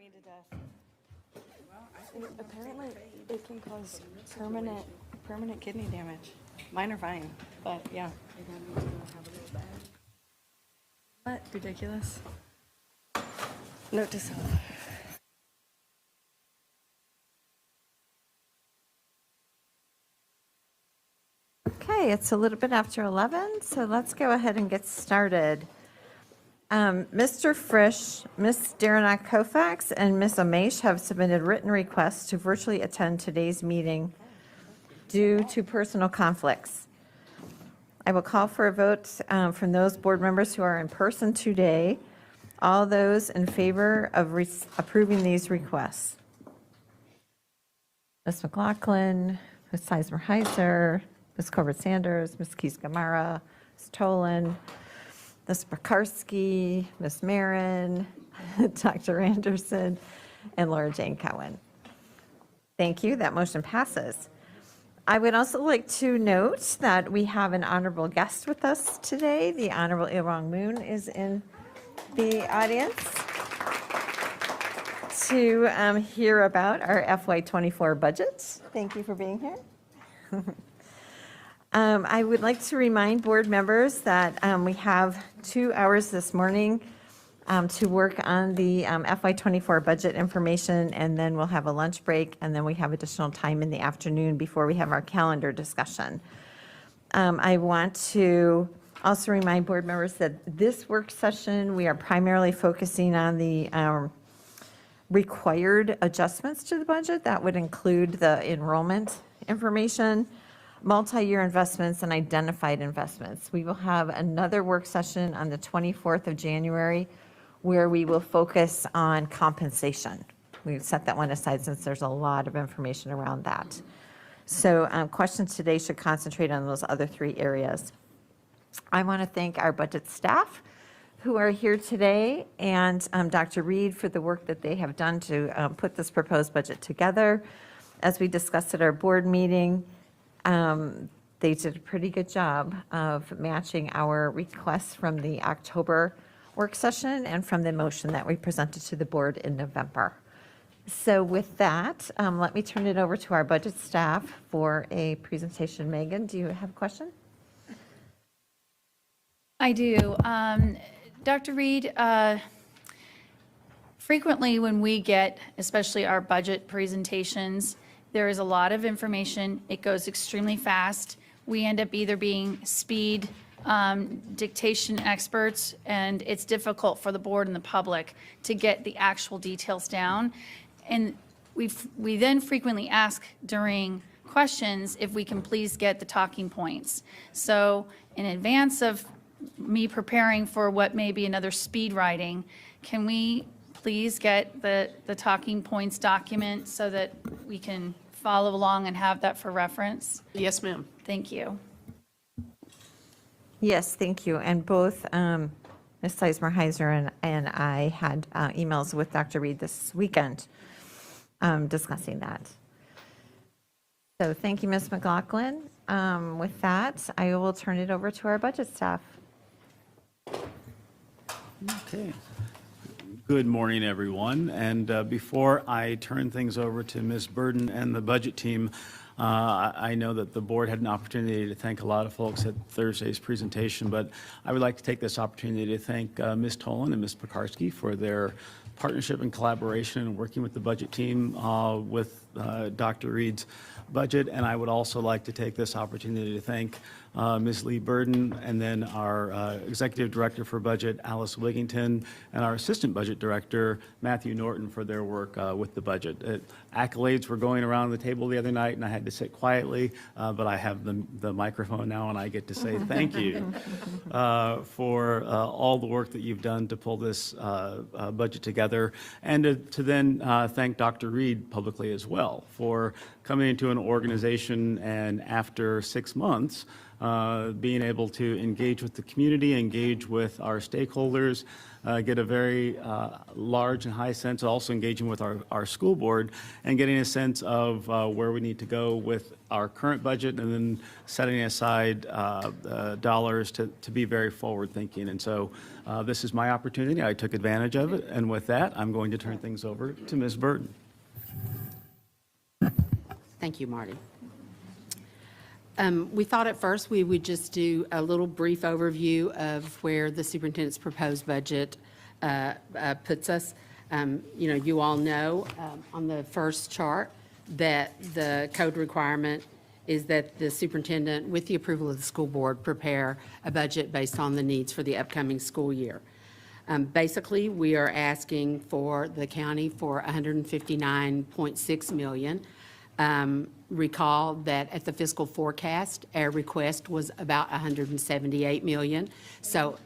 me to death. Apparently, it can cause permanent kidney damage. Mine are fine, but yeah. What? Ridiculous. Note to self. Okay, it's a little bit after 11, so let's go ahead and get started. Mr. Frisch, Ms. Daranack Kofax, and Ms. Amash have submitted written requests to virtually attend today's meeting due to personal conflicts. I will call for a vote from those board members who are in person today. All those in favor of approving these requests. Ms. McLaughlin, Ms. Sizemore-Heiser, Ms. Corbett-Sanders, Ms. Keys-Gamarra, Ms. Tolan, Ms. Pekarsky, Ms. Marin, Dr. Anderson, and Laura Jane Cohen. Thank you. That motion passes. I would also like to note that we have an honorable guest with us today. The Honorable Il-Rong Moon is in the audience to hear about our FY24 budget. Thank you for being here. I would like to remind board members that we have 2 hours this morning to work on the FY24 budget information, and then we'll have a lunch break, and then we have additional time in the afternoon before we have our calendar discussion. I want to also remind board members that this work session, we are primarily focusing on the required adjustments to the budget. That would include the enrollment information, multi-year investments, and identified investments. We will have another work session on the 24th of January where we will focus on compensation. We've set that one aside since there's a lot of information around that. So questions today should concentrate on those other 3 areas. I want to thank our budget staff who are here today, and Dr. Reed for the work that they have done to put this proposed budget together. As we discussed at our board meeting, they did a pretty good job of matching our requests from the October work session and from the motion that we presented to the board in November. So with that, let me turn it over to our budget staff for a presentation. Megan, do you have a question? I do. Dr. Reed, frequently when we get, especially our budget presentations, there is a lot of information. It goes extremely fast. We end up either being speed dictation experts, and it's difficult for the board and the public to get the actual details down. And we then frequently ask during questions if we can please get the talking points. So in advance of me preparing for what may be another speed writing, can we please get the talking points document so that we can follow along and have that for reference? Yes, ma'am. Thank you. Yes, thank you. And both Ms. Sizemore-Heiser and I had emails with Dr. Reed this weekend discussing that. So thank you, Ms. McLaughlin. With that, I will turn it over to our budget staff. Okay. Good morning, everyone. And before I turn things over to Ms. Burden and the budget team, I know that the board had an opportunity to thank a lot of folks at Thursday's presentation, but I would like to take this opportunity to thank Ms. Tolan and Ms. Pekarsky for their partnership and collaboration and working with the budget team with Dr. Reed's budget. And I would also like to take this opportunity to thank Ms. Lee Burden, and then our Executive Director for Budget, Alice Wigington, and our Assistant Budget Director, Matthew Norton, for their work with the budget. Accolades were going around the table the other night, and I had to sit quietly, but I have the microphone now, and I get to say thank you for all the work that you've done to pull this budget together, and to then thank Dr. Reed publicly as well for coming into an organization and after 6 months, being able to engage with the community, engage with our stakeholders, get a very large and high sense, also engaging with our school board and getting a sense of where we need to go with our current budget and then setting aside dollars to be very forward-thinking. And so this is my opportunity. I took advantage of it. And with that, I'm going to turn things over to Ms. Burton. Thank you, Marty. We thought at first we would just do a little brief overview of where the superintendent's proposed budget puts us. You all know on the first chart that the code requirement is that the superintendent, with the approval of the school board, prepare a budget based on the needs for the upcoming school year. Basically, we are asking for the county for $159.6 million. Recall that at the fiscal forecast, our request was about $178 million. So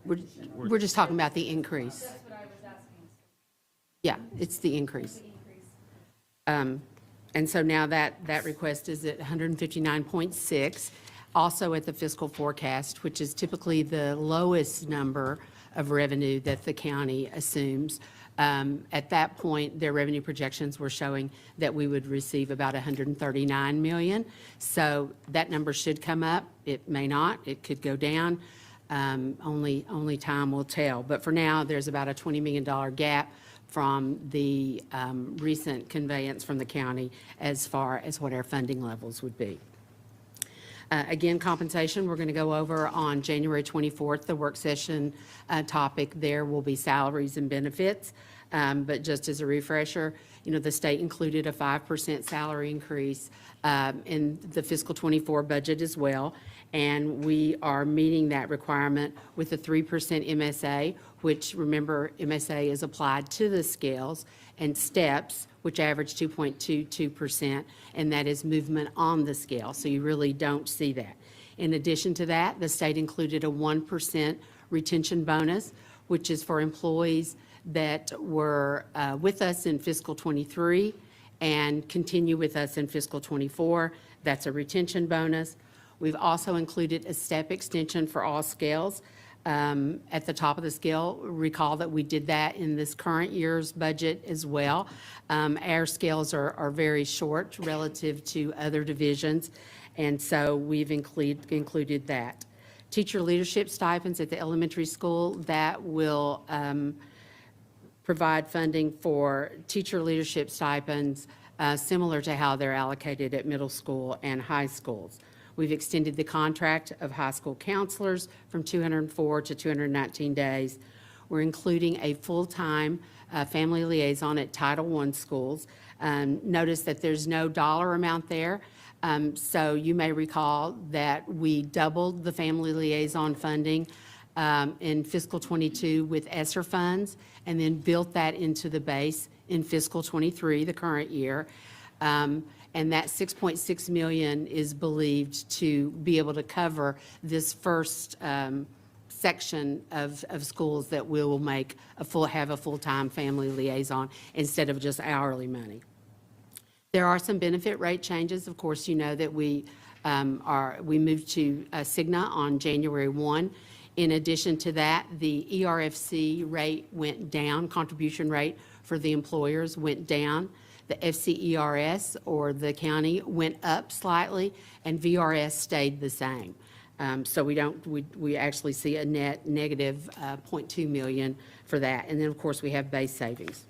we're just talking about the increase. That's what I was asking. Yeah, it's the increase. And so now that request is at 159.6, also at the fiscal forecast, which is typically the lowest number of revenue that the county assumes. At that point, their revenue projections were showing that we would receive about 139 million. So that number should come up. It may not. It could go down. Only time will tell. But for now, there's about a $20 million gap from the recent conveyance from the county as far as what our funding levels would be. Again, compensation, we're going to go over on January 24th, the work session topic. There will be salaries and benefits. But just as a refresher, the state included a 5% salary increase in the fiscal 24 budget as well. And we are meeting that requirement with a 3% MSA, which, remember, MSA is applied to the scales, and steps, which average 2.22%, and that is movement on the scale. So you really don't see that. In addition to that, the state included a 1% retention bonus, which is for employees that were with us in fiscal 23 and continue with us in fiscal 24. That's a retention bonus. We've also included a step extension for all scales. At the top of the scale, recall that we did that in this current year's budget as well. Our scales are very short relative to other divisions, and so we've included that. Teacher leadership stipends at the elementary school, that will provide funding for teacher leadership stipends similar to how they're allocated at middle school and high schools. We've extended the contract of high school counselors from 204 to 219 days. We're including a full-time family liaison at Title I schools. Notice that there's no dollar amount there. So you may recall that we doubled the family liaison funding in fiscal 22 with ESSER funds, and then built that into the base in fiscal 23, the current year. And that $6.6 million is believed to be able to cover this first section of schools that we will have a full-time family liaison instead of just hourly money. There are some benefit rate changes. Of course, you know that we moved to Cigna on January 1. In addition to that, the ERFC rate went down, contribution rate for the employers went down. The FCERS, or the county, went up slightly, and VRS stayed the same. So we actually see a net negative $0.2 million for that. And then, of course, we have base savings.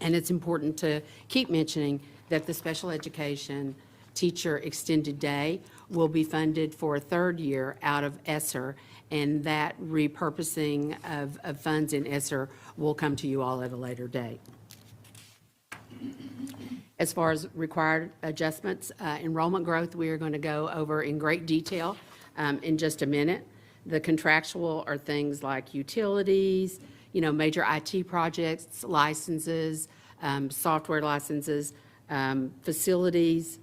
And it's important to keep mentioning that the special education teacher extended day will be funded for a third year out of ESSER, and that repurposing of funds in ESSER will come to you all at a later date. As far as required adjustments, enrollment growth, we are going to go over in great detail in just a minute. The contractual are things like utilities, major IT projects, licenses, software licenses, facilities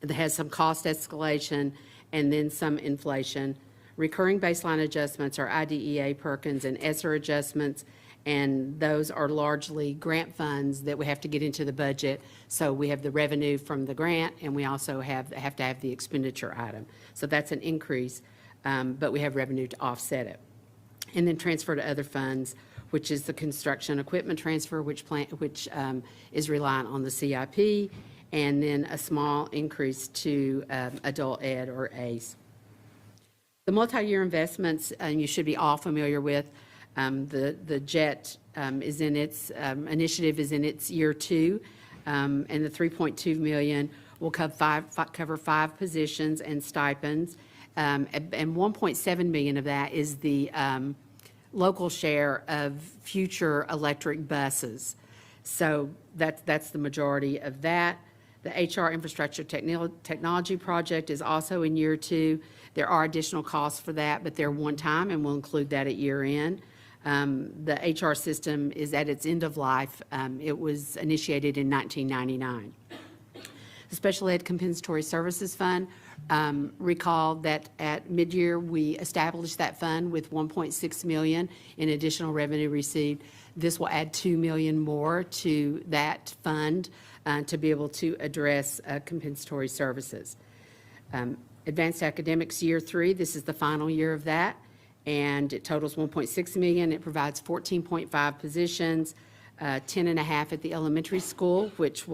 that has some cost escalation, and then some inflation. Recurring baseline adjustments are IDEA, Perkins, and ESSER adjustments, and those are largely grant funds that we have to get into the budget. So we have the revenue from the grant, and we also have to have the expenditure item. So that's an increase, but we have revenue to offset it. And then transfer to other funds, which is the construction equipment transfer, which is reliant on the CIP, and then a small increase to adult ed or ACE. The multi-year investments, you should be all familiar with. The JET is in its initiative is in its year 2, and the $3.2 million will cover 5 positions and stipends, and $1.7 million of that is the local share of future electric buses. So that's the majority of that. The HR infrastructure technology project is also in year 2. There are additional costs for that, but they're one time, and we'll include that at year end. The HR system is at its end of life. It was initiated in 1999. The Special Ed Compensatory Services Fund, recall that at mid-year, we established that fund with $1.6 million in additional revenue received. This will add $2 million more to that fund to be able to address compensatory services. Advanced Academics Year 3, this is the final year of that, and it totals $1.6 million. It provides 14.5 positions, 10.5 at the elementary school, which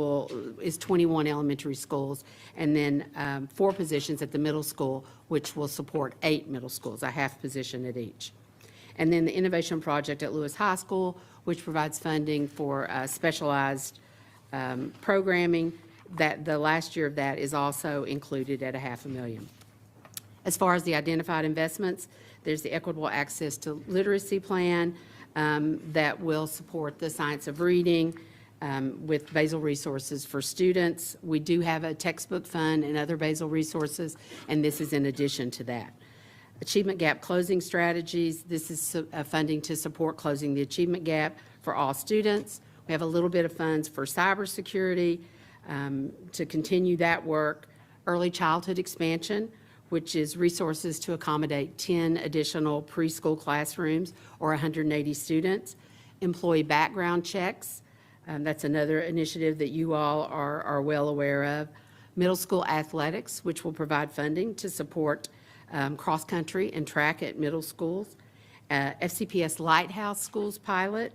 is 21 elementary schools, and then 4 positions at the middle school, which will support 8 middle schools, a half position at each. And then the Innovation Project at Lewis High School, which provides funding for specialized programming, that the last year of that is also included at $500,000. As far as the identified investments, there's the Equitable Access to Literacy Plan that will support the science of reading with basal resources for students. We do have a textbook fund and other basal resources, and this is in addition to that. Achievement Gap Closing Strategies, this is funding to support closing the achievement gap for all students. We have a little bit of funds for cybersecurity to continue that work. Early childhood expansion, which is resources to accommodate 10 additional preschool classrooms or 180 students. Employee background checks, that's another initiative that you all are well aware of. Middle school athletics, which will provide funding to support cross-country and track at middle schools. FCPS Lighthouse Schools pilot,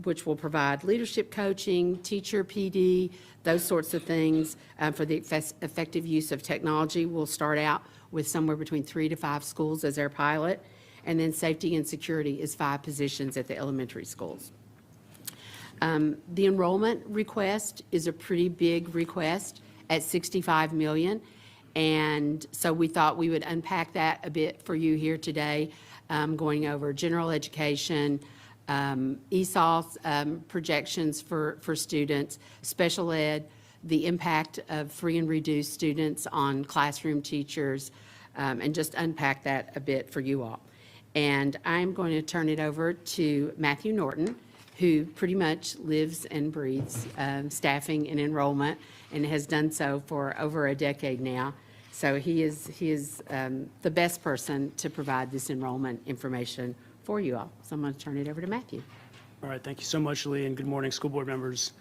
which will provide leadership coaching, teacher PD, those sorts of things for the effective use of technology. We'll start out with somewhere between 3 to 5 schools as our pilot. And then safety and security is 5 positions at the elementary schools. The enrollment request is a pretty big request at $65 million. And so we thought we would unpack that a bit for you here today, going over general education, ESOL's projections for students, special ed, the impact of free and reduced students on classroom teachers, and just unpack that a bit for you all. And I'm going to turn it over to Matthew Norton, who pretty much lives and breathes staffing and enrollment and has done so for over a decade now. So he is the best person to provide this enrollment information for you all. So I'm going to turn it over to Matthew. All right, thank you so much, Lee, and good morning, school board members.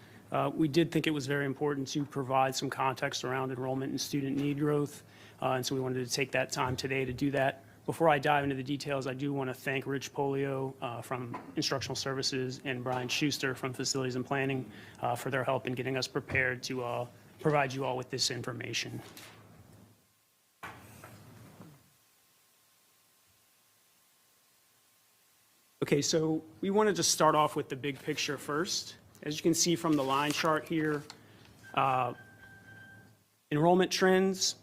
We did think it was very important to provide some context around enrollment and student need growth, and so we wanted to take that time today to do that. Before I dive into the details, I do want to thank Rich Polio from Instructional Services and Brian Schuster from Facilities and Planning for their help in getting us prepared to provide you all with this information. Okay, so we wanted to start off with the big picture first. As you can see from the line chart here, enrollment trends,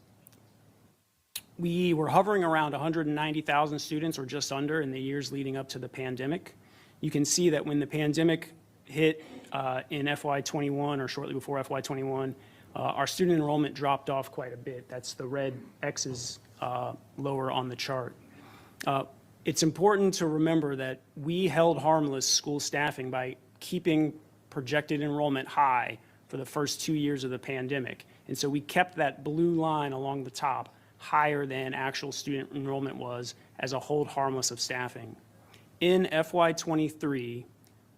we were hovering around 190,000 students or just under in the years leading up to the pandemic. You can see that when the pandemic hit in FY21 or shortly before FY21, our student enrollment dropped off quite a bit. That's the red X's lower on the chart. It's important to remember that we held harmless school staffing by keeping projected enrollment high for the first 2 years of the pandemic. And so we kept that blue line along the top higher than actual student enrollment was as a hold harmless of staffing. In FY23,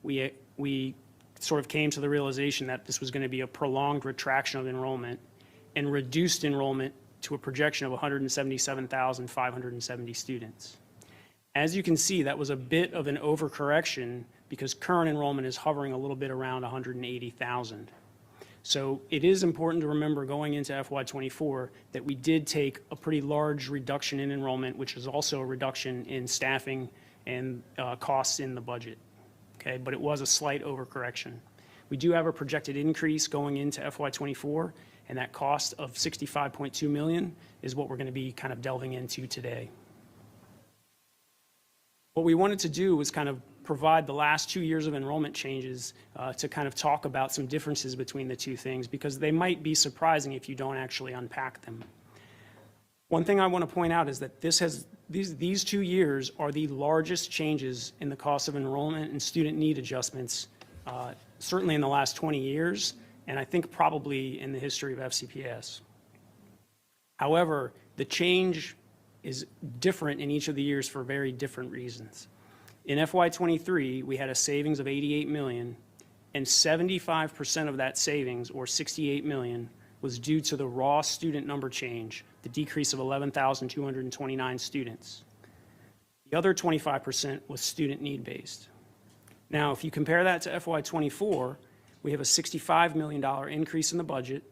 we sort of came to the realization that this was going to be a prolonged retraction of enrollment and reduced enrollment to a projection of 177,570 students. As you can see, that was a bit of an overcorrection because current enrollment is hovering a little bit around 180,000. So it is important to remember going into FY24 that we did take a pretty large reduction in enrollment, which is also a reduction in staffing and costs in the budget. Okay, but it was a slight overcorrection. We do have a projected increase going into FY24, and that cost of $65.2 million is what we're going to be kind of delving into today. What we wanted to do was kind of provide the last 2 years of enrollment changes to kind of talk about some differences between the two things, because they might be surprising if you don't actually unpack them. One thing I want to point out is that these 2 years are the largest changes in the cost of enrollment and student need adjustments, certainly in the last 20 years, and I think probably in the history of FCPS. However, the change is different in each of the years for very different reasons. In FY23, we had a savings of $88 million, and 75% of that savings, or $68 million, was due to the raw student number change, the decrease of 11,229 students. The other 25% was student need-based. Now, if you compare that to FY24, we have a $65 million increase in the budget,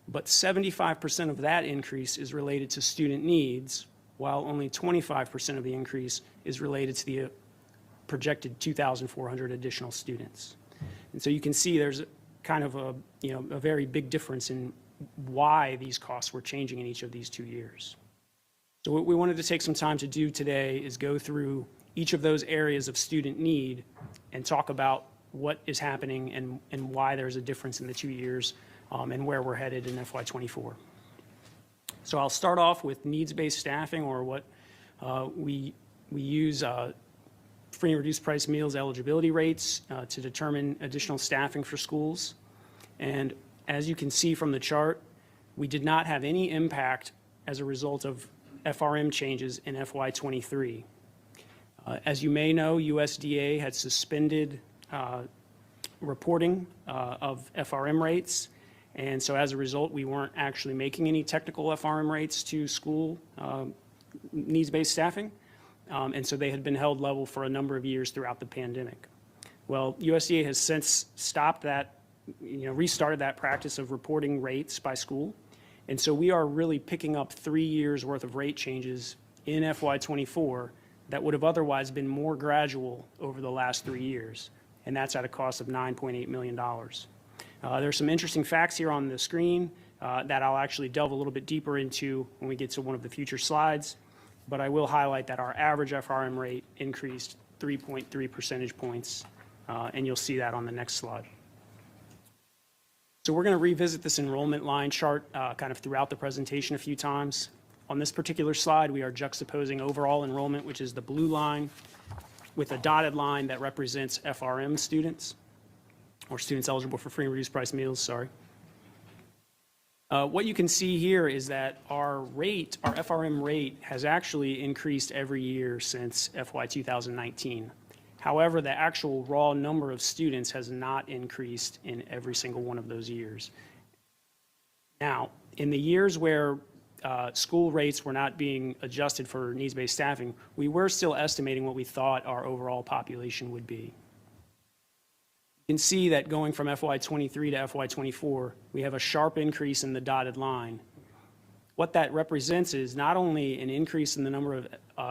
but 75% of that increase is related to student needs, while only 25% of the increase is related to the projected 2,400 additional students. And so you can see there's kind of a very big difference in why these costs were changing in each of these 2 years. So what we wanted to take some time to do today is go through each of those areas of student need and talk about what is happening and why there's a difference in the 2 years and where we're headed in FY24. So I'll start off with needs-based staffing, or what we use free and reduced price meals eligibility rates to determine additional staffing for schools. And as you can see from the chart, we did not have any impact as a result of FRM changes in FY23. As you may know, USDA had suspended reporting of FRM rates, and so as a result, we weren't actually making any technical FRM rates to school needs-based staffing. And so they had been held level for a number of years throughout the pandemic. Well, USDA has since stopped that, restarted that practice of reporting rates by school. And so we are really picking up 3 years worth of rate changes in FY24 that would have otherwise been more gradual over the last 3 years. And that's at a cost of $9.8 million. There's some interesting facts here on the screen that I'll actually delve a little bit deeper into when we get to one of the future slides. But I will highlight that our average FRM rate increased 3.3 percentage points, and you'll see that on the next slide. So we're going to revisit this enrollment line chart kind of throughout the presentation a few times. On this particular slide, we are juxtaposing overall enrollment, which is the blue line, with a dotted line that represents FRM students, or students eligible for free and reduced price meals, sorry. What you can see here is that our rate, our FRM rate, has actually increased every year since FY 2019. However, the actual raw number of students has not increased in every single one of those years. Now, in the years where school rates were not being adjusted for needs-based staffing, we were still estimating what we thought our overall population would be. You can see that going from FY23 to FY24, we have a sharp increase in the dotted line. What that represents is not only an increase in the number of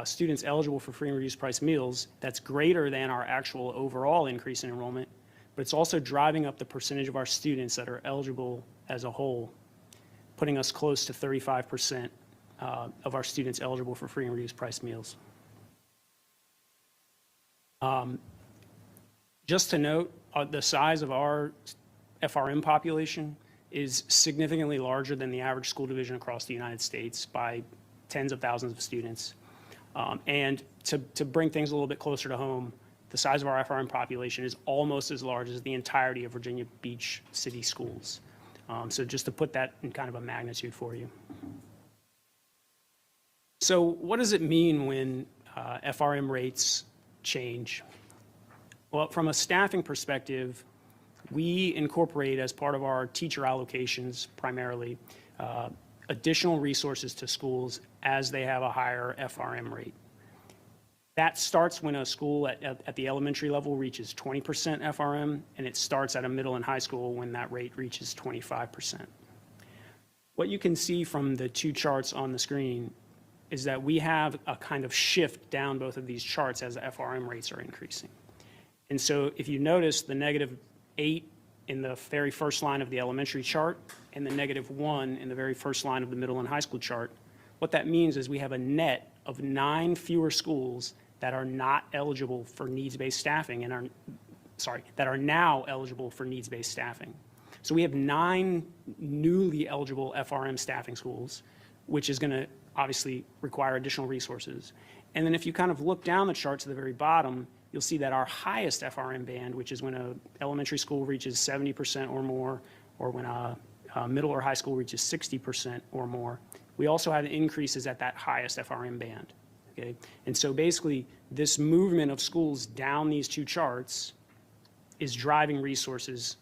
students eligible for free and reduced price meals that's greater than our actual overall increase in enrollment, but it's also driving up the percentage of our students that are eligible as a whole, putting us close to 35% of our students eligible for free and reduced price meals. Just to note, the size of our FRM population is significantly larger than the average school division across the United States by tens of thousands of students. And to bring things a little bit closer to home, the size of our FRM population is almost as large as the entirety of Virginia Beach City Schools. So just to put that in kind of a magnitude for you. So we're going to revisit this enrollment line chart kind of throughout the presentation a few times. On this particular slide, we are juxtaposing overall enrollment, which is the blue line, with a dotted line that represents FRM students, or students eligible for free and reduced price meals. And so as you can see, there's kind of a So what does it mean when FRM rates change? Well, from a staffing perspective, we incorporate as part of our teacher allocations primarily additional resources to schools as they have a higher FRM rate. That starts when a school at the elementary level reaches 20% FRM, and it starts at a middle and high school when that rate reaches 25%. What you can see from the two charts on the screen is that we have a kind of shift down both of these charts as the FRM rates are increasing. And so if you notice the -8 in the very first line of the elementary chart and the -1 in the very first line of the middle and high school chart, what that means is we have a net of 9 fewer schools that are not eligible for needs-based staffing and that are now eligible for needs-based staffing. So we have 9 newly eligible FRM staffing schools, which is going to obviously require additional resources. And then if you kind of look down the chart to the very bottom, you'll see that our highest FRM band, which is when an elementary school reaches 70% or more, or when a middle or high school reaches 60% or more, we also have increases at that highest FRM band. Okay? And so basically, this movement of schools down these two charts is driving resources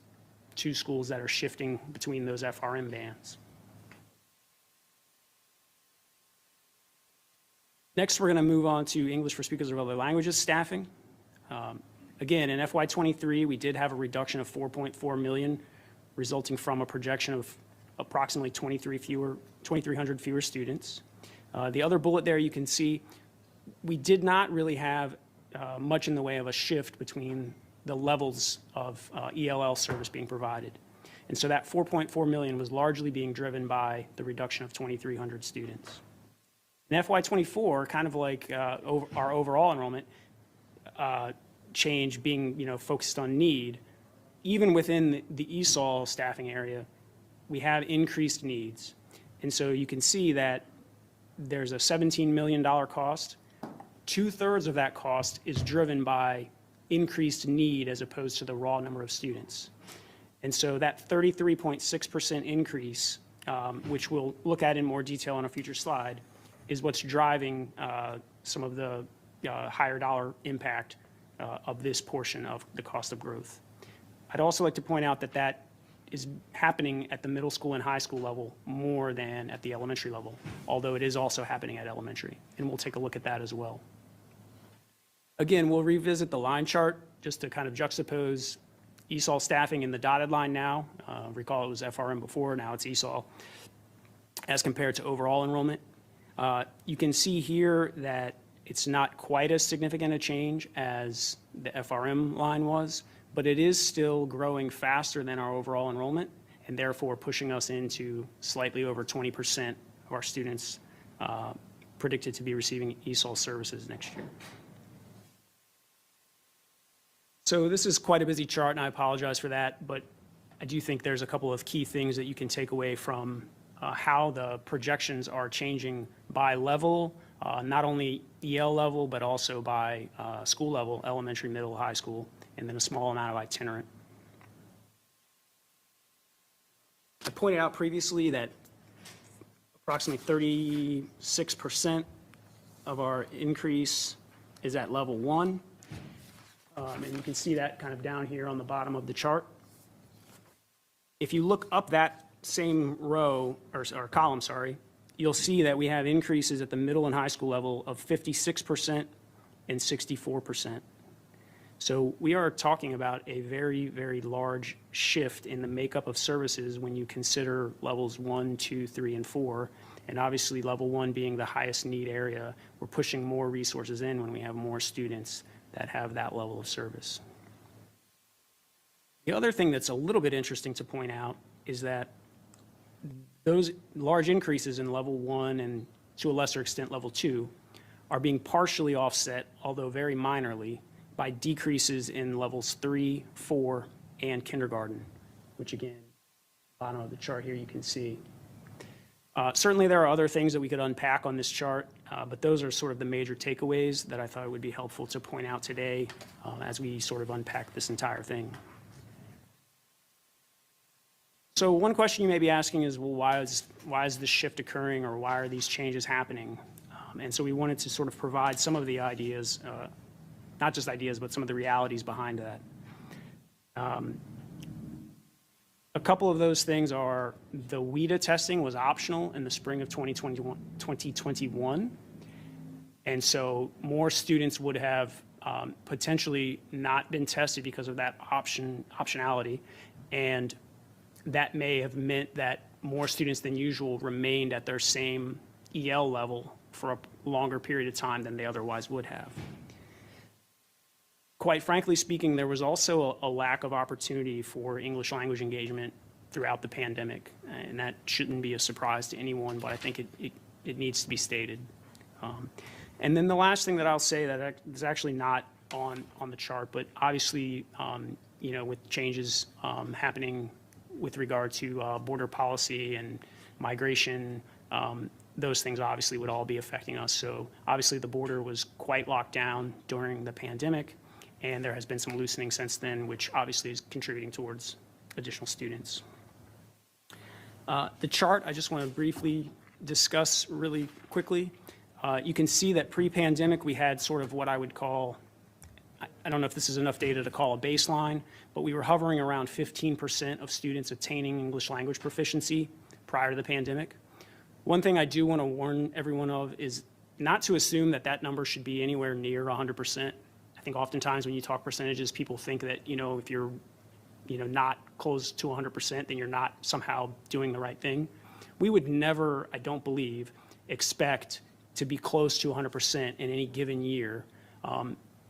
to schools that are shifting between those FRM bands. Next, we're going to move on to English for speakers of other languages staffing. Again, in FY23, we did have a reduction of 4.4 million, resulting from a projection of approximately 2,300 fewer students. The other bullet there you can see, we did not really have much in the way of a shift between the levels of ELL service being provided. And so that 4.4 million was largely being driven by the reduction of 2,300 students. In FY24, kind of like our overall enrollment change being focused on need, even within the ESOL staffing area, we have increased needs. And so you can see that there's a $17 million cost. 2/3 of that cost is driven by increased need as opposed to the raw number of students. And so that 33.6% increase, which we'll look at in more detail on a future slide, is what's driving some of the higher dollar impact of this portion of the cost of growth. I'd also like to point out that that is happening at the middle school and high school level more than at the elementary level, although it is also happening at elementary, and we'll take a look at that as well. Again, we'll revisit the line chart just to kind of juxtapose ESOL staffing in the dotted line now. Recall it was FRM before, now it's ESOL, as compared to overall enrollment. You can see here that it's not quite as significant a change as the FRM line was, but it is still growing faster than our overall enrollment, and therefore pushing us into slightly over 20% of our students predicted to be receiving ESOL services next year. So this is quite a busy chart, and I apologize for that, but I do think there's a couple of key things that you can take away from how the projections are changing by level, not only EL level, but also by school level, elementary, middle, high school, and then a small amount of itinerant. I pointed out previously that approximately 36% of our increase is at level 1. And you can see that kind of down here on the bottom of the chart. If you look up that same row, or column, sorry, you'll see that we have increases at the middle and high school level of 56% and 64%. So we are talking about a very, very large shift in the makeup of services when you consider levels 1, 2, 3, and 4. And obviously level 1 being the highest need area, we're pushing more resources in when we have more students that have that level of service. The other thing that's a little bit interesting to point out is that those large increases in level 1 and to a lesser extent level 2 are being partially offset, although very minorly, by decreases in levels 3, 4, and kindergarten, which again, bottom of the chart here you can see. Certainly there are other things that we could unpack on this chart, but those are sort of the major takeaways that I thought would be helpful to point out today as we sort of unpack this entire thing. So one question you may be asking is, well, why is this shift occurring, or why are these changes happening? And so we wanted to sort of provide some of the ideas, not just ideas, but some of the realities behind that. A couple of those things are the WIDA testing was optional in the spring of 2021. And so more students would have potentially not been tested because of that optionality. And that may have meant that more students than usual remained at their same EL level for a longer period of time than they otherwise would have. Quite frankly speaking, there was also a lack of opportunity for English language engagement throughout the pandemic, and that shouldn't be a surprise to anyone, but I think it needs to be stated. And then the last thing that I'll say that is actually not on the chart, but obviously, with changes happening with regard to border policy and migration, those things obviously would all be affecting us. So obviously the border was quite locked down during the pandemic, and there has been some loosening since then, which obviously is contributing towards additional students. The chart, I just want to briefly discuss really quickly. You can see that pre-pandemic, we had sort of what I would call, I don't know if this is enough data to call a baseline, but we were hovering around 15% of students attaining English language proficiency prior to the pandemic. One thing I do want to warn everyone of is not to assume that that number should be anywhere near 100%. I think oftentimes when you talk percentages, people think that, if you're, not close to 100%, then you're not somehow doing the right thing. We would never, I don't believe, expect to be close to 100% in any given year,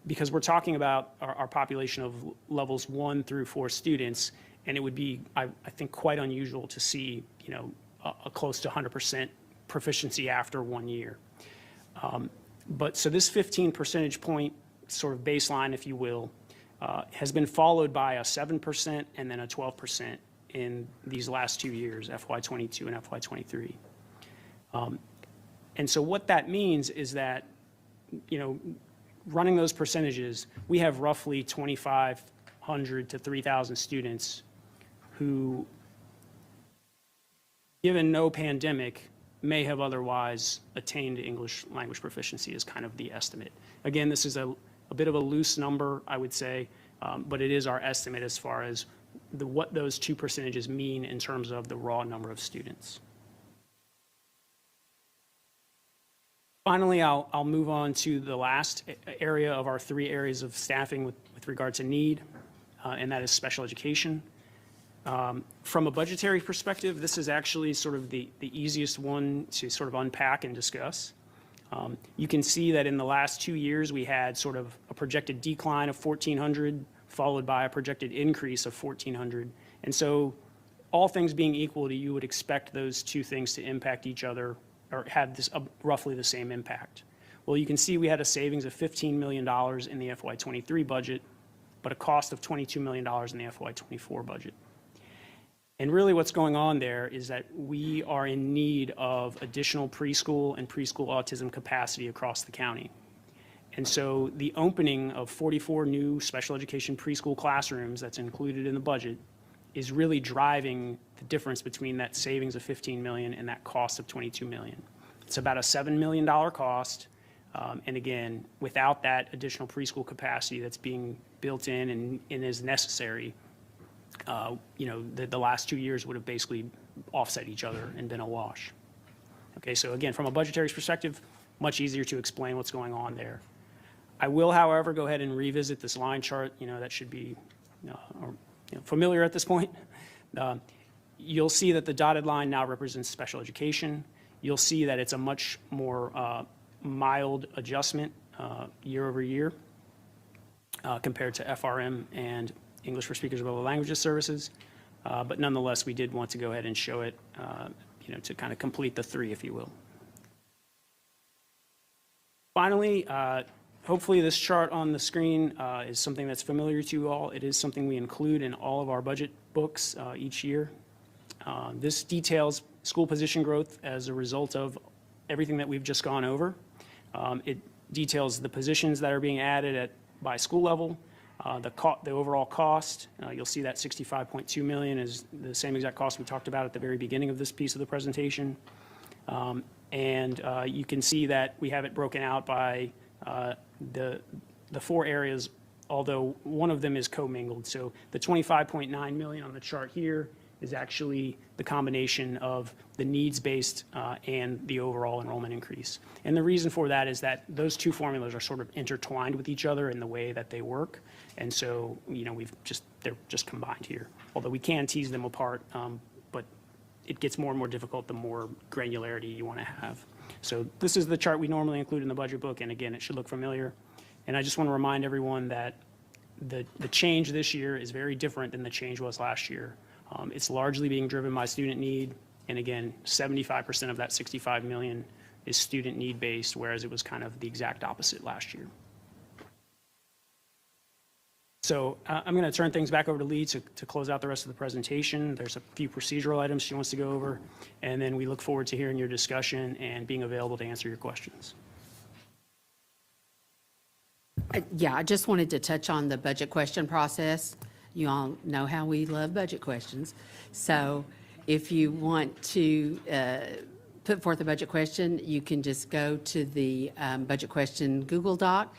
because we're talking about our population of levels 1 through 4 students, and it would be, I think, quite unusual to see, a close to 100% proficiency after 1 year. But so this 15 percentage point sort of baseline, if you will, has been followed by a 7% and then a 12% in these last 2 years, FY22 and FY23. And so what that means is that, running those percentages, we have roughly 2,500 to 3,000 students who, given no pandemic, may have otherwise attained English language proficiency is kind of the estimate. Again, this is a bit of a loose number, I would say, but it is our estimate as far as what those two percentages mean in terms of the raw number of students. Finally, I'll move on to the last area of our 3 areas of staffing with regard to need, and that is special education. From a budgetary perspective, this is actually sort of the easiest one to sort of unpack and discuss. You can see that in the last 2 years, we had sort of a projected decline of 1,400, followed by a projected increase of 1,400. And so all things being equal, you would expect those two things to impact each other or have this roughly the same impact. Well, you can see we had a savings of $15 million in the FY23 budget, but a cost of $22 million in the FY24 budget. And really what's going on there is that we are in need of additional preschool and preschool autism capacity across the county. And so the opening of 44 new special education preschool classrooms that's included in the budget is really driving the difference between that savings of 15 million and that cost of 22 million. It's about a $7 million cost. And again, without that additional preschool capacity that's being built in and is necessary, the last 2 years would have basically offset each other and been a wash. Okay, so again, from a budgetary perspective, much easier to explain what's going on there. I will, however, go ahead and revisit this line chart, that should be familiar at this point. You'll see that the dotted line now represents special education. You'll see that it's a much more mild adjustment year over year compared to FRM and English for Speakers of Other Languages services. But nonetheless, we did want to go ahead and show it, to kind of complete the 3, if you will. Finally, hopefully this chart on the screen is something that's familiar to you all. It is something we include in all of our budget books each year. This details school position growth as a result of everything that we've just gone over. It details the positions that are being added by school level, the overall cost. You'll see that $65.2 million is the same exact cost we talked about at the very beginning of this piece of the presentation. And you can see that we have it broken out by the four areas, although one of them is commingled. So the 25.9 million on the chart here is actually the combination of the needs-based and the overall enrollment increase. And the reason for that is that those two formulas are sort of intertwined with each other in the way that they work. And so, you know, they're just combined here. Although we can tease them apart, but it gets more and more difficult the more granularity you want to have. So this is the chart we normally include in the budget book, and again, it should look familiar. And I just want to remind everyone that the change this year is very different than the change was last year. It's largely being driven by student need, and again, 75% of that 65 million is student need based, whereas it was kind of the exact opposite last year. So I'm going to turn things back over to Lee to close out the rest of the presentation. There's a few procedural items she wants to go over, and then we look forward to hearing your discussion and being available to answer your questions. Yeah, I just wanted to touch on the budget question process. You all know how we love budget questions. So if you want to put forth a budget question, you can just go to the budget question Google Doc.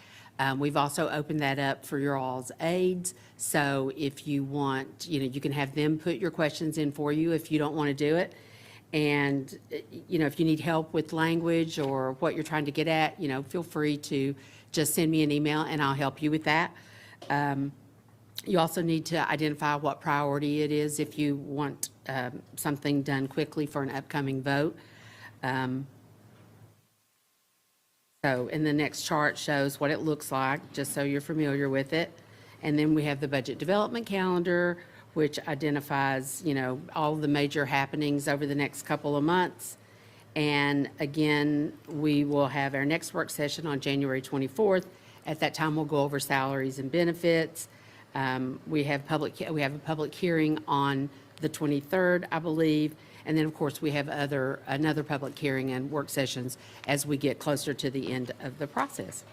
We've also opened that up for your all's aides. So if you want, you know, you can have them put your questions in for you if you don't want to do it. And, you know, if you need help with language or what you're trying to get at, you know, feel free to just send me an email and I'll help you with that. You also need to identify what priority it is if you want something done quickly for an upcoming vote. So, and the next chart shows what it looks like, just so you're familiar with it. And then we have the budget development calendar, which identifies, you know, all the major happenings over the next couple of months. And again, we will have our next work session on January 24th. At that time, we'll go over salaries and benefits. We have a public hearing on the 23rd, I believe. And then, of course, we have another public hearing and work sessions as we get closer to the end of the process.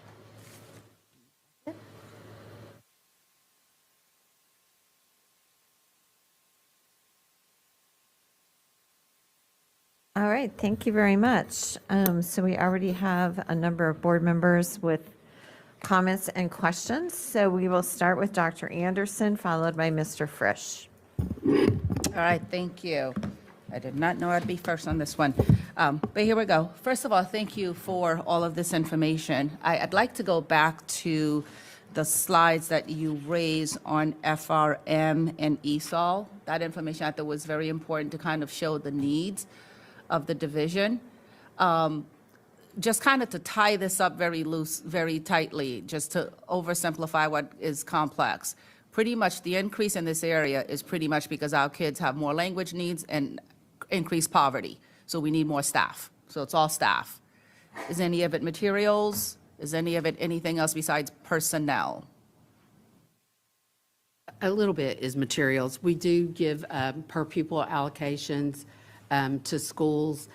All right, thank you very much. So we already have a number of board members with comments and questions. So we will start with Dr. Anderson, followed by Mr. Frisch. All right, thank you. I did not know I'd be first on this one. But here we go. First of all, thank you for all of this information. I'd like to go back to the slides that you raised on FRM and ESOL. That information I thought was very important to kind of show the needs of the division. Just kind of to tie this up very loose, very tightly, just to oversimplify what is complex. Pretty much the increase in this area is pretty much because our kids have more language needs and increased poverty. So we need more staff. So it's all staff. Is any of it materials? Is any of it anything else besides personnel? A little bit is materials. We do give per pupil allocations to schools,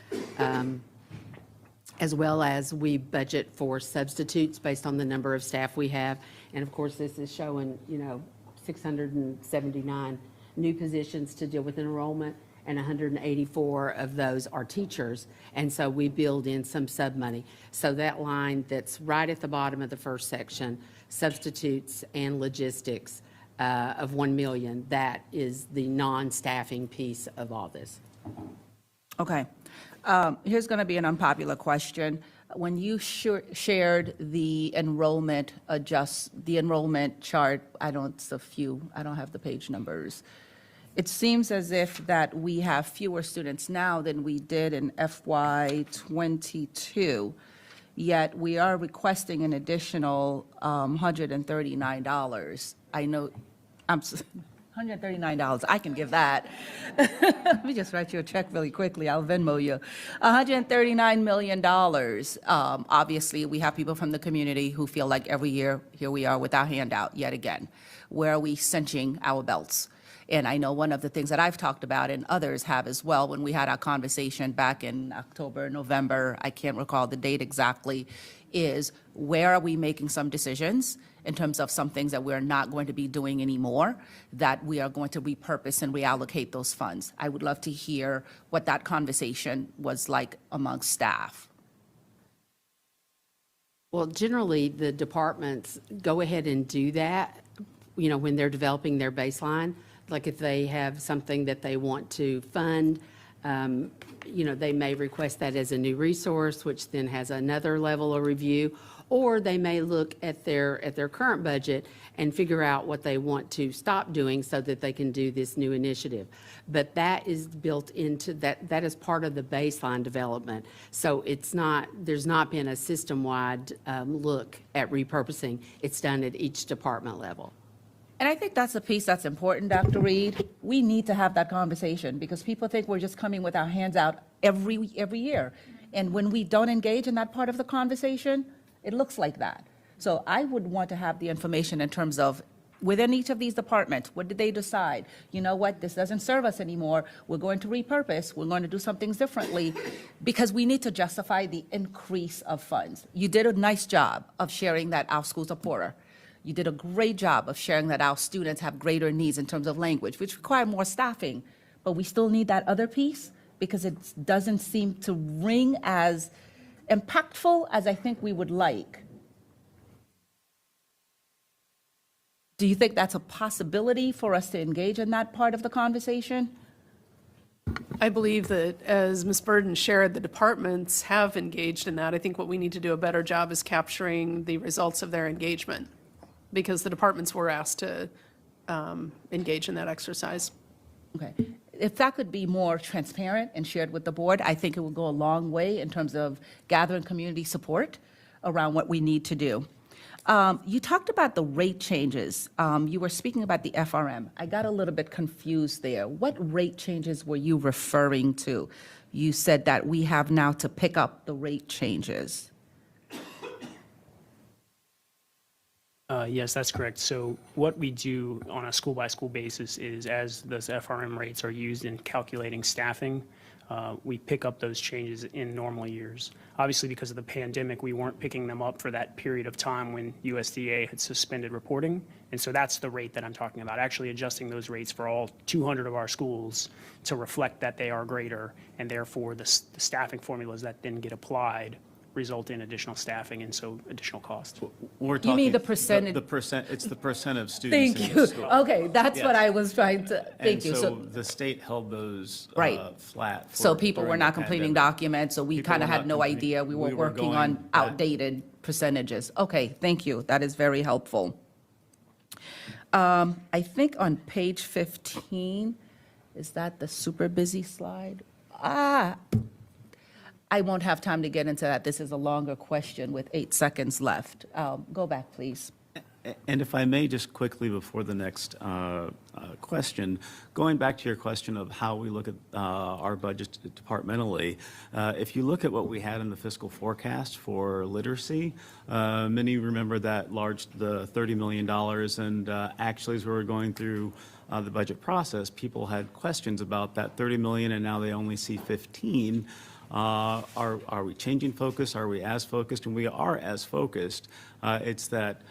as well as we budget for substitutes based on the number of staff we have. And of course, this is showing, you know, 679 new positions to deal with enrollment, and 184 of those are teachers. And so we build in some sub money. So that line that's right at the bottom of the first section, substitutes and logistics of 1 million, that is the non-staffing piece of all this. Okay. Here's going to be an unpopular question. When you shared the enrollment chart, I don't have the page numbers. It seems as if that we have fewer students now than we did in FY22, yet we are requesting an additional $139. I know, $139, I can give that. Let me just write you a check really quickly, I'll Venmo you. $139 million. Obviously, we have people from the community who feel like every year, here we are with our handout yet again. Where are we cinching our belts? And I know one of the things that I've talked about, and others have as well, when we had our conversation back in October, November, I can't recall the date exactly, is where are we making some decisions in terms of some things that we're not going to be doing anymore, that we are going to repurpose and reallocate those funds. I would love to hear what that conversation was like amongst staff. Well, generally, the departments go ahead and do that, when they're developing their baseline. Like if they have something that they want to fund, they may request that as a new resource, which then has another level of review. Or they may look at their current budget and figure out what they want to stop doing so that they can do this new initiative. But that is built into that is part of the baseline development. So there's not been a system-wide look at repurposing. It's done at each department level. And I think that's a piece that's important, Dr. Reed. We need to have that conversation because people think we're just coming with our hands out every year. And when we don't engage in that part of the conversation, it looks like that. So I would want to have the information in terms of within each of these departments, what did they decide? You know what, this doesn't serve us anymore. We're going to repurpose. We're going to do some things differently because we need to justify the increase of funds. You did a nice job of sharing that our schools are poorer. You did a great job of sharing that our students have greater needs in terms of language, which require more staffing. But we still need that other piece because it doesn't seem to ring as impactful as I think we would like. Do you think that's a possibility for us to engage in that part of the conversation? I believe that, as Ms. Burden shared, the departments have engaged in that. I think what we need to do a better job is capturing the results of their engagement, because the departments were asked to engage in that exercise. Okay. If that could be more transparent and shared with the board, I think it would go a long way in terms of gathering community support around what we need to do. You talked about the rate changes. You were speaking about the FRM. I got a little bit confused there. What rate changes were you referring to? You said that we have now to pick up the rate changes. Yes, that's correct. So what we do on a school-by-school basis is as those FRM rates are used in calculating staffing, we pick up those changes in normal years. Obviously, because of the pandemic, we weren't picking them up for that period of time when USDA had suspended reporting. And so that's the rate that I'm talking about, actually adjusting those rates for all 200 of our schools to reflect that they are greater, and therefore the staffing formulas that then get applied result in additional staffing and so additional costs. We're talking. You mean the percentage? The percent, it's the percent of Thank students in you. the school. Okay, that's what Yes. I was trying to, thank you. And so the state held those Right. Flat. So for- people were during not the completing pandemic. documents, so we People kind of were had not no completing- idea. We were we were working going on by- outdated percentages. Okay, thank you. That is very helpful. I think on page 15, is that the super busy slide? I won't have time to get into that. This is a longer question with 8 seconds left. Go back, please. And if I may, just quickly before the next question, going back to your question of how we look at our budget departmentally, if you look at what we had in the fiscal forecast for literacy, many remember that the $30 million, and actually as we were going through the budget process, people had questions about that $30 million, and now they only see 15. Are we changing focus? Are we as focused? And we are as focused. It's that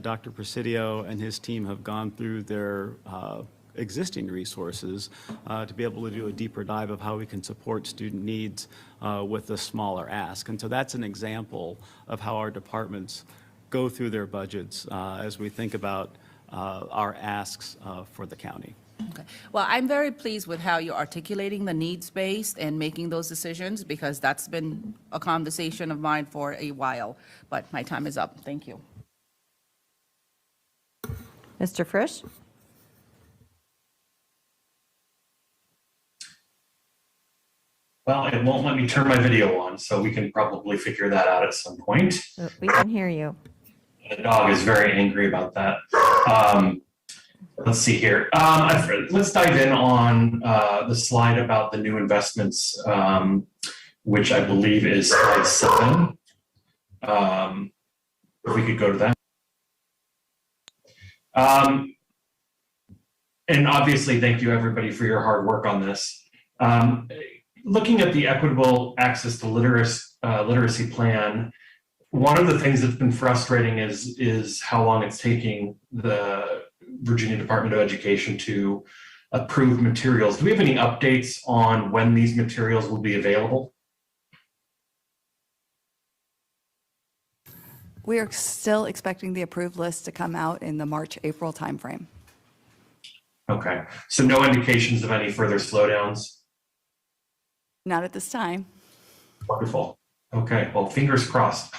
Dr. Presidio and his team have gone through their existing resources to be able to do a deeper dive of how we can support student needs with a smaller ask. And so that's an example of how our departments go through their budgets as we think about our asks for the county. Okay. Well, I'm very pleased with how you're articulating the needs-based and making those decisions, because that's been a conversation of mine for a while. But my time is up. Thank you. Mr. Frisch? Well, it won't let me turn my video on, so we can probably figure that out at some point. We can hear you. The dog is very angry about that. Let's see here. Let's dive in on the slide about the new investments, which I believe is slide 7. If we could go to that. And obviously, thank you everybody for your hard work on this. Looking at the equitable access to literacy plan, one of the things that's been frustrating is how long it's taking the Virginia Department of Education to approve materials. Do we have any updates on when these materials will be available? We are still expecting the approved list to come out in the March-April timeframe. Okay, so no indications of any further slowdowns? Not at this time. Wonderful. Okay, well, fingers crossed.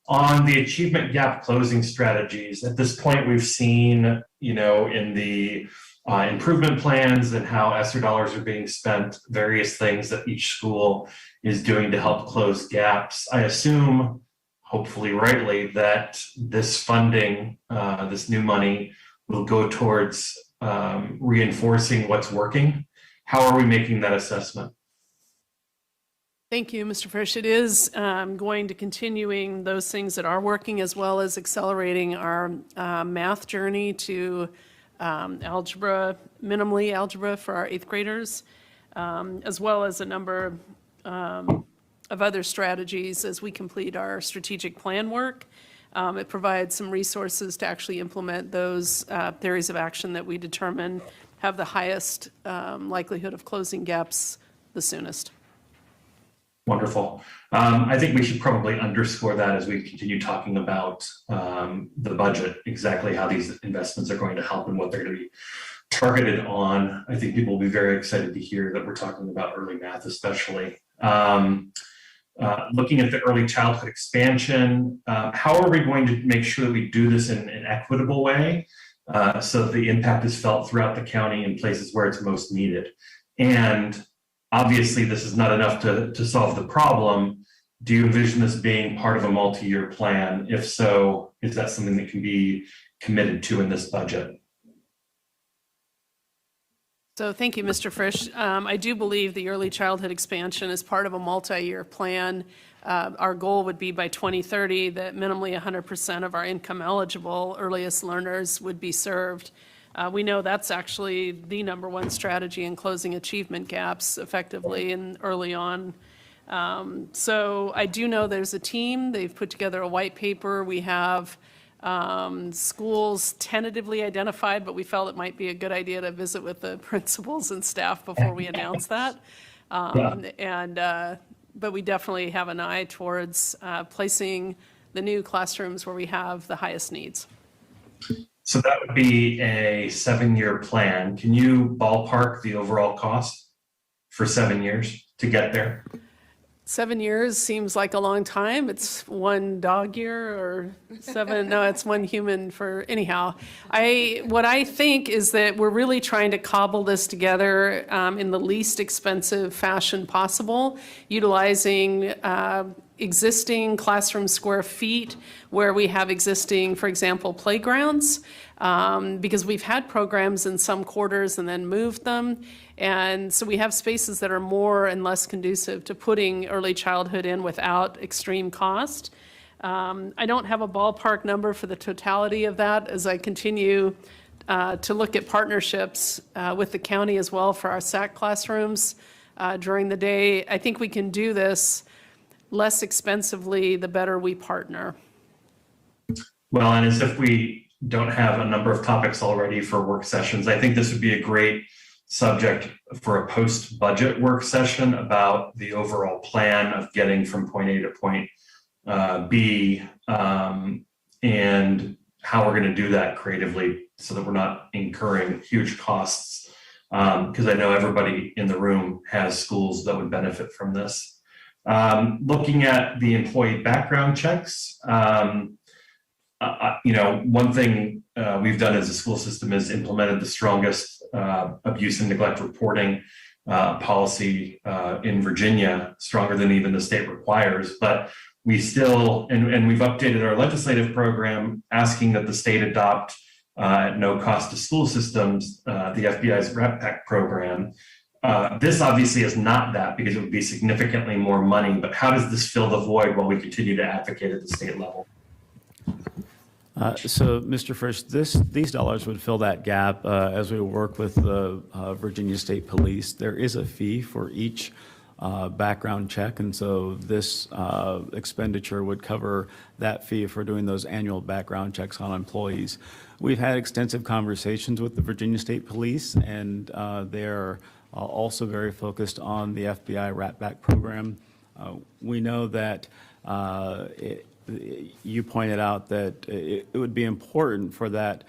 On the achievement gap closing strategies, at this point, we've seen, you know, in the improvement plans and how ESSER dollars are being spent, various things that each school is doing to help close gaps. I assume, hopefully rightly, that this funding, this new money, will go towards reinforcing what's working. How are we making that assessment? Thank you, Mr. Frisch. It is going to continuing those things that are working, as well as accelerating our math journey to algebra, minimally algebra for our 8th graders, as well as a number of other strategies as we complete our strategic plan work. It provides some resources to actually implement those theories of action that we determine have the highest likelihood of closing gaps the soonest. Wonderful. I think we should probably underscore that as we continue talking about the budget, exactly how these investments are going to help and what they're going to be targeted on. I think people will be very excited to hear that we're talking about early math, especially. Looking at the early childhood expansion, how are we going to make sure that we do this in an equitable way so that the impact is felt throughout the county in places where it's most needed? And obviously, this is not enough to solve the problem. Do you envision this being part of a multi-year plan? If so, is that something that can be committed to in this budget? So thank you, Mr. Frisch. I do believe the early childhood expansion is part of a multi-year plan. Our goal would be by 2030 that minimally 100% of our income eligible earliest learners would be served. We know that's actually the #1 strategy in closing achievement gaps effectively and early on. So I do know there's a team. They've put together a white paper. We have schools tentatively identified, but we felt it might be a good idea to visit with the principals and staff before we announce that. But we definitely have an eye towards placing the new classrooms where we have the highest needs. So that would be a 7-year plan. Can you ballpark the overall cost for 7 years to get there? 7 years seems like a long time. It's 1 dog year or 7. No, it's 1 human for anyhow. What I think is that we're really trying to cobble this together in the least expensive fashion possible, utilizing existing classroom square feet where we have existing, for example, playgrounds, because we've had programs in some quarters and then moved them. And so we have spaces that are more and less conducive to putting early childhood in without extreme cost. I don't have a ballpark number for the totality of that as I continue to look at partnerships with the county as well for our SAC classrooms during the day. I think we can do this less expensively the better we partner. Well, and as if we don't have a number of topics already for work sessions, I think this would be a great subject for a post-budget work session about the overall plan of getting from point A to point B, and how we're going to do that creatively so that we're not incurring huge costs, because I know everybody in the room has schools that would benefit from this. Looking at the employee background checks, one thing we've done as a school system is implemented the strongest abuse and neglect reporting policy in Virginia, stronger than even the state requires. But we still, and we've updated our legislative program asking that the state adopt at no cost to school systems the FBI's Rep Pack program. This obviously is not that because it would be significantly more money, but how does this fill the void while we continue to advocate at the state level? So, Mr. Frisch, these dollars would fill that gap as we work with the Virginia State Police. There is a fee for each background check, and so this expenditure would cover that fee for doing those annual background checks on employees. We've had extensive conversations with the Virginia State Police, and they're also very focused on the FBI Rat Back program. We know that you pointed out that it would be important for that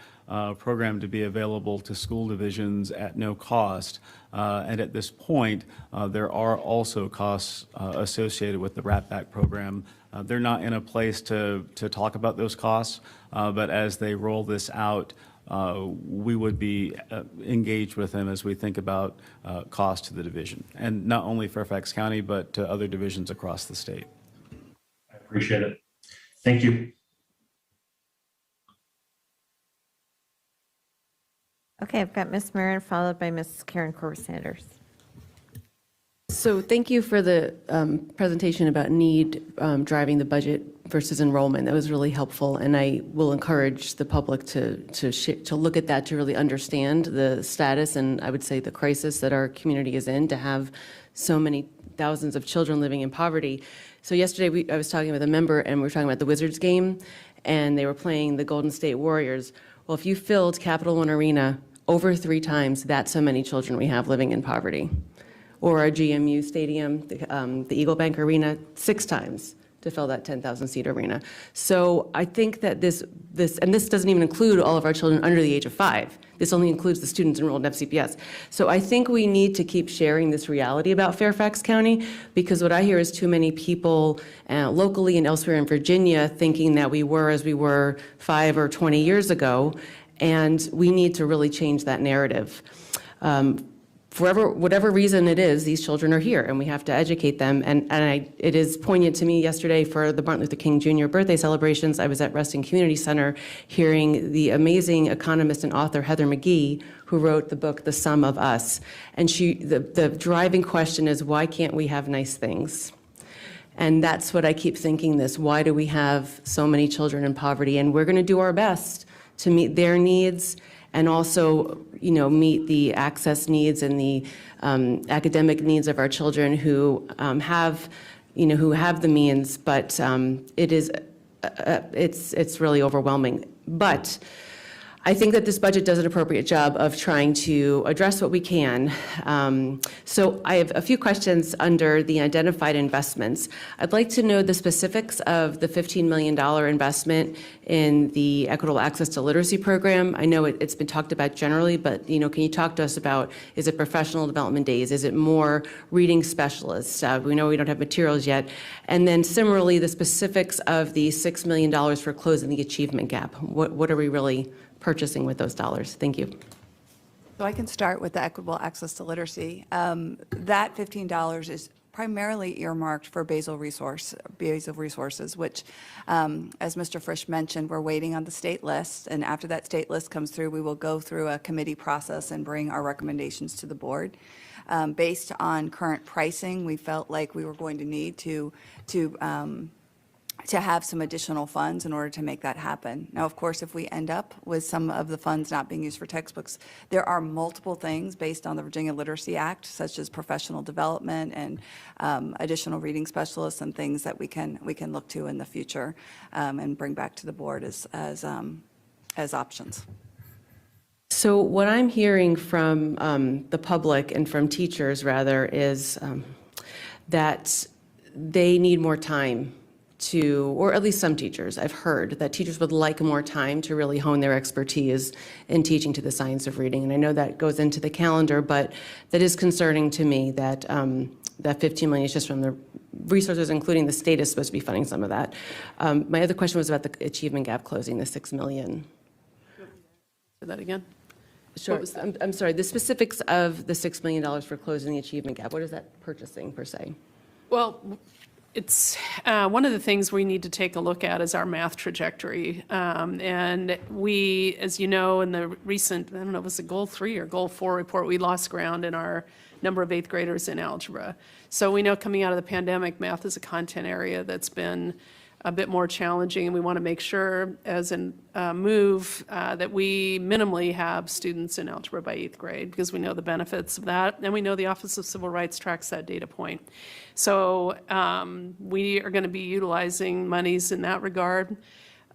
program to be available to school divisions at no cost. And at this point, there are also costs associated with the Rat Back program. They're not in a place to talk about those costs, but as they roll this out, we would be engaged with them as we think about cost to the division, and not only Fairfax County, but to other divisions across the state. I appreciate it. Thank you. Okay, I've got Ms. Marin, followed by Ms. Karen Corbett-Sanders. So thank you for the presentation about need driving the budget versus enrollment. That was really helpful, and I will encourage the public to look at that, to really understand the status and I would say the crisis that our community is in, to have so many thousands of children living in poverty. So yesterday I was talking with a member, and we were talking about the Wizards game, and they were playing the Golden State Warriors. Well, if you filled Capital One Arena over 3 times, that's how many children we have living in poverty. Or our GMU Stadium, the Eagle Bank Arena, 6 times to fill that 10,000-seat arena. So I think that this doesn't even include all of our children under the age of 5. This only includes the students enrolled in FCPS. So I think we need to keep sharing this reality about Fairfax County, because what I hear is too many people locally and elsewhere in Virginia thinking that we were as we were 5 or 20 years ago, and we need to really change that narrative. For whatever reason it is, these children are here, and we have to educate them. And it is poignant to me yesterday for the Martin Luther King Jr. birthday celebrations. I was at Reston Community Center hearing the amazing economist and author Heather McGhee, who wrote the book The Sum of Us. And the driving question is, why can't we have nice things? And that's what I keep thinking this. Why do we have so many children in poverty? And we're going to do our best to meet their needs, and also, meet the access needs and the academic needs of our children who have the means. But it's really overwhelming. But I think that this budget does an appropriate job of trying to address what we can. So I have a few questions under the identified investments. I'd like to know the specifics of the $15 million investment in the Equitable Access to Literacy program. I know it's been talked about generally, but can you talk to us about, is it professional development days? Is it more reading specialists? We know we don't have materials yet. And then similarly, the specifics of the $6 million for closing the achievement gap. What are we really purchasing with those dollars? Thank you. So I can start with the equitable access to literacy. That $15 is primarily earmarked for basal resources, which, as Mr. Frisch mentioned, we're waiting on the state list. And after that state list comes through, we will go through a committee process and bring our recommendations to the board. Based on current pricing, we felt like we were going to need to have some additional funds in order to make that happen. Now, of course, if we end up with some of the funds not being used for textbooks, there are multiple things based on the Virginia Literacy Act, such as professional development and additional reading specialists and things that we can look to in the future and bring back to the board as options. So what I'm hearing from the public and from teachers, rather, is that they need more time or at least some teachers, I've heard that teachers would like more time to really hone their expertise in teaching to the science of reading. And I know that goes into the calendar, but that is concerning to me that that $15 million is just from the resources, including the state is supposed to be funding some of that. My other question was about the achievement gap closing, the $6 million. Say that again? Sure. I'm sorry, the specifics of the $6 million for closing the achievement gap, what is that purchasing per se? Well, it's one of the things we need to take a look at is our math trajectory. And we, as you know, in the recent, I don't know, was it Goal 3 or Goal 4 report, we lost ground in our number of 8th graders in algebra. So we know coming out of the pandemic, math is a content area that's been a bit more challenging, and we want to make sure as a move that we minimally have students in algebra by 8th grade, because we know the benefits of that, and we know the Office of Civil Rights tracks that data point. So we are going to be utilizing monies in that regard,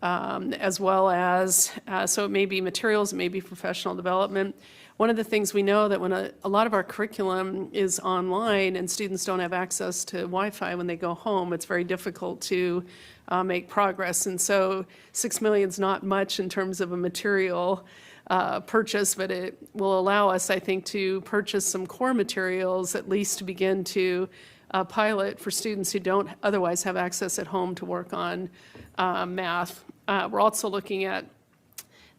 as well as, so it may be materials, it may be professional development. One of the things we know that when a lot of our curriculum is online and students don't have access to Wi-Fi when they go home, it's very difficult to make progress. And so $6 million is not much in terms of a material purchase, but it will allow us, I think, to purchase some core materials, at least to begin to pilot for students who don't otherwise have access at home to work on math. We're also looking at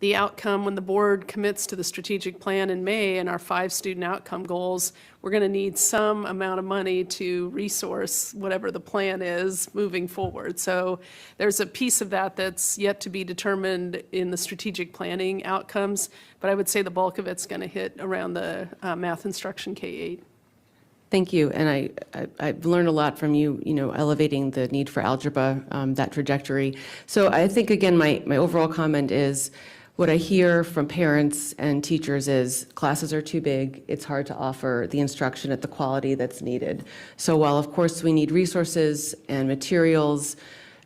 the outcome when the board commits to the strategic plan in May and our 5 student outcome goals. We're going to need some amount of money to resource whatever the plan is moving forward. So there's a piece of that that's yet to be determined in the strategic planning outcomes, but I would say the bulk of it's going to hit around the math instruction K-8. Thank you, and I've learned a lot from you, elevating the need for algebra, that trajectory. So I think, again, my overall comment is, what I hear from parents and teachers is classes are too big, it's hard to offer the instruction at the quality that's needed. So while, of course, we need resources and materials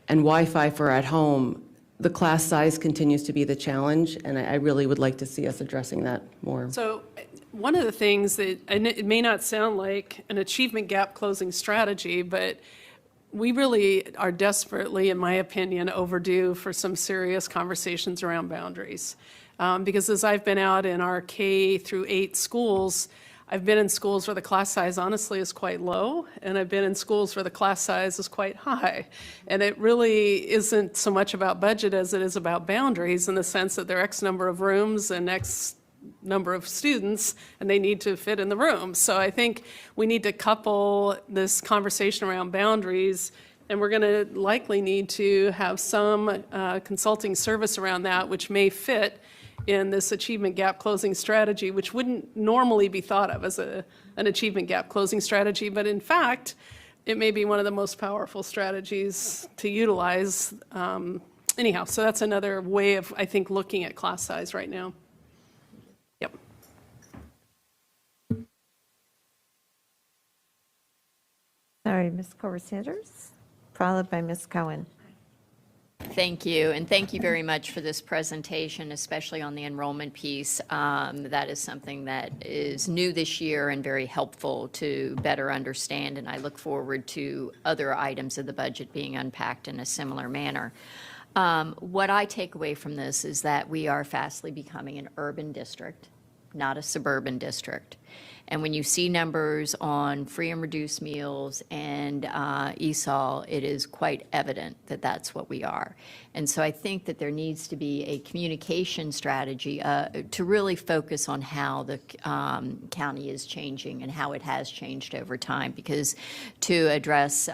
and Wi-Fi for at home, the class size continues to be the challenge, and I really would like to see us addressing that more. So one of the things that, and it may not sound like an achievement gap closing strategy, but we really are desperately, in my opinion, overdue for some serious conversations around boundaries. Because as I've been out in our K through 8 schools, I've been in schools where the class size honestly is quite low, and I've been in schools where the class size is quite high. And it really isn't so much about budget as it is about boundaries, in the sense that there are X number of rooms and X number of students, and they need to fit in the room. So I think we need to couple this conversation around boundaries, and we're going to likely need to have some consulting service around that, which may fit in this achievement gap closing strategy, which wouldn't normally be thought of as an achievement gap closing strategy, but in fact, it may be one of the most powerful strategies to utilize. Anyhow, so that's another way of, I think, looking at class size right now. Yep. Sorry, Ms. Culver-Sanders, followed by Ms. Cohen. Thank you, and thank you very much for this presentation, especially on the enrollment piece. That is something that is new this year and very helpful to better understand, and I look forward to other items of the budget being unpacked in a similar manner. What I take away from this is that we are fastly becoming an urban district, not a suburban district. And when you see numbers on free and reduced meals and ESOL, it is quite evident that that's what we are. And so I think that there needs to be a communication strategy to really focus on how the county is changing and how it has changed over time. Because to address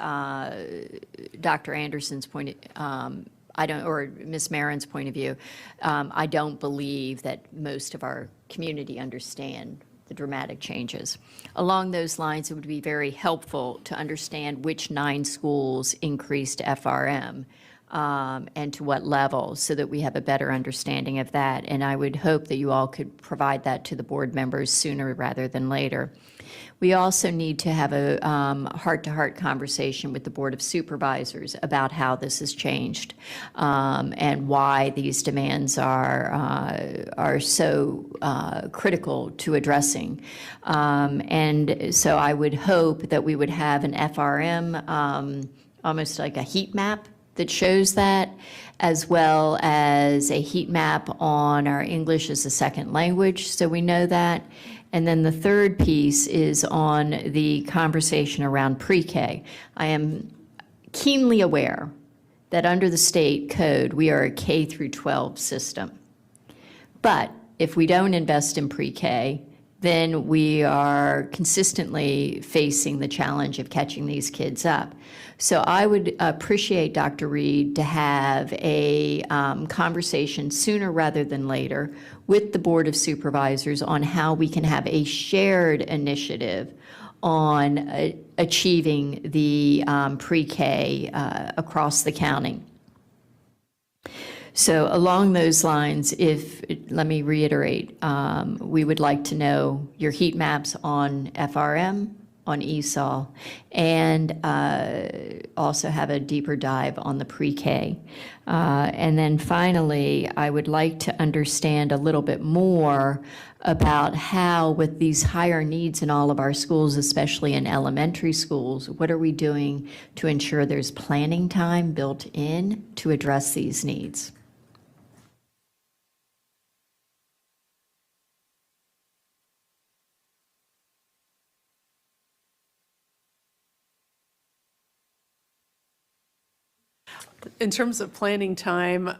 Dr. Anderson's point, or Ms. Marin's point of view, I don't believe that most of our community understand the dramatic changes. Along those lines, it would be very helpful to understand which 9 schools increased FRM and to what level, so that we have a better understanding of that. And I would hope that you all could provide that to the board members sooner rather than later. We also need to have a heart-to-heart conversation with the Board of Supervisors about how this has changed and why these demands are so critical to addressing. And so I would hope that we would have an FRM, almost like a heat map that shows that, as well as a heat map on our English as a second language, so we know that. And then the third piece is on the conversation around pre-K. I am keenly aware that under the state code, we are a K through 12 system. But if we don't invest in pre-K, then we are consistently facing the challenge of catching these kids up. So I would appreciate, Dr. Reed, to have a conversation sooner rather than later with the Board of Supervisors on how we can have a shared initiative on achieving the pre-K across the county. So along those lines, let me reiterate, we would like to know your heat maps on FRM, on ESOL, and also have a deeper dive on the pre-K. And then finally, I would like to understand a little bit more about how, with these higher needs in all of our schools, especially in elementary schools, what are we doing to ensure there's planning time built in to address these needs? In terms of planning time,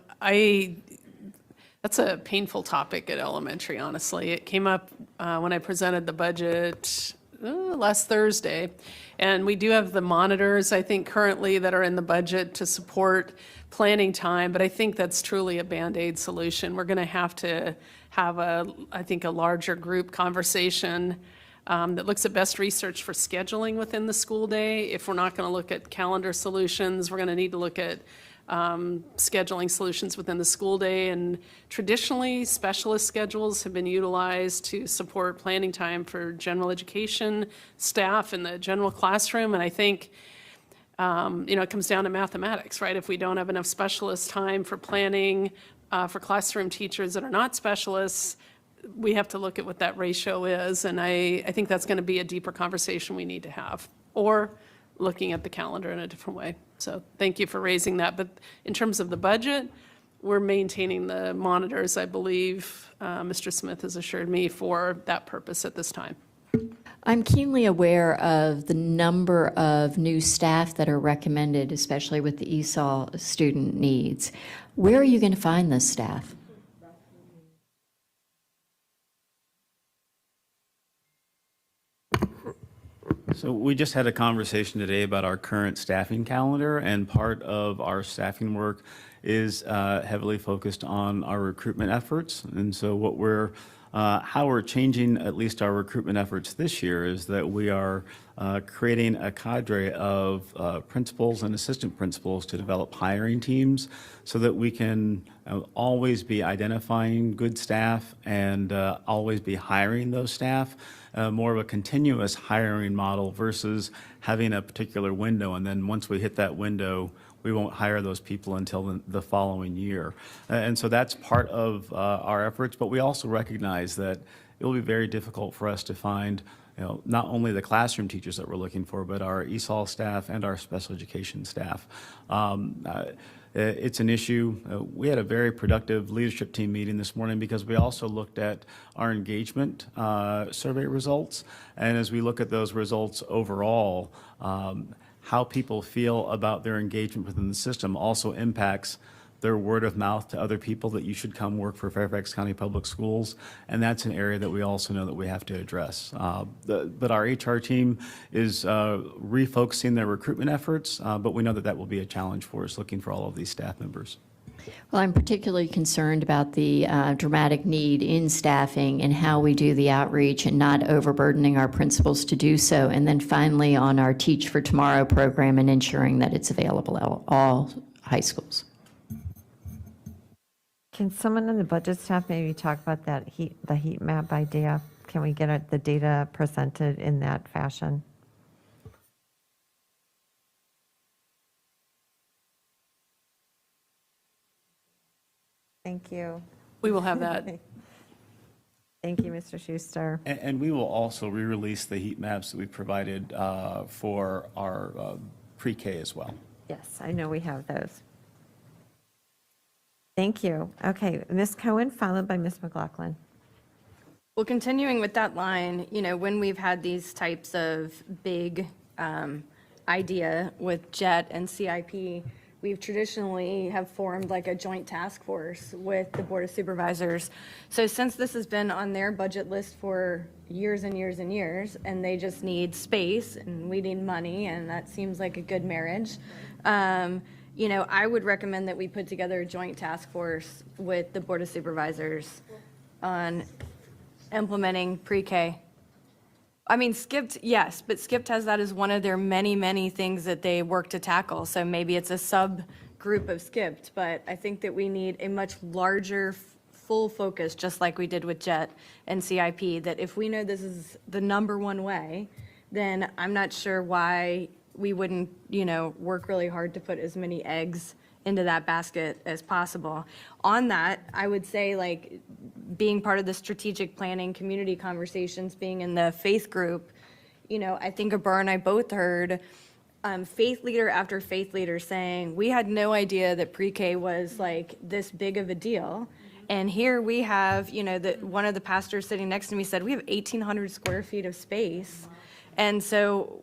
that's a painful topic at elementary, honestly. It came up when I presented the budget last Thursday. And we do have the monitors, I think, currently that are in the budget to support planning time, but I think that's truly a Band-Aid solution. We're going to have I think, a larger group conversation that looks at best research for scheduling within the school day. If we're not going to look at calendar solutions, we're going to need to look at scheduling solutions within the school day. And traditionally, specialist schedules have been utilized to support planning time for general education staff in the general classroom. And I think, it comes down to mathematics, right? If we don't have enough specialist time for planning for classroom teachers that are not specialists, we have to look at what that ratio is. And I think that's going to be a deeper conversation we need to have, or looking at the calendar in a different way. So thank you for raising that. But in terms of the budget, we're maintaining the monitors, I believe Mr. Smith has assured me, for that purpose at this time. I'm keenly aware of the number of new staff that are recommended, especially with the ESOL student needs. Where are you going to find this staff? So we just had a conversation today about our current staffing calendar, and part of our staffing work is heavily focused on our recruitment efforts. And so how we're changing at least our recruitment efforts this year is that we are creating a cadre of principals and assistant principals to develop hiring teams so that we can always be identifying good staff and always be hiring those staff. More of a continuous hiring model versus having a particular window, and then once we hit that window, we won't hire those people until the following year. And so that's part of our efforts, but we also recognize that it will be very difficult for us to find not only the classroom teachers that we're looking for, but our ESOL staff and our special education staff. It's an issue. We had a very productive leadership team meeting this morning because we also looked at our engagement survey results. And as we look at those results overall, how people feel about their engagement within the system also impacts their word of mouth to other people that you should come work for Fairfax County Public Schools. And that's an area that we also know that we have to address. But our HR team is refocusing their recruitment efforts, but we know that that will be a challenge for us looking for all of these staff members. Well, I'm particularly concerned about the dramatic need in staffing and how we do the outreach and not overburdening our principals to do so. And then finally on our Teach for Tomorrow program and ensuring that it's available at all high schools. Can someone in the budget staff maybe talk about the heat map idea? Can we get the data presented in that fashion? Thank you. We will have that. Thank you, Mr. Schuster. And we will also re-release the heat maps that we provided for our pre-K as well. Yes, I know we have those. Thank you. Okay, Ms. Cohen, followed by Ms. McLaughlin. Well, continuing with that line, when we've had these types of big idea with JET and CIP, we've traditionally have formed like a joint task force with the Board of Supervisors. So since this has been on their budget list for years and years and years, and they just need space and we need money, and that seems like a good marriage, I would recommend that we put together a joint task force with the Board of Supervisors on implementing pre-K. I mean, Skipped, yes, but Skipped has that as one of their many, many things that they work to tackle. So maybe it's a subgroup of Skipped, but I think that we need a much larger, full focus, just like we did with JET and CIP, that if we know this is the number one way, then I'm not sure why we wouldn't, work really hard to put as many eggs into that basket as possible. On that, I would say, like, being part of the strategic planning community conversations, being in the faith group, I think Abur and I both heard faith leader after faith leader saying, we had no idea that pre-K was like this big of a deal. And here we have, one of the pastors sitting next to me said, we have 1,800 square feet of space. And so,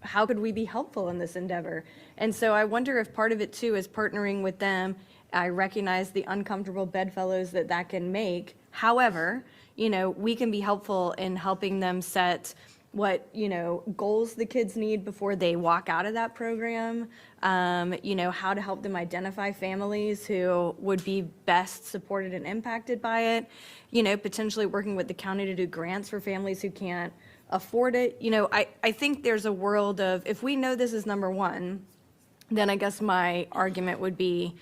how could we be helpful in this endeavor? And so I wonder if part of it too is partnering with them. I recognize the uncomfortable bedfellows that can make. However, we can be helpful in helping them set what, goals the kids need before they walk out of that program. How to help them identify families who would be best supported and impacted by it. Potentially working with the county to do grants for families who can't afford it. I think there's a world of, if we know this is number one, then I guess my argument would be,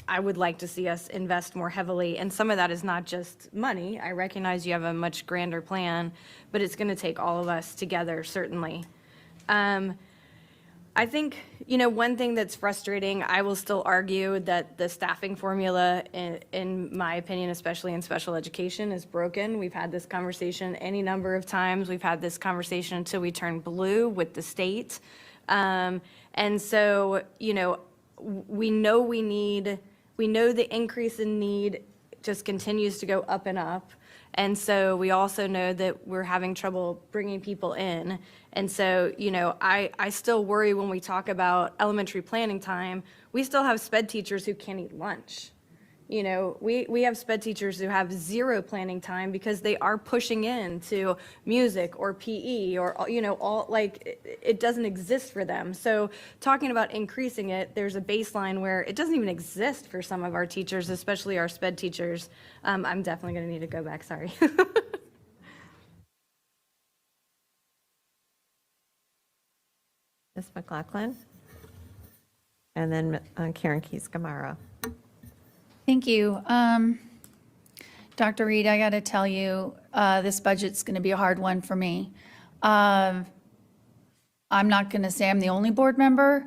I would like to see us invest more heavily. And some of that is not just money. I recognize you have a much grander plan, but it's going to take all of us together, certainly. I think, one thing that's frustrating, I will still argue that the staffing formula, in my opinion, especially in special education, is broken. We've had this conversation any number of times. We've had this conversation until we turn blue with the state. And so, we know the increase in need just continues to go up and up. And so we also know that we're having trouble bringing people in. And so, I still worry when we talk about elementary planning time, we still have sped teachers who can't eat lunch. We have sped teachers who have zero planning time because they are pushing into music or PE or, all, like, it doesn't exist for them. So talking about increasing it, there's a baseline where it doesn't even exist for some of our teachers, especially our sped teachers. I'm definitely going to need to go back, sorry. Ms. McLaughlin? And then Karen Keys-Gamarra. Thank you. Dr. Reed, I got to tell you, this budget's going to be a hard one for me. I'm not going to say I'm the only board member,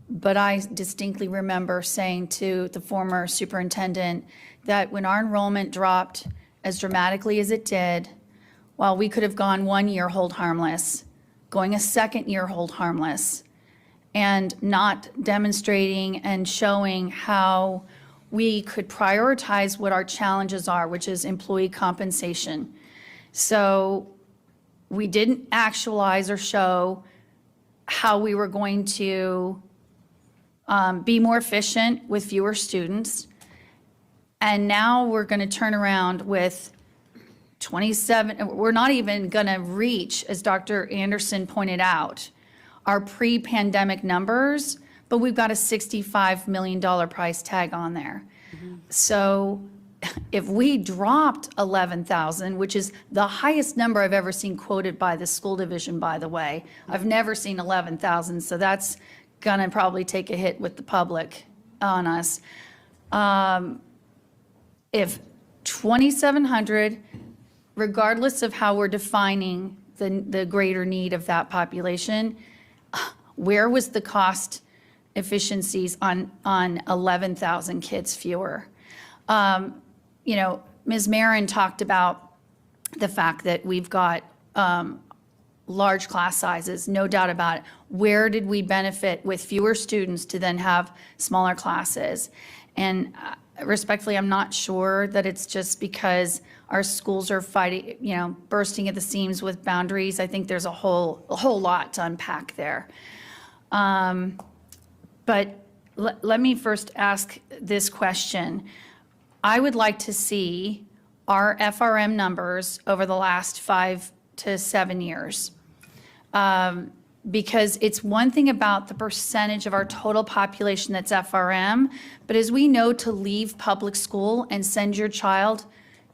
but I distinctly remember saying to the former superintendent that when our enrollment dropped as dramatically as it did, while we could have gone 1 year hold harmless, going a second year hold harmless, and not demonstrating and showing how we could prioritize what our challenges are, which is employee compensation. So we didn't actualize or show how we were going to be more efficient with fewer students. And now we're going to turn around with 27, we're not even going to reach, as Dr. Anderson pointed out, our pre-pandemic numbers, but we've got a $65 million price tag on there. So if we dropped 11,000, which is the highest number I've ever seen quoted by the school division, by the way, I've never seen 11,000, so that's gonna probably take a hit with the public on us. If 2,700, regardless of how we're defining the greater need of that population, where was the cost efficiencies on 11,000 kids fewer? Ms. Marin talked about the fact that we've got large class sizes, no doubt about it. Where did we benefit with fewer students to then have smaller classes? And respectfully, I'm not sure that it's just because our schools are fighting, bursting at the seams with boundaries. I think there's a whole lot to unpack there. But let me first ask this question. I would like to see our FRM numbers over the last 5 to 7 years. Because it's one thing about the percentage of our total population that's FRM, but as we know, to leave public school and send your child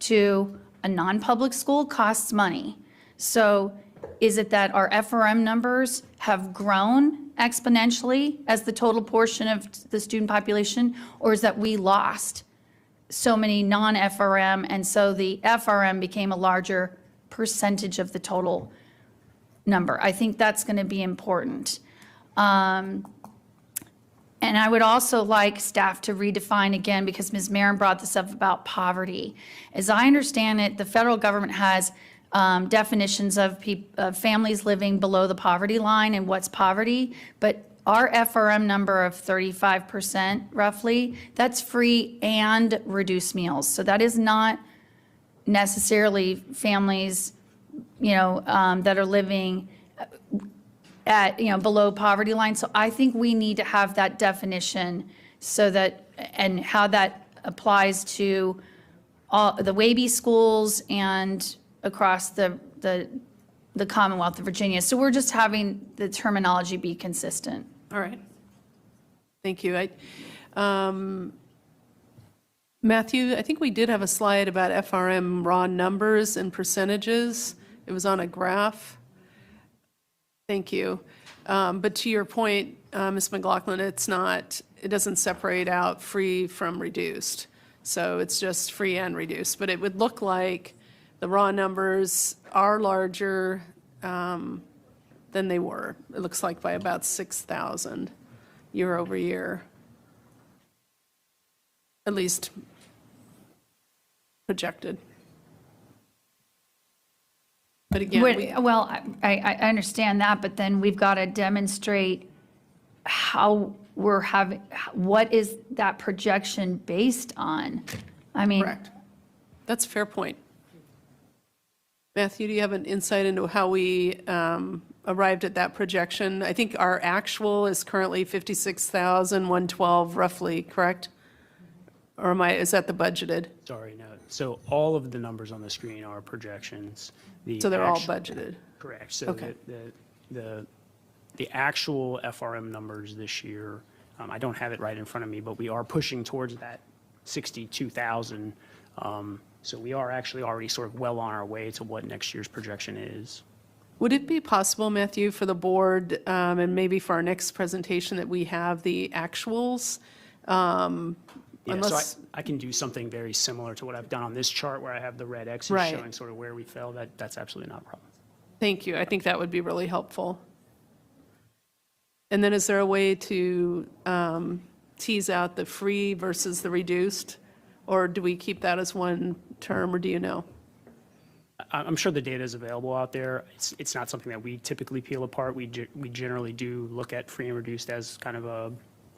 to a non-public school costs money. So is it that our FRM numbers have grown exponentially as the total portion of the student population? Or is that we lost so many non-FRM, and so the FRM became a larger percentage of the total number? I think that's going to be important. And I would also like staff to redefine again, because Ms. Marin brought this up about poverty. As I understand it, the federal government has definitions of families living below the poverty line and what's poverty, but our FRM number of 35% roughly, that's free and reduced meals. So that is not necessarily families, that are living at, below poverty line. So I think we need to have that definition so that, and how that applies to all the WABE schools and across the Commonwealth of Virginia. So we're just having the terminology be consistent. All right. Thank you. Matthew, I think we did have a slide about FRM raw numbers and percentages. It was on a graph. Thank you. But to your point, Ms. McLaughlin, it doesn't separate out free from reduced. So it's just free and reduced. But it would look like the raw numbers are larger than they were. It looks like by about 6,000 year over year. At least projected. But again, I understand that, but then we've got to demonstrate how what is that projection based on? I mean. Correct. That's a fair point. Matthew, do you have an insight into how we arrived at that projection? I think our actual is currently 56,112 roughly, correct? Or is that the budgeted? Sorry, no. So all of the numbers on the screen are projections. So they're all budgeted? Correct. So Okay. the actual FRM numbers this year, I don't have it right in front of me, but we are pushing towards that 62,000. So we are actually already sort of well on our way to what next year's projection is. Would it be possible, Matthew, for the board, and maybe for our next presentation, that we have the actuals? Yeah, so I can do something very similar to what I've done on this chart, where I have the red X's Right. showing sort of where we fell. That's absolutely not a problem. Thank you. I think that would be really helpful. And then is there a way to tease out the free versus the reduced? Or do we keep that as one term, or do you know? I'm sure the data is available out there. It's not something that we typically peel apart. We generally do look at free and reduced as kind of a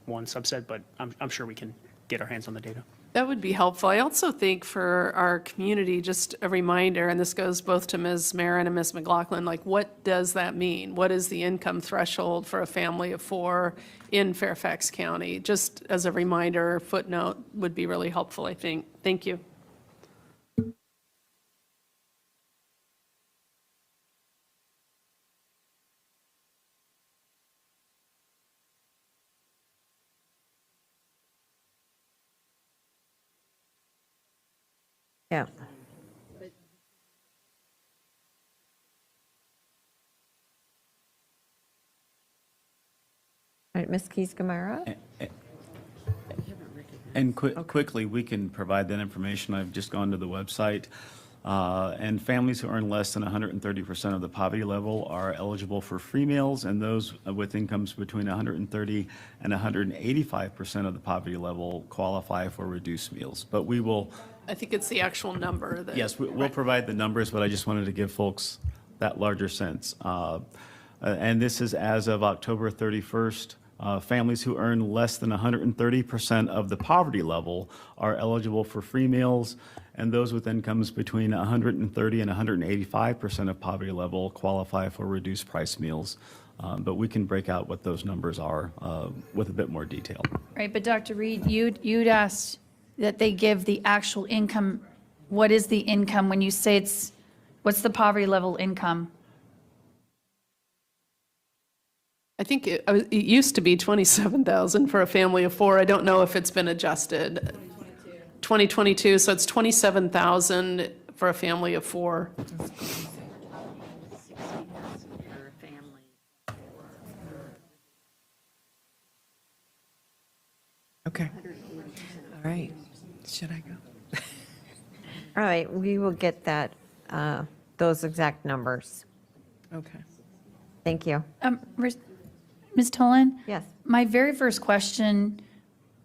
one subset, but I'm sure we can get our hands on the data. That would be helpful. I also think for our community, just a reminder, and this goes both to Ms. Marin and Ms. McLaughlin, like, what does that mean? What is the income threshold for a family of 4 in Fairfax County? Just as a reminder, footnote would be really helpful, I think. Thank you. Yeah. All right, Ms. Keys-Gamarra? And quickly, we can provide that information. I've just gone to the website. And families who earn less than 130% of the poverty level are eligible for free meals, and those with incomes between 130 and 185% of the poverty level qualify for reduced meals. But we will. I think it's the actual number. Yes, we'll provide the numbers, but I just wanted to give folks that larger sense. And this is as of October 31st. Families who earn less than 130% of the poverty level are eligible for free meals, and those with incomes between 130 and 185% of poverty level qualify for reduced price meals. But we can break out what those numbers are with a bit more detail. Right, but Dr. Reed, you'd asked that they give the actual income. What is the income when you say what's the poverty level income? I think it used to be 27,000 for a family of 4. I don't know if it's been adjusted. 2022, so it's 27,000 for a family of 4. Okay. All right. Should I go? All right, we will get that, those exact numbers. Okay. Thank you. Ms. Tolan? Yes. My very first question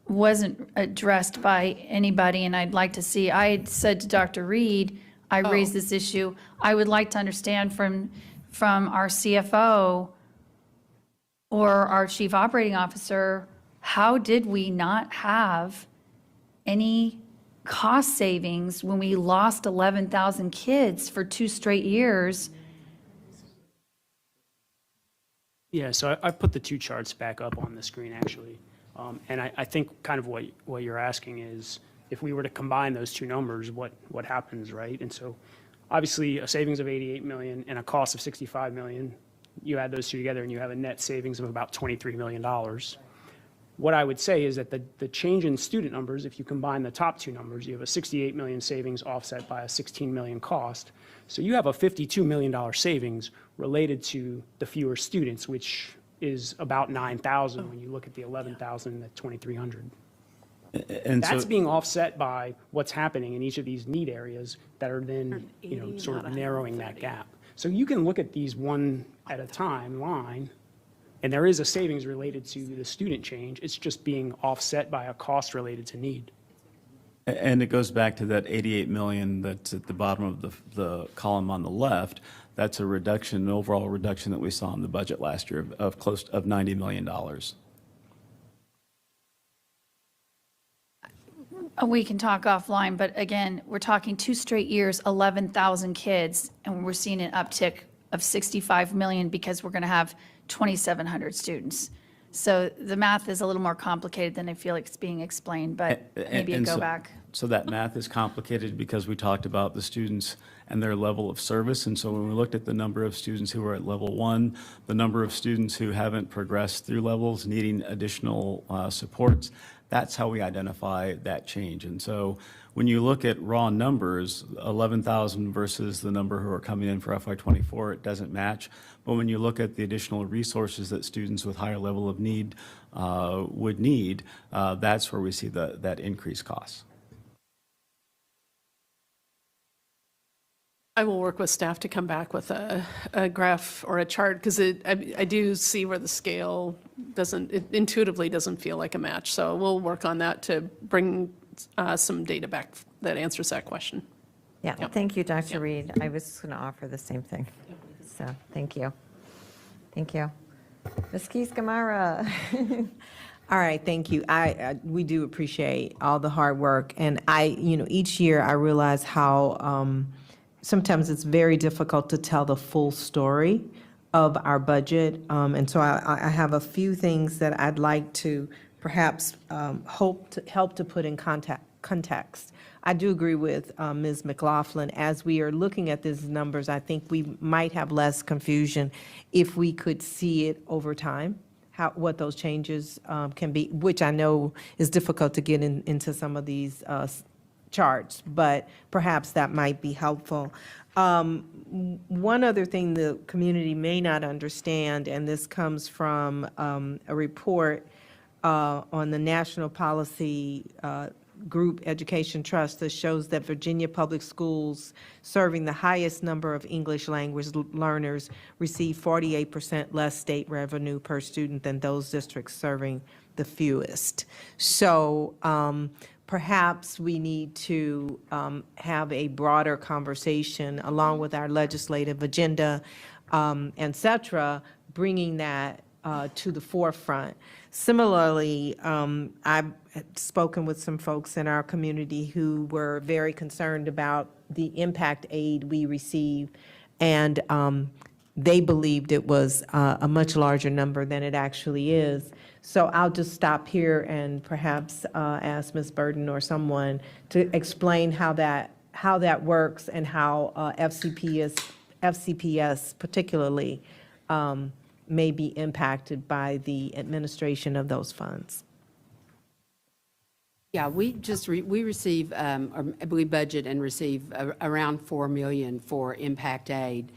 wasn't addressed by anybody, and I'd like to see, I had said to Dr. Reed, I raised this issue. I would like to understand from our CFO or our Chief Operating Officer, how did we not have any cost savings when we lost 11,000 kids for 2 straight years? Yeah, so I put the two charts back up on the screen, actually. And I think kind of what you're asking is, if we were to combine those two numbers, what happens, right? And so, obviously, a savings of 88 million and a cost of 65 million, you add those two together and you have a net savings of about $23 million. What I would say is that the change in student numbers, if you combine the top two numbers, you have a 68 million savings offset by a 16 million cost. So you have a $52 million savings related to the fewer students, which is about 9,000 when you look at the 11,000 at 2,300. And That's so, being offset by what's happening in each of these need areas that are then, sort of narrowing that gap. So you can look at these one at a time line, and there is a savings related to the student change. It's just being offset by a cost related to need. and it goes back to that 88 million that's at the bottom of the column on the left. That's a reduction, an overall reduction that we saw in the budget last year of close of $90 million. We can talk offline, but again, we're talking 2 straight years, 11,000 kids, and we're seeing an uptick of 65 million because we're going to have 2,700 students. So the math is a little more complicated than I feel like it's being explained, but maybe a And go so- back. So that math is complicated because we talked about the students and their level of service. And so when we looked at the number of students who are at level 1, the number of students who haven't progressed through levels needing additional supports, that's how we identify that change. And so when you look at raw numbers, 11,000 versus the number who are coming in for FY24, it doesn't match. But when you look at the additional resources that students with higher level of need would need, that's where we see that increased cost. I will work with staff to come back with a graph or a chart, because I do see where the scale it intuitively doesn't feel like a match. So we'll work on that to bring some data back that answers that question. Yeah, Yep. thank you, Dr. Reed. I was going to offer the same thing. So, thank you. Thank you. Ms. Keys-Gamarra. All right, thank you. We do appreciate all the hard work. And each year I realize how sometimes it's very difficult to tell the full story of our budget. And so I have a few things that I'd like to perhaps help to put in context. I do agree with Ms. McLaughlin. As we are looking at these numbers, I think we might have less confusion if we could see it over time, what those changes can be, which I know is difficult to get into some of these charts, but perhaps that might be helpful. One other thing the community may not understand, and this comes from a report on the National Policy Group Education Trust that shows that Virginia Public Schools serving the highest number of English language learners receive 48% less state revenue per student than those districts serving the fewest. So perhaps we need to have a broader conversation along with our legislative agenda, et cetera, bringing that to the forefront. Similarly, I've spoken with some folks in our community who were very concerned about the impact aid we receive, and they believed it was a much larger number than it actually is. So I'll just stop here and perhaps ask Ms. Burden or someone to explain how that works and how FCPS particularly may be impacted by the administration of those funds. Yeah, we receive, or we budget and receive around 4 million for impact aid.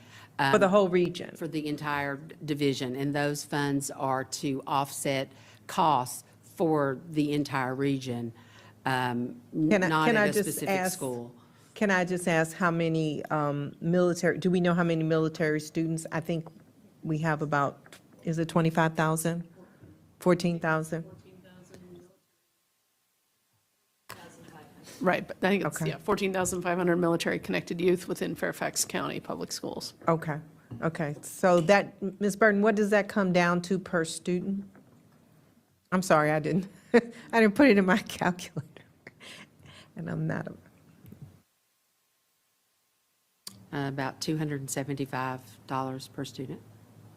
For the whole region? For the entire division, and those funds are to offset costs for the entire region, not can I at a just specific ask- school. Can I just ask how many do we know how many military students? I think we have about, is it 25,000? 14,000? Right, but I think it's, Okay. yeah, 14,500 military-connected youth within Fairfax County Public Schools. Okay, okay. So that, Ms. Burton, what does that come down to per student? I'm sorry, I didn't put it in my calculator. And I'm not, About $275 per student.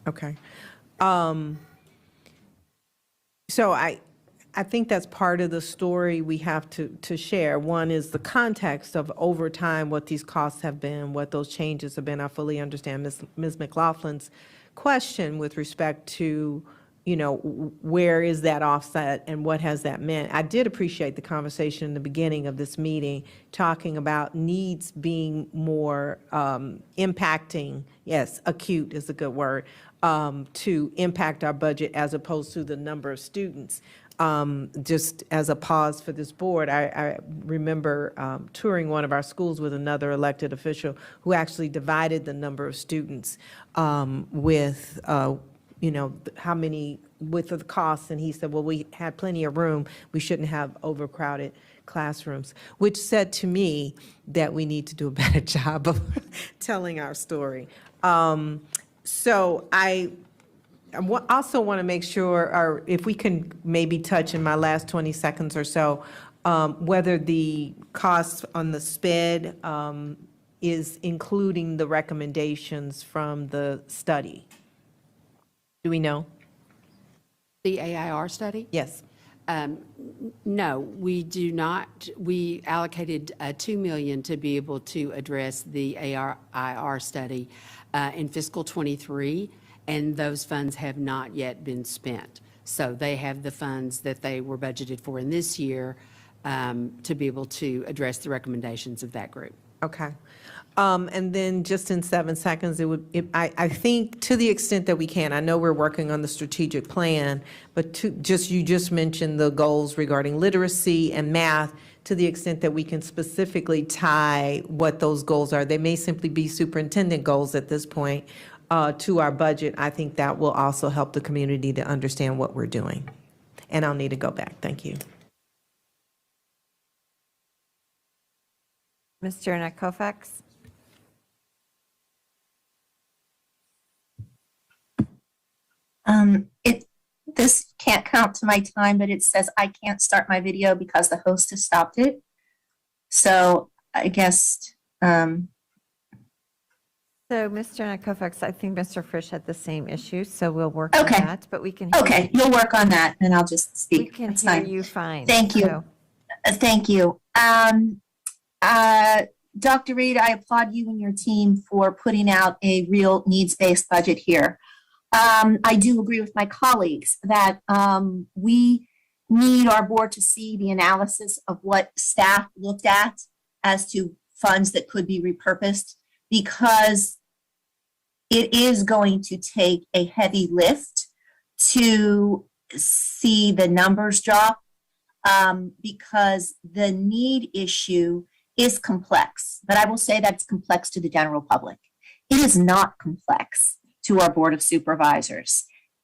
okay. So I think that's part of the story we have to share. One is the context of over time, what these costs have been, what those changes have been. I fully understand Ms. McLaughlin's question with respect to, where is that offset and what has that meant? I did appreciate the conversation in the beginning of this meeting, talking about needs being more impacting, yes, acute is a good word, to impact our budget as opposed to the number of students. Just as a pause for this board, I remember touring one of our schools with another elected official who actually divided the number of students with, how many, with the costs, and he said, well, we had plenty of room, we shouldn't have overcrowded classrooms, which said to me that we need to do a better job of telling our story. So I also want to make sure, or if we can maybe touch in my last 20 seconds or so, whether the costs on the SPED is including the recommendations from the study. Do we know? The AIR study? Yes. No, we do not. We allocated $2 million to be able to address the AIR study in fiscal '23, and those funds have not yet been spent. So they have the funds that they were budgeted for in this year to be able to address the recommendations of that group. Okay. And then just in 7 seconds, I think to the extent that we can, I know we're working on the strategic plan, but you just mentioned the goals regarding literacy and math, to the extent that we can specifically tie what those goals are. They may simply be superintendent goals at this point to our budget. I think that will also help the community to understand what we're doing. And I'll need to go back. Thank you. Mr. Annette Kofax? This can't count to my time, but it says I can't start my video because the host has stopped it. So I guess, So, Mr. Annette Kofax, I think Mr. Frisch had the same issue, so we'll work on Okay. that, but we can hear okay, you'll work on that and I'll just we speak. can That's hear fine. you fine. Thank you. So, Thank you. Dr. Reed, I applaud you and your team for putting out a real needs-based budget here. I do agree with my colleagues that we need our board to see the analysis of what staff looked at as to funds that could be repurposed, because it is going to take a heavy lift to see the numbers drop, because the need issue is complex. But I will say that it's complex to the general public. It is not complex to our Board of Supervisors.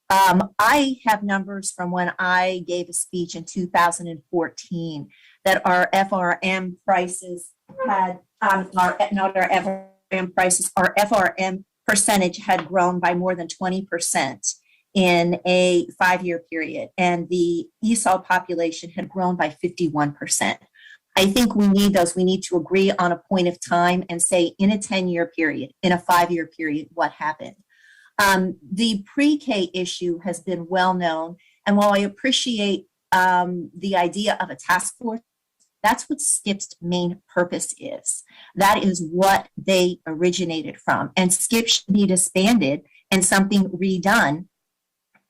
I have numbers from when I gave a speech in 2014 that our FRM prices had, not our FRM prices, our FRM percentage had grown by more than 20% in a 5-year period, and the ESOL population had grown by 51%. I think we need those. We need to agree on a point of time and say in a 10-year period, in a 5-year period, what happened. The pre-K issue has been well known, and while I appreciate the idea of a task force, that's what SCIP's main purpose is. That is what they originated from, and SCIP should be disbanded and something redone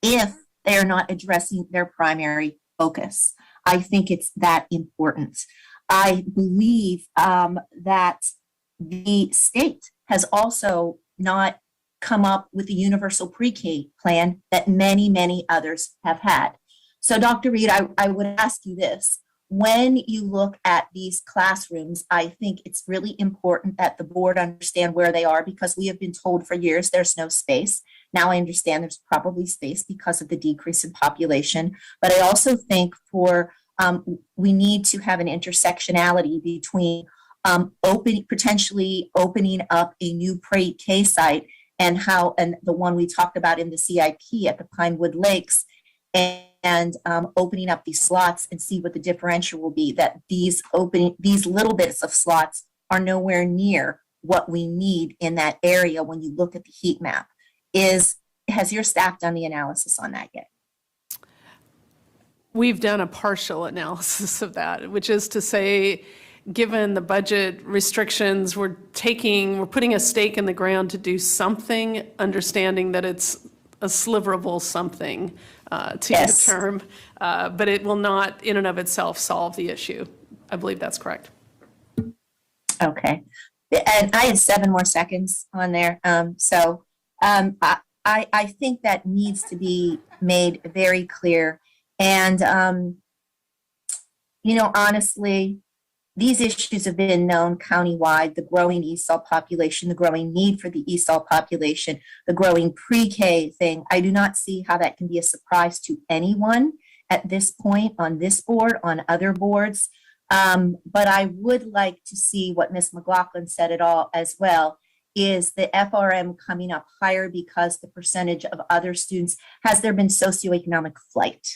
if they are not addressing their primary focus. I think it's that important. I believe that the state has also not come up with the universal pre-K plan that many, many others have had. So Dr. Reed, I would ask you this. When you look at these classrooms, I think it's really important that the board understand where they are because we have been told for years there's no space. Now I understand there's probably space because of the decrease in population, but I also think we need to have an intersectionality between potentially opening up a new pre-K site and the one we talked about in the CIP at the Pinewood Lakes and opening up these slots and see what the differential will be, that these little bits of slots are nowhere near what we need in that area when you look at the heat map. Has your staff done the analysis on that yet? We've done a partial analysis of that, which is to say, given the budget restrictions, we're putting a stake in the ground to do something, understanding that it's a sliverable something, to use a term, but it will not in and of itself solve the issue. I believe that's correct. Okay. And I had 7 more seconds on there. I think that needs to be made very clear. And, honestly, these issues have been known countywide, the growing ESOL population, the growing need for the ESOL population, the growing pre-K thing. I do not see how that can be a surprise to anyone at this point on this board, on other boards. But I would like to see what Ms. McLaughlin said at all as well, is the FRM coming up higher because the percentage of other students, has there been socioeconomic flight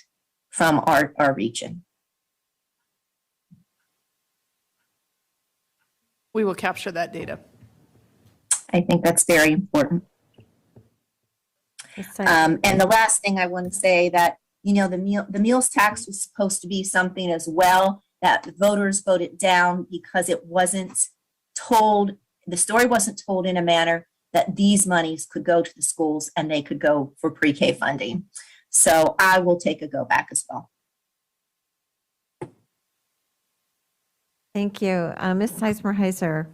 from our region? We will capture that data. I think that's very important. And the last thing I want to say that, the meals tax was supposed to be something as well that the voters voted down because it wasn't told, the story wasn't told in a manner that these monies could go to the schools and they could go for pre-K funding. So I will take a go back as well. Thank you. Ms. Sizemore-Heiser.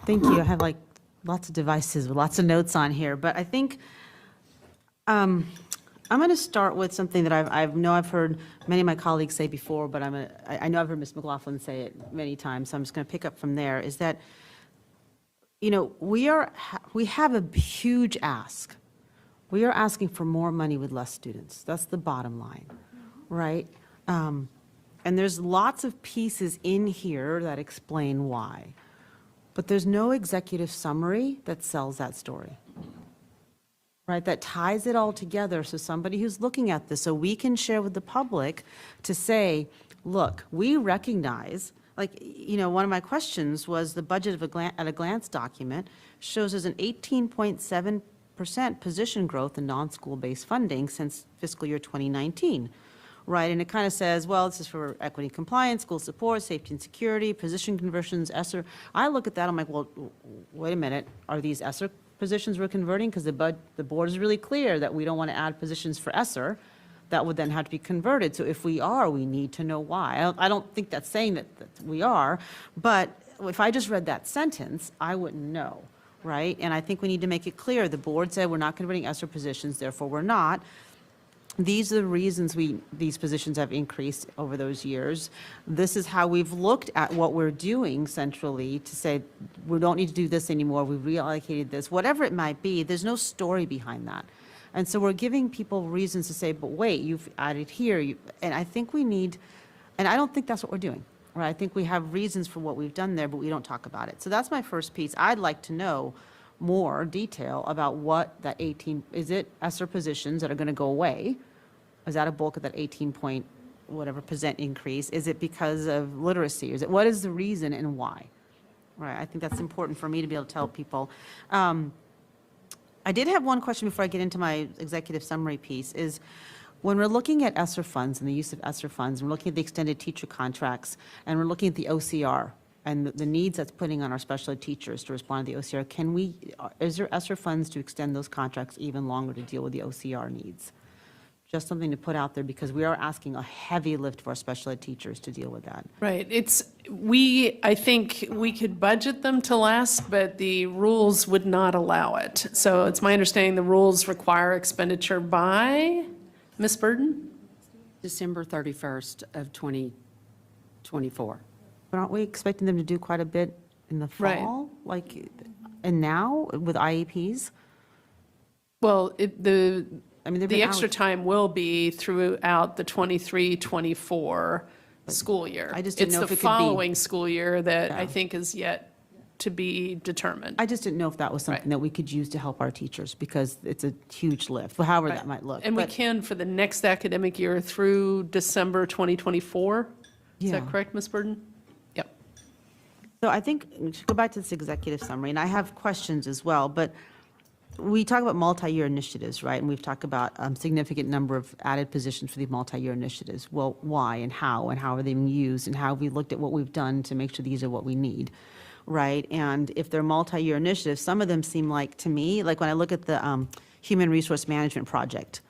Thank you. I have lots of devices with lots of notes on here, but I think I'm going to start with something that I've heard many of my colleagues say before, but I know I've heard Ms. McLaughlin say it many times, so I'm just going to pick up from there, is that, we have a huge ask. We are asking for more money with less students. That's the bottom line, right? And there's lots of pieces in here that explain why, but there's no executive summary that sells that story. Right, that ties it all together so somebody who's looking at this, so we can share with the public to say, look, we recognize, one of my questions was the budget at a glance document shows there's an 18.7% position growth in non-school-based funding since fiscal year 2019. Right, and it kind of says, well, this is for equity and compliance, school support, safety and security, position conversions, ESSER. I look at that, I'm like, well, wait a minute, are these ESSER positions we're converting? Because the board is really clear that we don't want to add positions for ESSER that would then have to be converted. So if we are, we need to know why. I don't think that's saying that we are, but if I just read that sentence, I wouldn't know, right? And I think we need to make it clear. The board said we're not converting ESSER positions, therefore we're not. These are the reasons these positions have increased over those years. This is how we've looked at what we're doing centrally to say, we don't need to do this anymore, we've reallocated this, whatever it might be, there's no story behind that. And so we're giving people reasons to say, but wait, you've added here, and I think we need, and I don't think that's what we're doing, right? I think we have reasons for what we've done there, but we don't talk about it. So that's my first piece. I'd like to know more detail about what that 18, is it ESSER positions that are going to go away? Is that a bulk of that 18% increase? Is it because of literacy? What is the reason and why? Right, I think that's important for me to be able to tell people. I did have one question before I get into my executive summary piece, is when we're looking at ESSER funds and the use of ESSER funds, and we're looking at the extended teacher contracts, and we're looking at the OCR, and the needs that's putting on our special ed teachers to respond to the OCR, is there ESSER funds to extend those contracts even longer to deal with the OCR needs? Just something to put out there, because we are asking a heavy lift for our special ed teachers to deal with that. Right, I think we could budget them to last, but the rules would not allow it. So it's my understanding the rules require expenditure by, Ms. Burden? December 31st of 2024. But aren't we expecting them to do quite a bit in the Right. fall? Like, and now with IEPs? Well, I mean, they've the been extra out. time will be throughout the 23-24 school year. I just didn't know if It's it the could be- following school year that I Yeah. think is yet to be determined. I just didn't know if that was something that we could use to help our teachers, because it's a huge lift, however that might look. And we But- can for the next academic year through December 2024. Is that Yeah. correct, Ms. Burden? Yep. So I think, we should go back to this executive summary, and I have questions as well, but we talk about multi-year initiatives, right? And we've talked about significant number of added positions for the multi-year initiatives. Well, why and how are they being used, and how have we looked at what we've done to make sure these are what we need, right? And if they're multi-year initiatives, some of them seem like, to me, like when I look at the Human Resource Management Project,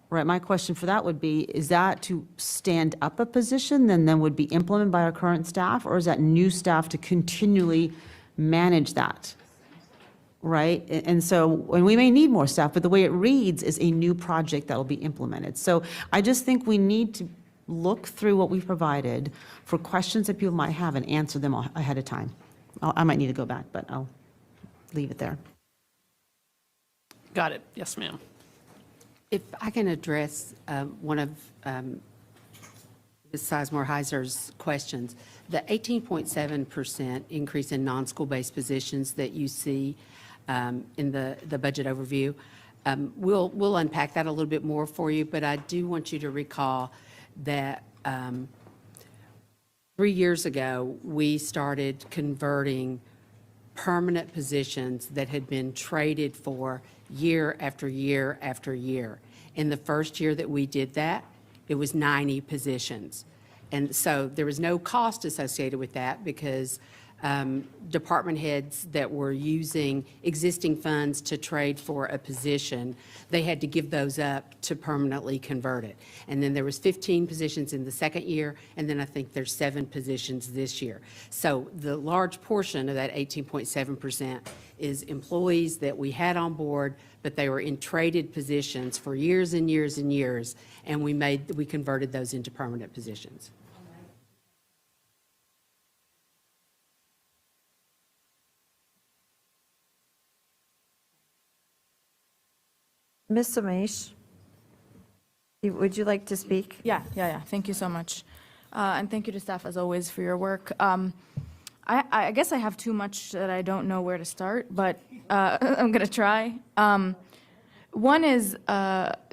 right? My question for that would be, is that to stand up a position and then would be implemented by our current staff, or is that new staff to continually manage that? Right? And so, and we may need more staff, but the way it reads is a new project that will be implemented. So I just think we need to look through what we've provided for questions that people might have and answer them ahead of time. I might need to go back, but I'll leave it there. Got it. Yes, ma'am. If I can address one of Ms. Sizemore-Heiser's questions, the 18.7% increase in non-school-based positions that you see in the budget overview, we'll unpack that a little bit more for you, but I do want you to recall that 3 years ago, we started converting permanent positions that had been traded for year after year after year. In the first year that we did that, it was 90 positions. And so there was no cost associated with that, because department heads that were using existing funds to trade for a position, they had to give those up to permanently convert it. And then there was 15 positions in the second year, and then I think there's 7 positions this year. So the large portion of that 18.7% is employees that we had on board, but they were in traded positions for years and years and years, and we converted those into permanent positions. Ms. Samish, would you like to speak? Yeah. Thank you so much. And thank you to staff, as always, for your work. I guess I have too much that I don't know where to start, but I'm going to try. One is,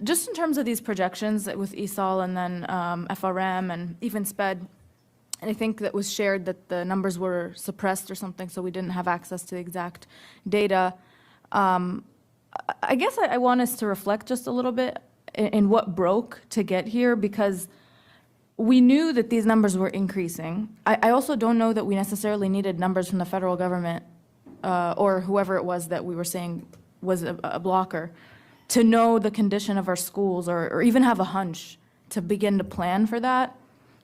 just in terms of these projections with ESOL and then FRM and even SPED, and I think that was shared that the numbers were suppressed or something, so we didn't have access to the exact data. I guess I want us to reflect just a little bit in what broke to get here, because we knew that these numbers were increasing. I also don't know that we necessarily needed numbers from the federal government or whoever it was that we were saying was a blocker to know the condition of our schools, or even have a hunch to begin to plan for that,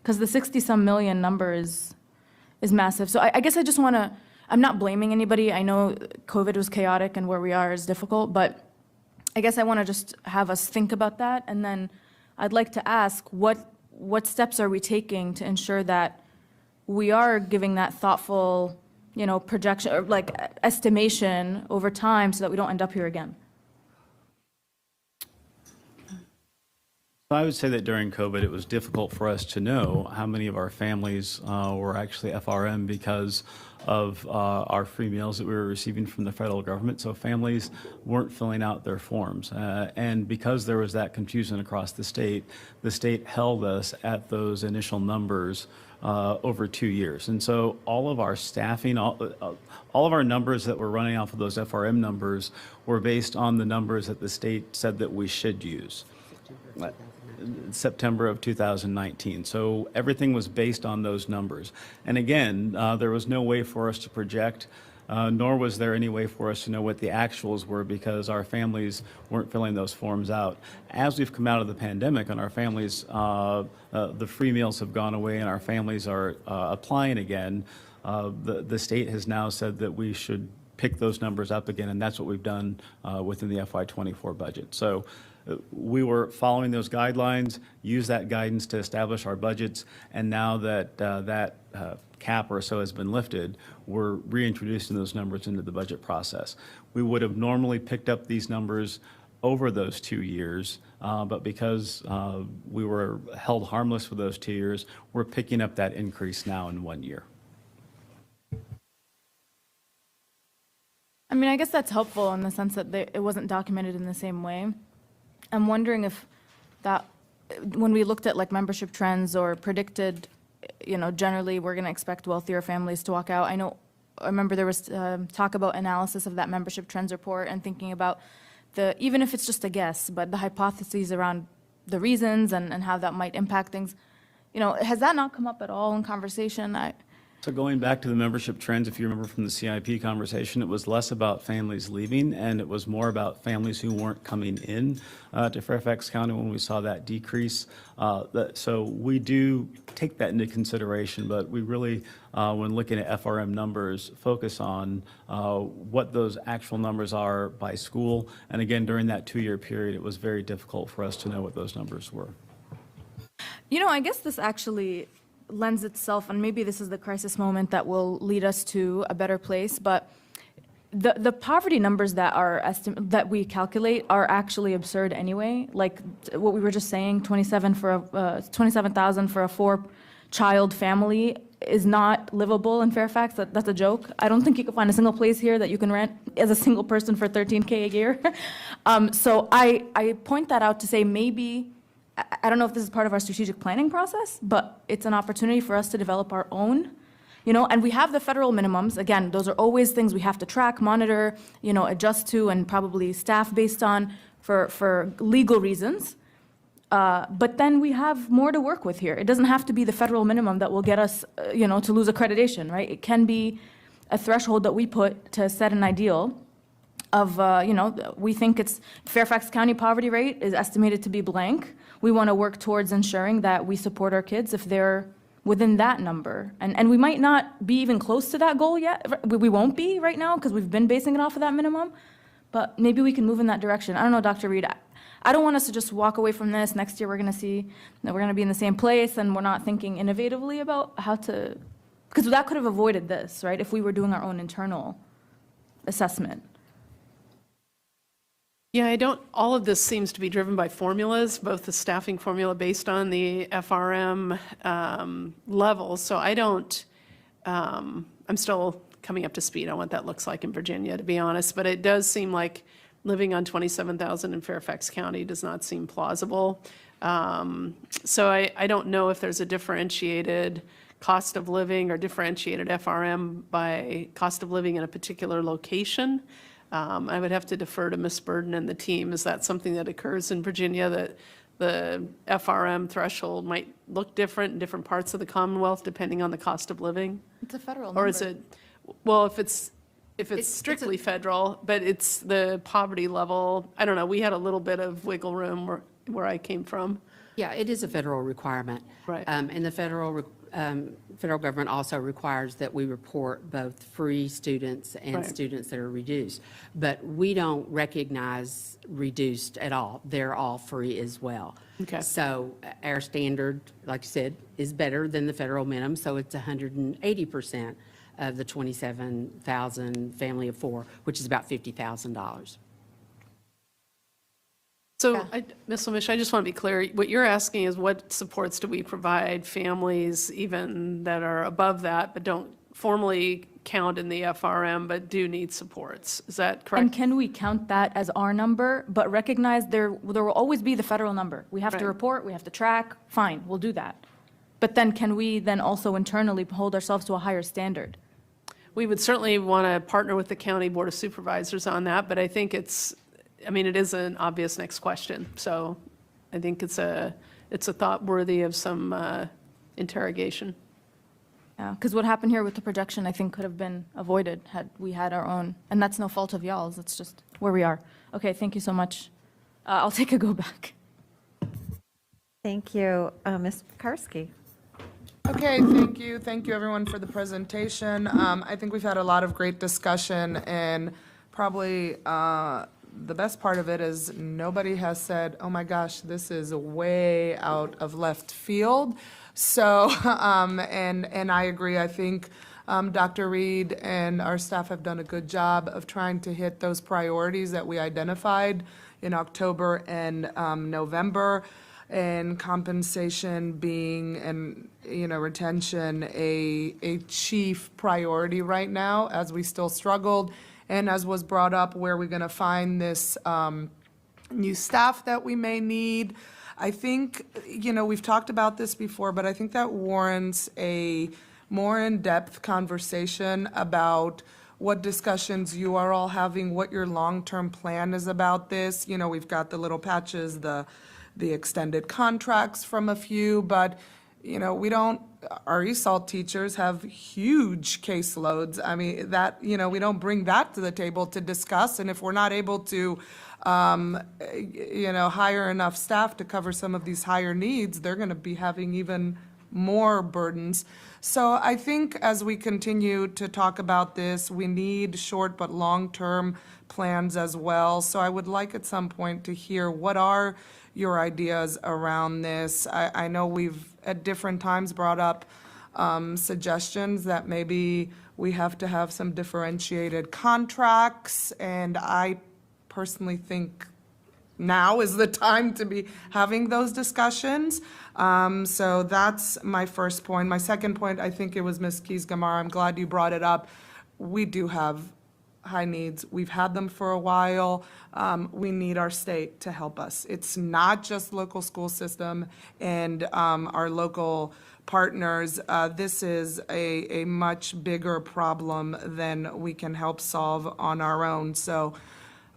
because the 60-some million number is massive. So I guess I just want to, I'm not blaming anybody. I know COVID was chaotic and where we are is difficult, but I guess I want to just have us think about that. And then I'd like to ask, what steps are we taking to ensure that we are giving that thoughtful, projection, or like estimation over time, so that we don't end up here again? I would say that during COVID, it was difficult for us to know how many of our families were actually FRM because of our free meals that we were receiving from the federal government. So families weren't filling out their forms. And because there was that confusion across the state held us at those initial numbers over 2 years. And so all of our staffing, all of our numbers that were running off of those FRM numbers were based on the numbers that the state said that we should use. September of 2019. So everything was based on those numbers. And again, there was no way for us to project nor was there any way for us to know what the actuals were because our families weren't filling those forms out. As we've come out of the pandemic and our families, the free meals have gone away and our families are applying again, the state has now said that we should pick those numbers up again, and that's what we've done within the FY24 budget. So we were following those guidelines, use that guidance to establish our budgets, and now that that cap or so has been lifted, we're reintroducing those numbers into the budget process. We would have normally picked up these numbers over those 2 years, but because we were held harmless for those 2 years, we're picking up that increase now in 1 year. I mean, I guess that's helpful in the sense that it wasn't documented in the same way. I'm wondering if that, when we looked at like membership trends or predicted, generally we're going to expect wealthier families to walk out. I remember there was talk about analysis of that membership trends report and thinking about even if it's just a guess, but the hypotheses around the reasons and how that might impact things. Has that not come up at all in conversation? So going back to the membership trends, if you remember from the CIP conversation, it was less about families leaving and it was more about families who weren't coming in to Fairfax County when we saw that decrease. So we do take that into consideration, but we really, when looking at FRM numbers, focus on what those actual numbers are by school. And again, during that 2-year period, it was very difficult for us to know what those numbers were. I guess this actually lends itself, and maybe this is the crisis moment that will lead us to a better place, but the poverty numbers that we calculate are actually absurd anyway. Like what we were just saying, 27,000 for a 4-child family is not livable in Fairfax. That's a joke. I don't think you can find a single place here that you can rent as a single person for $13K a year. So I point that out to say maybe, I don't know if this is part of our strategic planning process, but it's an opportunity for us to develop our own, and we have the federal minimums. Again, those are always things we have to track, monitor, adjust to, and probably staff based on for legal reasons. But then we have more to work with here. It doesn't have to be the federal minimum that will get us, to lose accreditation, right? It can be a threshold that we put to set an ideal of, we think it's Fairfax County poverty rate is estimated to be blank. We want to work towards ensuring that we support our kids if they're within that number. And we might not be even close to that goal yet. We won't be right now because we've been basing it off of that minimum. But maybe we can move in that direction. I don't know, Dr. Reed. I don't want us to just walk away from this. Next year we're going to see that we're going to be in the same place and we're not thinking innovatively about how to, because that could have avoided this, right, if we were doing our own internal assessment. Yeah, all of this seems to be driven by formulas, both the staffing formula based on the FRM levels. So I'm still coming up to speed on what that looks like in Virginia, to be honest. But it does seem like living on $27,000 in Fairfax County does not seem plausible. So I don't know if there's a differentiated cost of living or differentiated FRM by cost of living in a particular location. I would have to defer to Ms. Burden and the team. Is that something that occurs in Virginia, that the FRM threshold might look different in different parts of the Commonwealth depending on the cost of living? It's a federal number. Or is it, well, if it's strictly federal, but it's the poverty level, I don't know, we had a little bit of wiggle room where I came from. Yeah, it is a federal requirement. Right. And the federal government also requires that we report both free students and Right. students that are reduced. But we don't recognize reduced at all. They're all free as well. Okay. So our standard, like you said, is better than the federal minimum, so it's 180% of the 27,000 family of 4, which is about $50,000. So, Ms. Lemish, I just want to be clear. What you're asking is what supports do we provide families even that are above that but don't formally count in the FRM but do need supports? Is that correct? And can we count that as our number, but recognize there will always be the federal number? We have to Right. report, we have to track, fine, we'll do that. But then can we then also internally hold ourselves to a higher standard? We would certainly want to partner with the County Board of Supervisors on that, but I think it is an obvious next question. So I think it's a thought worthy of some interrogation. Because what happened here with the projection, I think, could have been avoided had we had our own. And that's no fault of y'all's. It's just where we are. Okay, thank you so much. I'll take a go back. Thank you. Ms. Pekarsky. Okay, thank you. Thank you, everyone, for the presentation. I think we've had a lot of great discussion, and probably the best part of it is nobody has said, oh my gosh, this is way out of left field. So, and I agree. I think Dr. Reed and our staff have done a good job of trying to hit those priorities that we identified in October and November, and compensation being and retention a chief priority right now, as we still struggled, and as was brought up, where we're going to find this new staff that we may need. I think, we've talked about this before, but I think that warrants a more in-depth conversation about what discussions you are all having, what your long-term plan is about this. We've got the little patches, the extended contracts from a few, but, our ESOL teachers have huge caseloads. I mean, we don't bring that to the table to discuss, and if we're not able to, hire enough staff to cover some of these higher needs, they're going to be having even more burdens. So I think as we continue to talk about this, we need short but long-term plans as well. So I would like at some point to hear what are your ideas around this. I know we've at different times brought up suggestions that maybe we have to have some differentiated contracts, and I personally think now is the time to be having those discussions. So that's my first point. My second point, I think it was Ms. Keys-Gamarra, I'm glad you brought it up. We do have high needs. We've had them for a while. We need our state to help us. It's not just local school system and our local partners. This is a much bigger problem than we can help solve on our own. So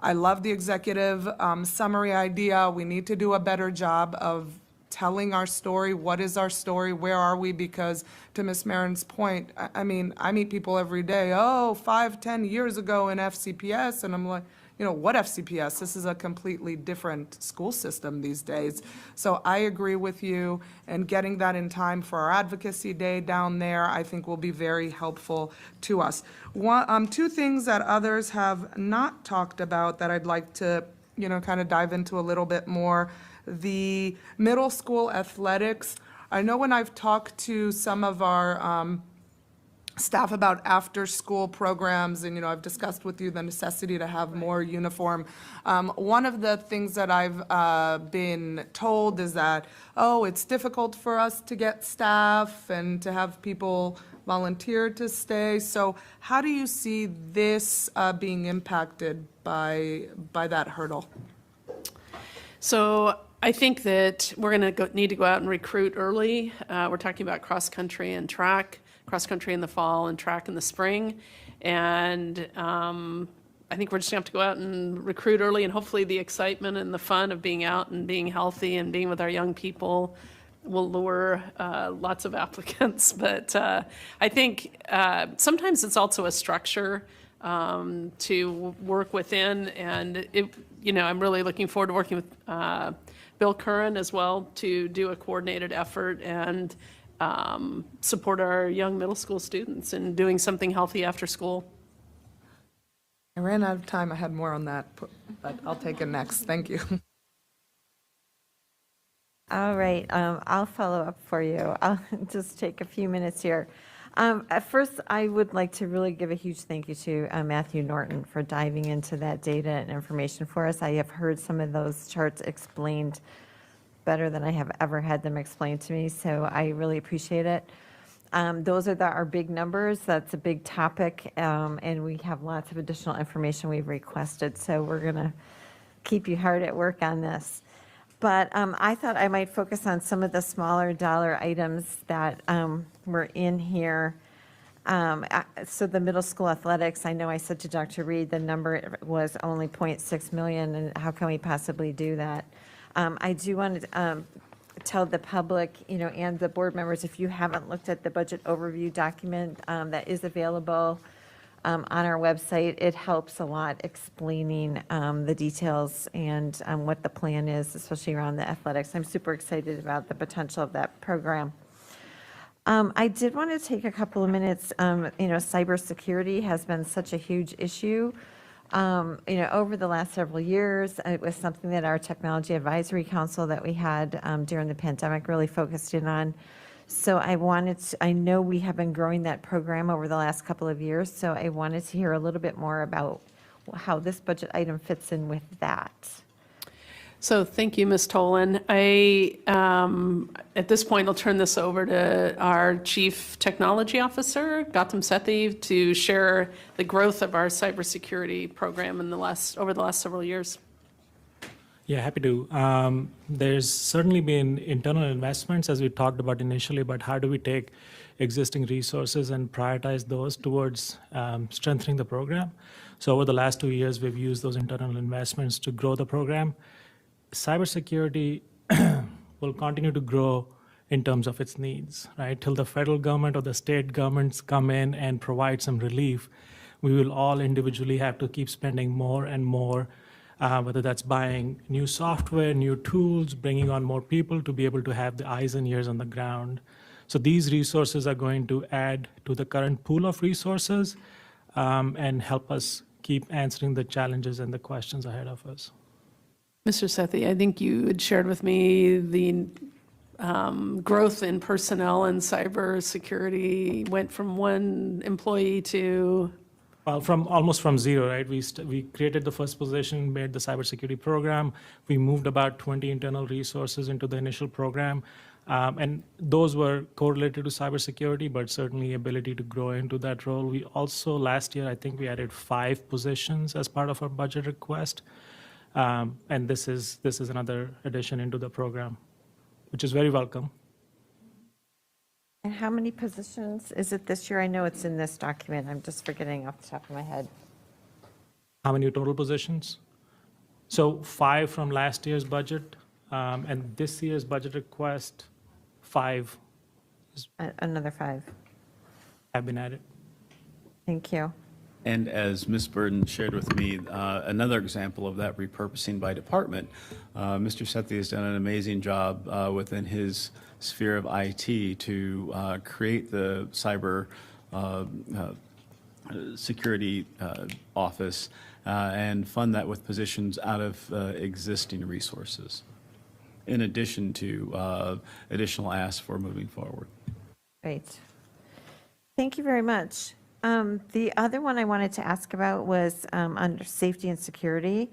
I love the executive summary idea. We need to do a better job of telling our story. What is our story? Where are we? Because to Ms. Marin's point, I mean, I meet people every day, 5-10 years ago in FCPS, and I'm like, what FCPS? This is a completely different school system these days. So I agree with you, and getting that in time for our advocacy day down there, I think will be very helpful to us. Two things that others have not talked about that I'd like to, kind of dive into a little bit more. The middle school athletics. I know when I've talked to some of our staff about after-school programs, and, I've discussed with you the necessity to have more uniform. One of the things that I've been told is that, it's difficult for us to get staff and to have people volunteer to stay. So how do you see this being impacted by that hurdle? So I think that we're going to need to go out and recruit early. We're talking about cross-country and track, cross-country in the fall and track in the spring. And I think we're just going to have to go out and recruit early, and hopefully the excitement and the fun of being out and being healthy and being with our young people will lure lots of applicants. But I think sometimes it's also a structure to work within, and I'm really looking forward to working with Bill Curran as well to do a coordinated effort and support our young middle school students in doing something healthy after school. I ran out of time. I had more on that, but I'll take it next. Thank you. All right, I'll follow up for you. I'll just take a few minutes here. At first, I would like to really give a huge thank you to Matthew Norton for diving into that data and information for us. I have heard some of those charts explained better than I have ever had them explained to me, so I really appreciate it. Those are our big numbers. That's a big topic, and we have lots of additional information we've requested, so we're going to keep you hard at work on this. But I thought I might focus on some of the smaller dollar items that were in here. So the middle school athletics, I know I said to Dr. Reed, the number was only 0.6 million, and how can we possibly do that? I do want to tell the public, and the board members, if you haven't looked at the budget overview document that is available on our website, it helps a lot explaining the details and what the plan is, especially around the athletics. I'm super excited about the potential of that program. I did want to take a couple of minutes. Cybersecurity has been such a huge issue. Over the last several years, it was something that our Technology Advisory Council that we had during the pandemic really focused in on. So I know we have been growing that program over the last couple of years, so I wanted to hear a little bit more about how this budget item fits in with that. So thank you, Ms. Tolan. At this point, I'll turn this over to our Chief Technology Officer, Gautam Sethi, to share the growth of our cybersecurity program over the last several years. Yeah, happy to. There's certainly been internal investments, as we talked about initially, but how do we take existing resources and prioritize those towards strengthening the program? So over the last 2 years, we've used those internal investments to grow the program. Cybersecurity will continue to grow in terms of its needs, right? Till the federal government or the state governments come in and provide some relief, we will all individually have to keep spending more and more, whether that's buying new software, new tools, bringing on more people to be able to have the eyes and ears on the ground. So these resources are going to add to the current pool of resources and help us keep answering the challenges and the questions ahead of us. Mr. Sethi, I think you had shared with me the growth in personnel in cybersecurity went from 1 employee to... Well, almost from zero, right? We created the first position, made the cybersecurity program. We moved about 20 internal resources into the initial program. And those were correlated to cybersecurity, but certainly ability to grow into that role. We also, last year, I think we added 5 positions as part of our budget request. And this is another addition into the program, which is very welcome. And how many positions is it this year? I know it's in this document. I'm just forgetting off the top of my head. How many total positions? So 5 from last year's budget, and this year's budget request, 5. Another 5. Have been added. Thank you. And as Ms. Burden shared with me, another example of that repurposing by department, Mr. Sethi has done an amazing job within his sphere of IT to create the cyber security office and fund that with positions out of existing resources, in addition to additional asks for moving forward. Great. Thank you very much. The other one I wanted to ask about was under safety and security.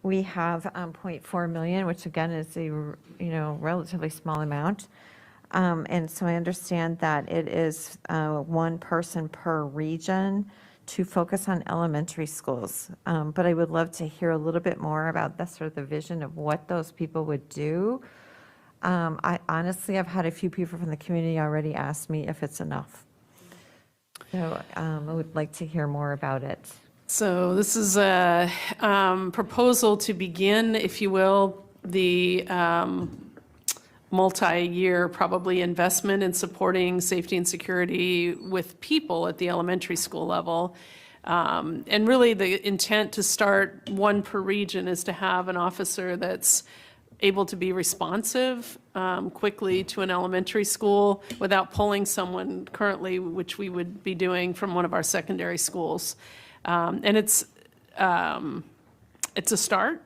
We have 0.4 million, which again is a relatively small amount. And so I understand that it is 1 person per region to focus on elementary schools. But I would love to hear a little bit more about the vision of what those people would do. I've had a few people from the community already ask me if it's enough. So I would like to hear more about it. So this is a proposal to begin, if you will, the multi-year probably investment in supporting safety and security with people at the elementary school level. And really the intent to start 1 per region is to have an officer that's able to be responsive quickly to an elementary school without pulling someone currently, which we would be doing from one of our secondary schools. And it's a start.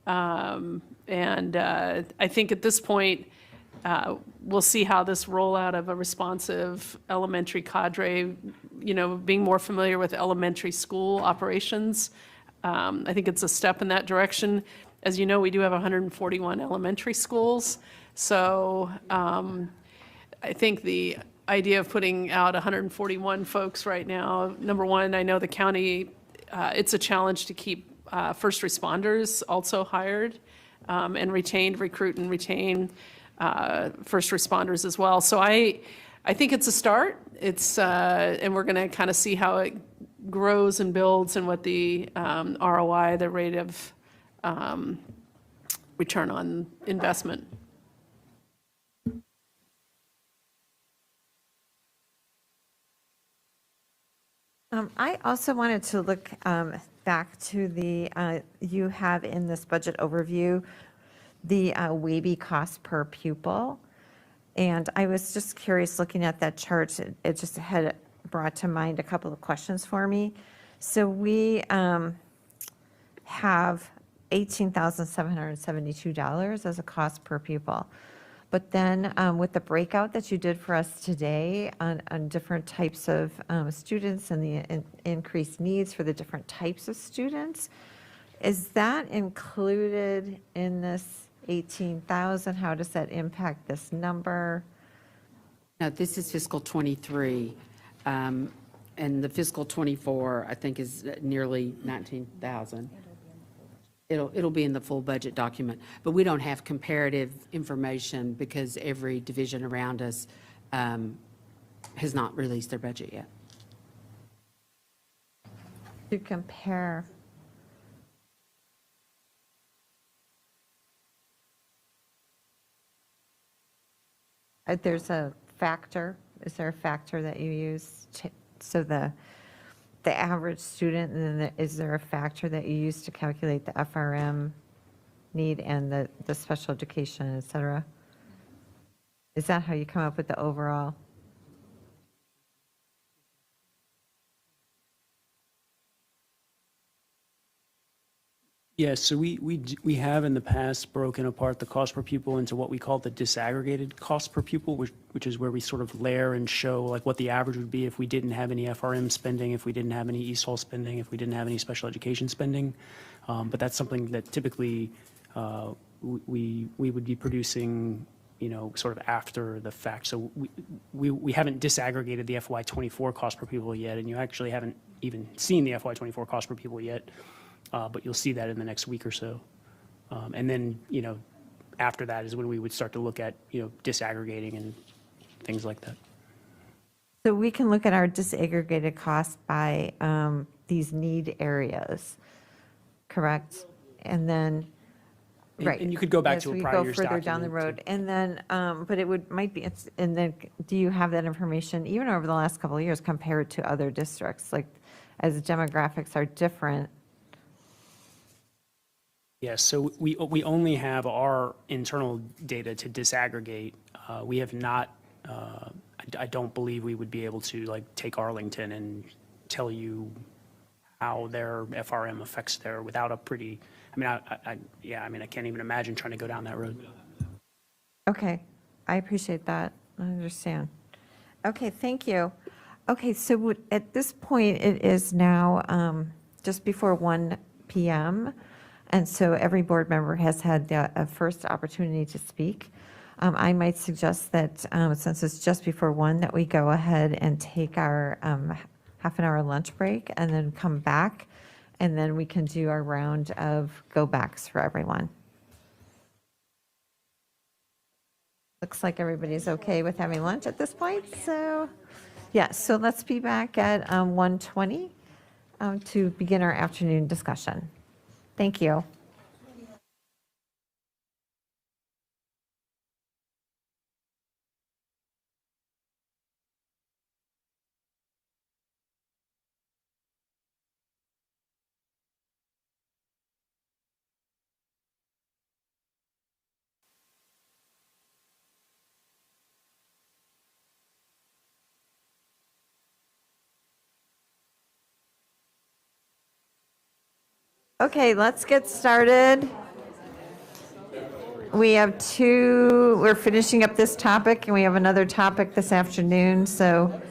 And I think at this point, we'll see how this rollout of a responsive elementary cadre, being more familiar with elementary school operations. I think it's a step in that direction. As you know, we do have 141 elementary schools. So I think the idea of putting out 141 folks right now, number one, I know the county, it's a challenge to keep first responders also hired and retained, recruit and retain first responders as well. So I think it's a start. And we're going to kind of see how it grows and builds and what the ROI, the rate of return on investment. I also wanted to look back to you have in this budget overview, the WABE cost per pupil. And I was just curious, looking at that chart, it just had brought to mind a couple of questions for me. So we have $18,772 as a cost per pupil. But then with the breakout that you did for us today on different types of students and the increased needs for the different types of students, is that included in this 18,000? How does that impact this number? No, this is fiscal '23, and the fiscal '24, I think, is nearly 19,000. It'll be in the full budget document, but we don't have comparative information because every division around us has not released their budget yet. To compare. There's a factor, is there a factor that you use so the average student, and then is there a factor that you use to calculate the FRM need and the special education, et cetera? Is that how you come up with the overall? Yes, so we have in the past broken apart the cost per pupil into what we call the disaggregated cost per pupil, which is where we sort of layer and show like what the average would be if we didn't have any FRM spending, if we didn't have any ESOL spending, if we didn't have any special education spending. But that's something that typically we would be producing, sort of after the fact. So we haven't disaggregated the FY24 cost per pupil yet, and you actually haven't even seen the FY24 cost per pupil yet. But you'll see that in the next week or so. And then, after that is when we would start to look at, disaggregating and things like that. So we can look at our disaggregated costs by these need areas, correct? And then, right. And you could go back As to a we prior year's go further down the document road. And then, but might be, and then, do you have that information, even over the last couple of years, compared to other districts? Like, as demographics are different. Yes, so we only have our internal data to disaggregate. We have not, I don't believe we would be able to take Arlington and tell you how their FRM affects there without a pretty, I can't even imagine trying to go down that road. Okay, I appreciate that. I understand. Okay, thank you. Okay, so at this point, it is now just before 1 p.m., and so every board member has had a first opportunity to speak. I might suggest that since it's just before 1, that we go ahead and take our half an hour lunch break and then come back, and then we can do our round of go-backs for everyone. Looks like everybody's okay with having lunch at this point, so yeah, so let's be back at 1:20 to begin our afternoon discussion. Thank you. Okay, let's get started. We're finishing up this topic, and we have another topic this afternoon, so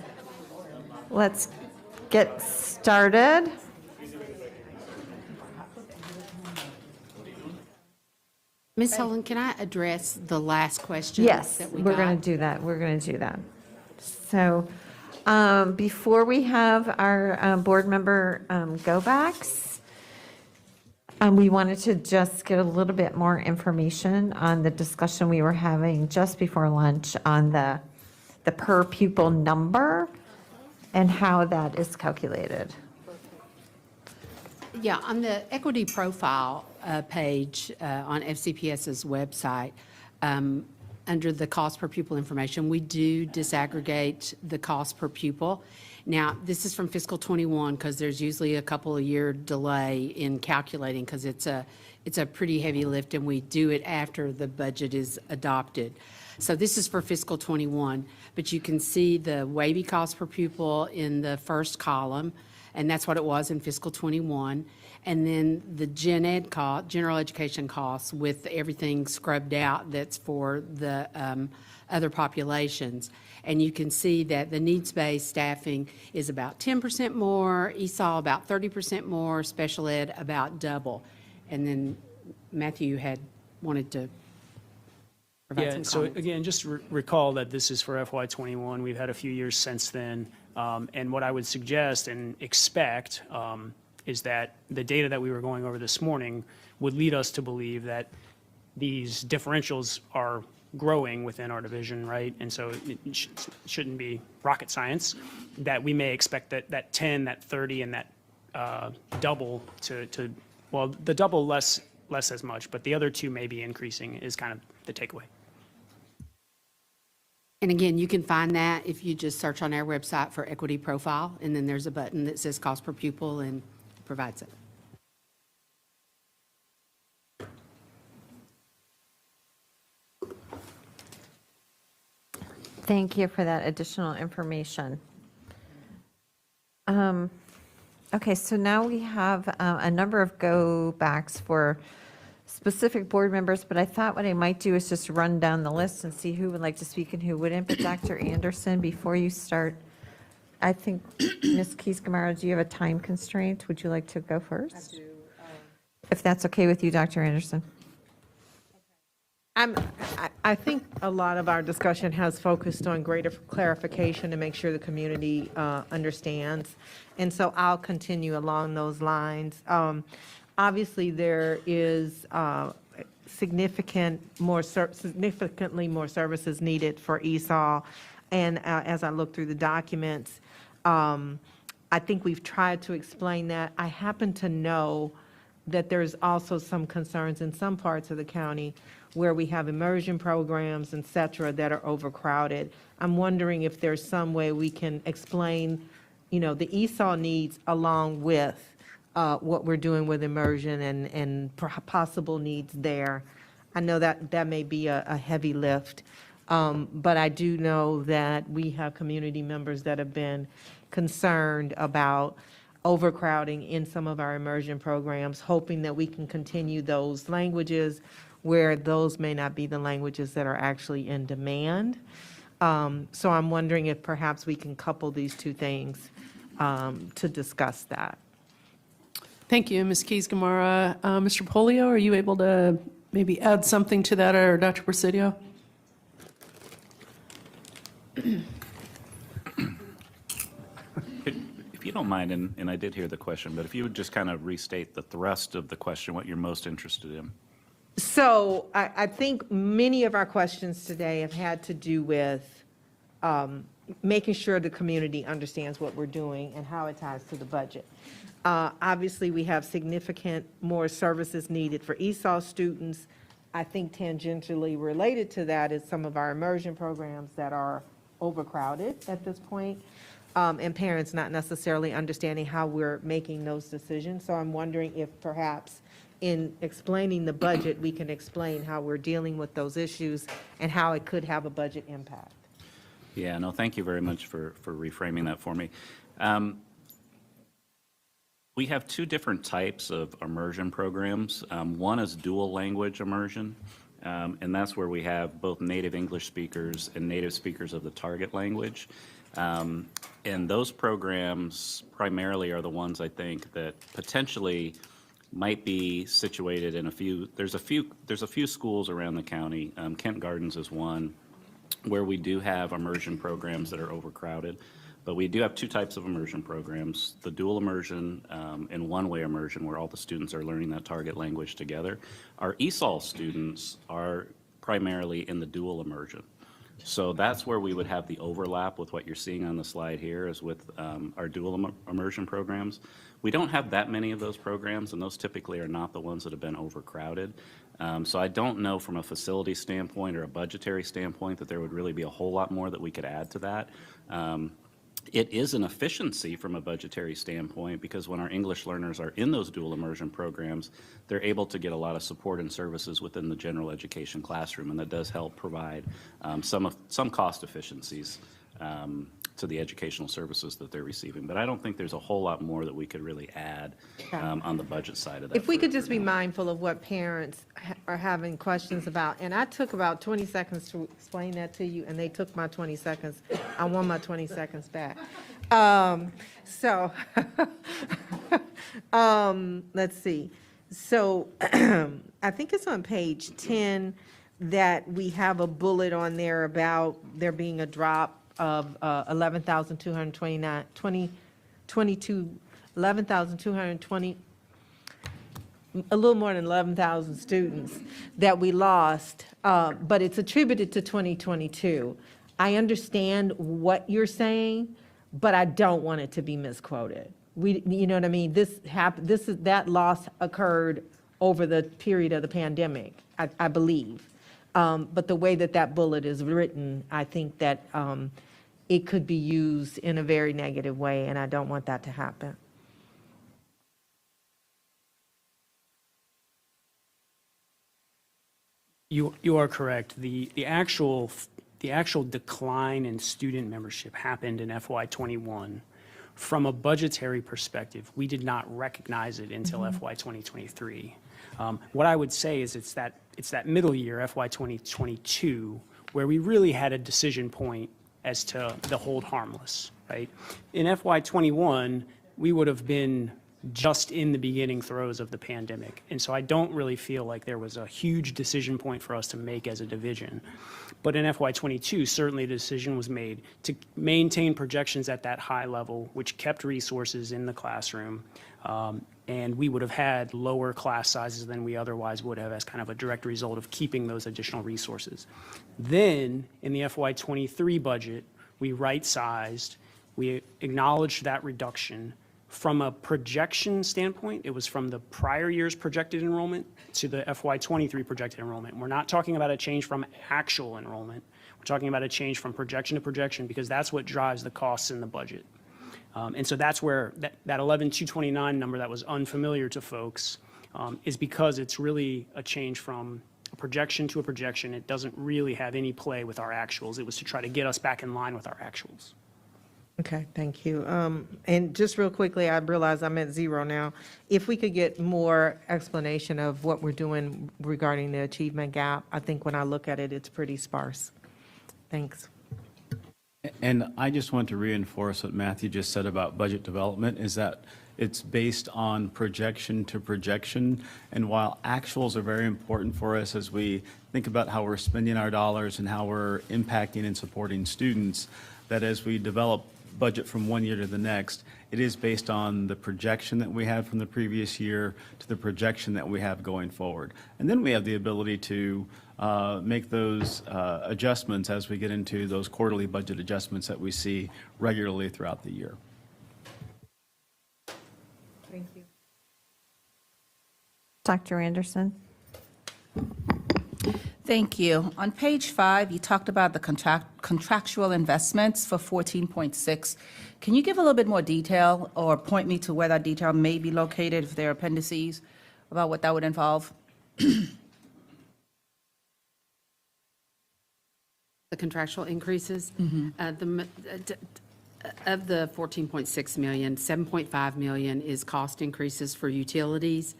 let's get started. Ms. Helen, can I address the last question? Yes, that we we're going got? to do that. We're going to do that. So before we have our board member go-backs, we wanted to just get a little bit more information on the discussion we were having just before lunch on the per pupil number and how that is calculated. Yeah, on the equity profile page on FCPS's website, under the cost per pupil information, we do disaggregate the cost per pupil. Now, this is from fiscal '21 because there's usually a couple of year delay in calculating because it's a pretty heavy lift and we do it after the budget is adopted. So this is for fiscal '21, but you can see the WABE cost per pupil in the first column, and that's what it was in fiscal '21. And then the gen ed cost, general education costs with everything scrubbed out that's for the other populations. And you can see that the needs-based staffing is about 10% more, ESOL about 30% more, special ed about double. And then Matthew had wanted to provide Yeah, some so comments. again, just recall that this is for FY '21. We've had a few years since then. And what I would suggest and expect is that the data that we were going over this morning would lead us to believe that these differentials are growing within our division, right? And so it shouldn't be rocket science, that we may expect that 10, that 30, and that double to, well, the double less as much, but the other two may be increasing is kind of the takeaway. And again, you can find that if you just search on our website for equity profile, and then there's a button that says cost per pupil and it provides it. Thank you for that additional information. Okay, so now we have a number of go-backs for specific board members, but I thought what I might do is just run down the list and see who would like to speak and who wouldn't. But Dr. Anderson, before you start, I think, Ms. Keys-Gamarra, do you have a time constraint? Would you like to go first? I do. If that's okay with you, Dr. Anderson. I think a lot of our discussion has focused on greater clarification to make sure the community understands. And so I'll continue along those lines. Obviously, there is significantly more services needed for ESOL. And as I look through the documents, I think we've tried to explain that. I happen to know that there's also some concerns in some parts of the county where we have immersion programs, et cetera, that are overcrowded. I'm wondering if there's some way we can explain, the ESOL needs along with what we're doing with immersion and possible needs there. I know that may be a heavy lift, but I do know that we have community members that have been concerned about overcrowding in some of our immersion programs, hoping that we can continue those languages where those may not be the languages that are actually in demand. So I'm wondering if perhaps we can couple these two things to discuss that. Thank you, Ms. Keys-Gamarra. Mr. Polio, are you able to maybe add something to that, or Dr. Presidio? If you don't mind, and I did hear the question, but if you would just kind of restate the thrust of the question, what you're most interested in. So I think many of our questions today have had to do with making sure the community understands what we're doing and how it ties to the budget. Obviously, we have significant more services needed for ESOL students. I think tangentially related to that is some of our immersion programs that are overcrowded at this point, and parents not necessarily understanding how we're making those decisions. So I'm wondering if perhaps in explaining the budget, we can explain how we're dealing with those issues and how it could have a budget impact. Yeah, no, thank you very much for reframing that for me. We have two different types of immersion programs. One is dual language immersion, and that's where we have both native English speakers and native speakers of the target language. And those programs primarily are the ones I think that potentially might be situated in there's a few schools around the county. Kent Gardens is one where we do have immersion programs that are overcrowded. But we do have two types of immersion programs, the dual immersion and one-way immersion, where all the students are learning that target language together. Our ESOL students are primarily in the dual immersion. So that's where we would have the overlap with what you're seeing on the slide here is with our dual immersion programs. We don't have that many of those programs, and those typically are not the ones that have been overcrowded. So I don't know from a facility standpoint or a budgetary standpoint that there would really be a whole lot more that we could add to that. It is an efficiency from a budgetary standpoint because when our English learners are in those dual immersion programs, they're able to get a lot of support and services within the general education classroom, and that does help provide some cost efficiencies to the educational services that they're receiving. But I don't think there's a whole lot more that we could really add on the budget side of that. If we could just be mindful of what parents are having questions about, and I took about 20 seconds to explain that to you, and they took my 20 seconds. I want my 20 seconds back. Let's see. So I think it's on page 10 that we have a bullet on there about there being a drop of 11,220, a little more than 11,000 students that we lost, but it's attributed to 2022. I understand what you're saying, but I don't want it to be misquoted. You know what I mean? That loss occurred over the period of the pandemic, I believe. But the way that bullet is written, I think that it could be used in a very negative way, and I don't want that to happen. You are correct. The actual decline in student membership happened in FY21. From a budgetary perspective, we did not recognize it until FY 2023. What I would say is it's that middle year, FY 2022, where we really had a decision point as to the hold harmless, right? In FY 21, we would have been just in the beginning throes of the pandemic. And so I don't really feel like there was a huge decision point for us to make as a division. But in FY 22, certainly the decision was made to maintain projections at that high level, which kept resources in the classroom. And we would have had lower class sizes than we otherwise would have as kind of a direct result of keeping those additional resources. Then in the FY 23 budget, we right-sized, we acknowledged that reduction. From a projection standpoint, it was from the prior year's projected enrollment to the FY 23 projected enrollment. We're not talking about a change from actual enrollment. We're talking about a change from projection to projection because that's what drives the costs in the budget. And so that's where that 11,229 number that was unfamiliar to folks is because it's really a change from a projection to a projection. It doesn't really have any play with our actuals. It was to try to get us back in line with our actuals. Okay, thank you. And just real quickly, I realize I'm at zero now. If we could get more explanation of what we're doing regarding the achievement gap, I think when I look at it, it's pretty sparse. Thanks. And I just want to reinforce what Matthew just said about budget development, is that it's based on projection to projection. And while actuals are very important for us as we think about how we're spending our dollars and how we're impacting and supporting students, that as we develop budget from one year to the next, it is based on the projection that we had from the previous year to the projection that we have going forward. And then we have the ability to make those adjustments as we get into those quarterly budget adjustments that we see regularly throughout the year. Thank you. Dr. Anderson? Thank you. On page 5, you talked about the contractual investments for 14.6. Can you give a little bit more detail or point me to where that detail may be located, if there are appendices, about what that would involve? The contractual increases, of the 14.6 million, 7.5 million is cost increases for utilities,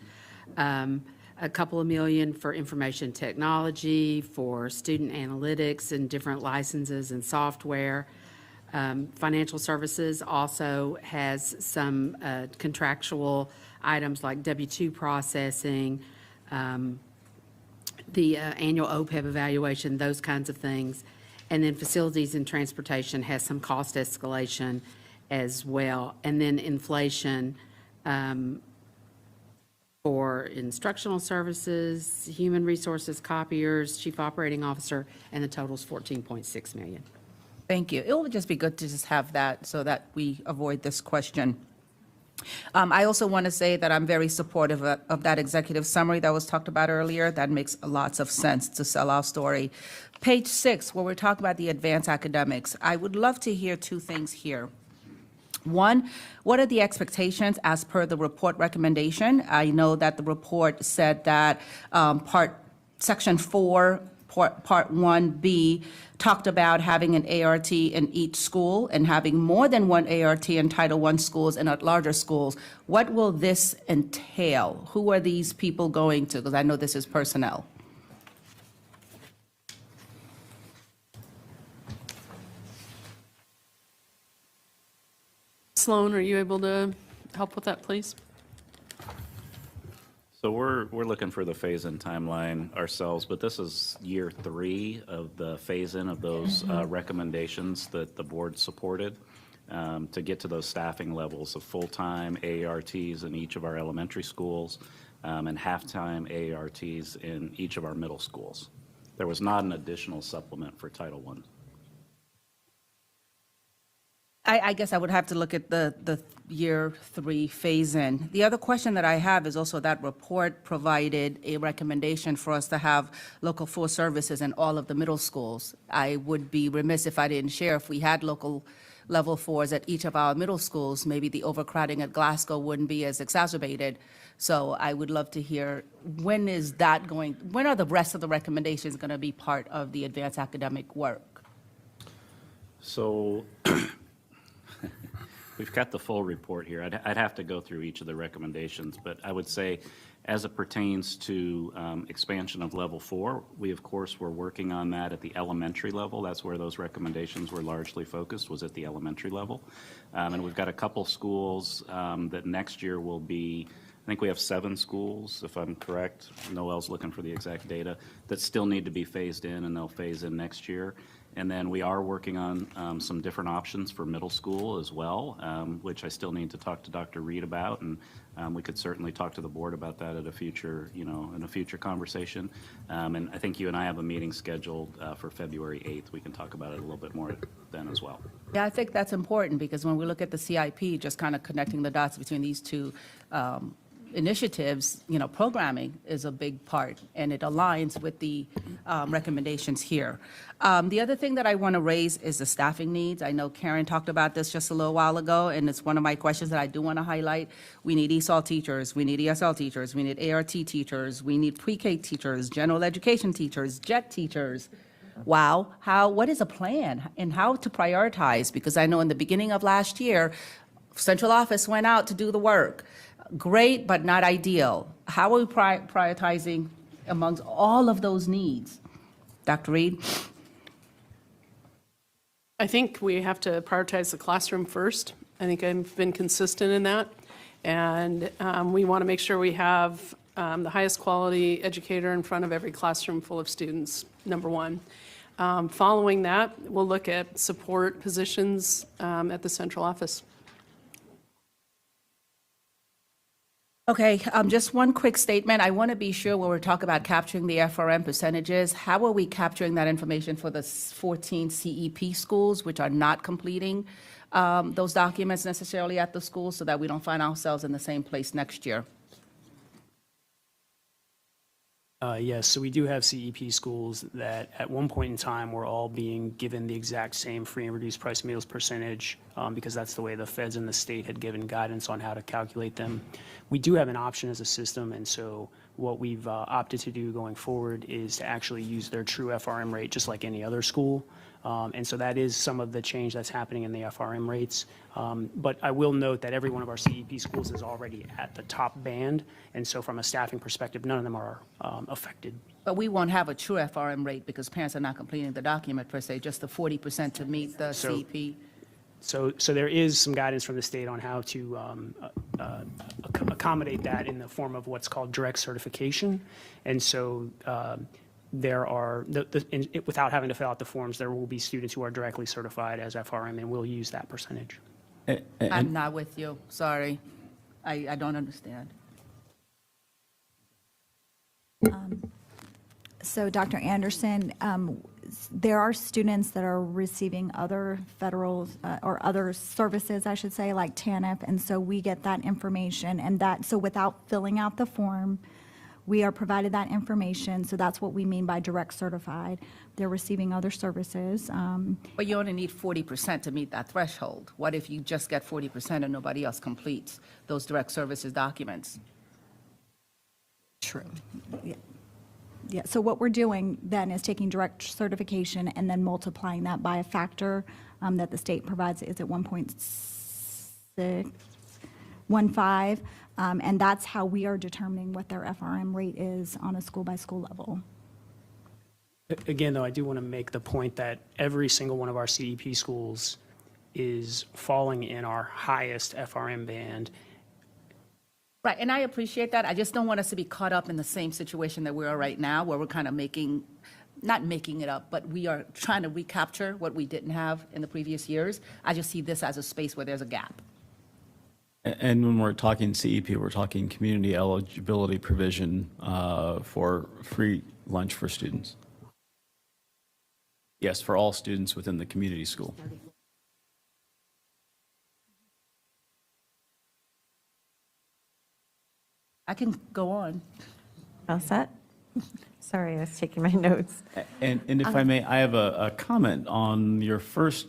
a couple of million for information technology, for student analytics and different licenses and software. Financial services also has some contractual items like W-2 processing, the annual OPEB evaluation, those kinds of things. And then facilities and transportation has some cost escalation as well. And then inflation for instructional services, human resources, copiers, chief operating officer, and the total's 14.6 million. Thank you. It would just be good to just have that so that we avoid this question. I also want to say that I'm very supportive of that executive summary that was talked about earlier. That makes lots of sense to sell our story. Page 6, where we're talking about the advanced academics, I would love to hear two things here. One, what are the expectations as per the report recommendation? I know that the report said that Section 4, Part 1B, talked about having an ART in each school and having more than one ART in Title I schools and at larger schools. What will this entail? Who are these people going to? Because I know this is personnel. Sloan, are you able to help with that, please? So we're looking for the phase-in timeline ourselves, but this is year 3 of the phase-in of those recommendations that the board supported to get to those staffing levels of full-time AARTs in each of our elementary schools and half-time AARTs in each of our middle schools. There was not an additional supplement for Title I. I guess I would have to look at the year 3 phase-in. The other question that I have is also that report provided a recommendation for us to have local 4 services in all of the middle schools. I would be remiss if I didn't share, if we had local level 4s at each of our middle schools, maybe the overcrowding at Glasgow wouldn't be as exacerbated. So I would love to hear, when are the rest of the recommendations going to be part of the advanced academic work? So we've got the full report here. I'd have to go through each of the recommendations, but I would say as it pertains to expansion of level 4, we of course were working on that at the elementary level. That's where those recommendations were largely focused, was at the elementary level. And we've got a couple schools that next year will be, I think we have 7 schools, if I'm correct. Noel's looking for the exact data, that still need to be phased in, and they'll phase in next year. And then we are working on some different options for middle school as well, which I still need to talk to Dr. Reed about, and we could certainly talk to the board about that at a future, in a future conversation. And I think you and I have a meeting scheduled for February 8th. We can talk about it a little bit more then as well. Yeah, I think that's important, because when we look at the CIP, just kind of connecting the dots between these two initiatives, programming is a big part, and it aligns with the recommendations here. The other thing that I want to raise is the staffing needs. I know Karen talked about this just a little while ago, and it's one of my questions that I do want to highlight. We need ESOL teachers, we need ESL teachers, we need ART teachers, we need pre-K teachers, general education teachers, JET teachers. Wow, what is a plan and how to prioritize? Because I know in the beginning of last year, central office went out to do the work. Great, but not ideal. How are we prioritizing amongst all of those needs? Dr. Reed? I think we have to prioritize the classroom first. I think I've been consistent in that. And we want to make sure we have the highest quality educator in front of every classroom full of students, number one. Following that, we'll look at support positions at the central office. Okay, just one quick statement. I want to be sure when we're talking about capturing the FRM percentages, how are we capturing that information for the 14 CEP schools, which are not completing those documents necessarily at the school, so that we don't find ourselves in the same place next year? Yes, so we do have CEP schools that at one point in time were all being given the exact same free and reduced price meals percentage because that's the way the feds and the state had given guidance on how to calculate them. We do have an option as a system, and so what we've opted to do going forward is to actually use their true FRM rate just like any other school. And so that is some of the change that's happening in the FRM rates. But I will note that every one of our CEP schools is already at the top band, and so from a staffing perspective, none of them are affected. But we won't have a true FRM rate because parents are not completing the document per se, just the 40% to meet the CEP. So there is some guidance from the state on how to accommodate that in the form of what's called direct certification. And so there are, without having to fill out the forms, there will be students who are directly certified as FRM, and we'll use that percentage. I'm not with you, sorry. I don't understand. So Dr. Anderson, there are students that are receiving other federal or other services, I should say, like TANF, and so we get that information, and that, so without filling out the form, We are provided that information, so that's what we mean by direct certified. They're receiving other services. But you only need 40% to meet that threshold. What if you just get 40% and nobody else completes those direct services documents? True. Yeah, so what we're doing then is taking direct certification and then multiplying that by a factor that the state provides. Is it 1.615? And that's how we are determining what their FRM rate is on a school-by-school level. Again, though, I do want to make the point that every single one of our CEP schools is falling in our highest FRM band. Right, and I appreciate that. I just don't want us to be caught up in the same situation that we are right now, where we're kind of not making it up, but we are trying to recapture what we didn't have in the previous years. I just see this as a space where there's a gap. And when we're talking CEP, we're talking community eligibility provision for free lunch for students. Yes, for all students within the community school. I can go on. All set? Sorry, I was taking my notes. And if I may, I have a comment on your first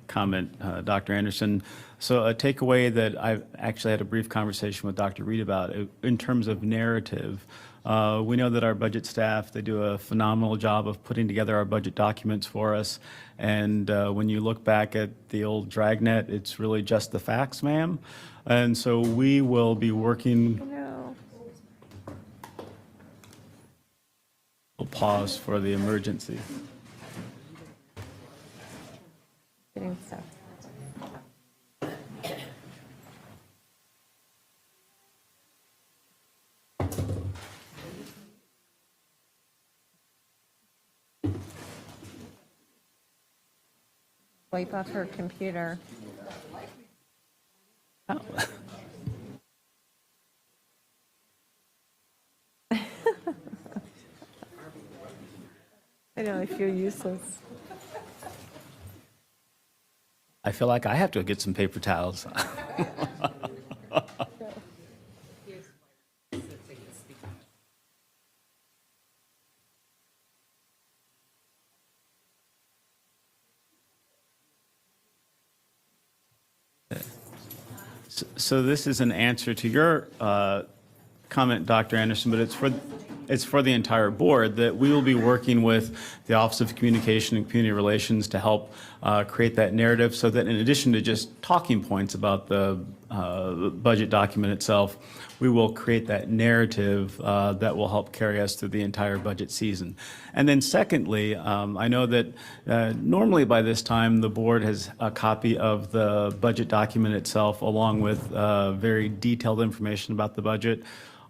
comment, Dr. Anderson. So a takeaway that I've actually had a brief conversation with Dr. Reed about in terms of narrative. We know that our budget staff, they do a phenomenal job of putting together our budget documents for us. And when you look back at the old dragnet, it's really just the facts, ma'am. And so we will be working. We'll pause for the emergency. Getting stuff. Wipe off her computer. Oh. I know, I feel useless. I feel like I have to get some paper towels. So this is an answer to your comment, Dr. Anderson, but it's for the entire board that we will be working with the Office of Communication and Community Relations to help create that narrative so that in addition to just talking points about the budget document itself, we will create that narrative that will help carry us through the entire budget season. And then secondly, I know that normally by this time the board has a copy of the budget document itself along with very detailed information about the budget.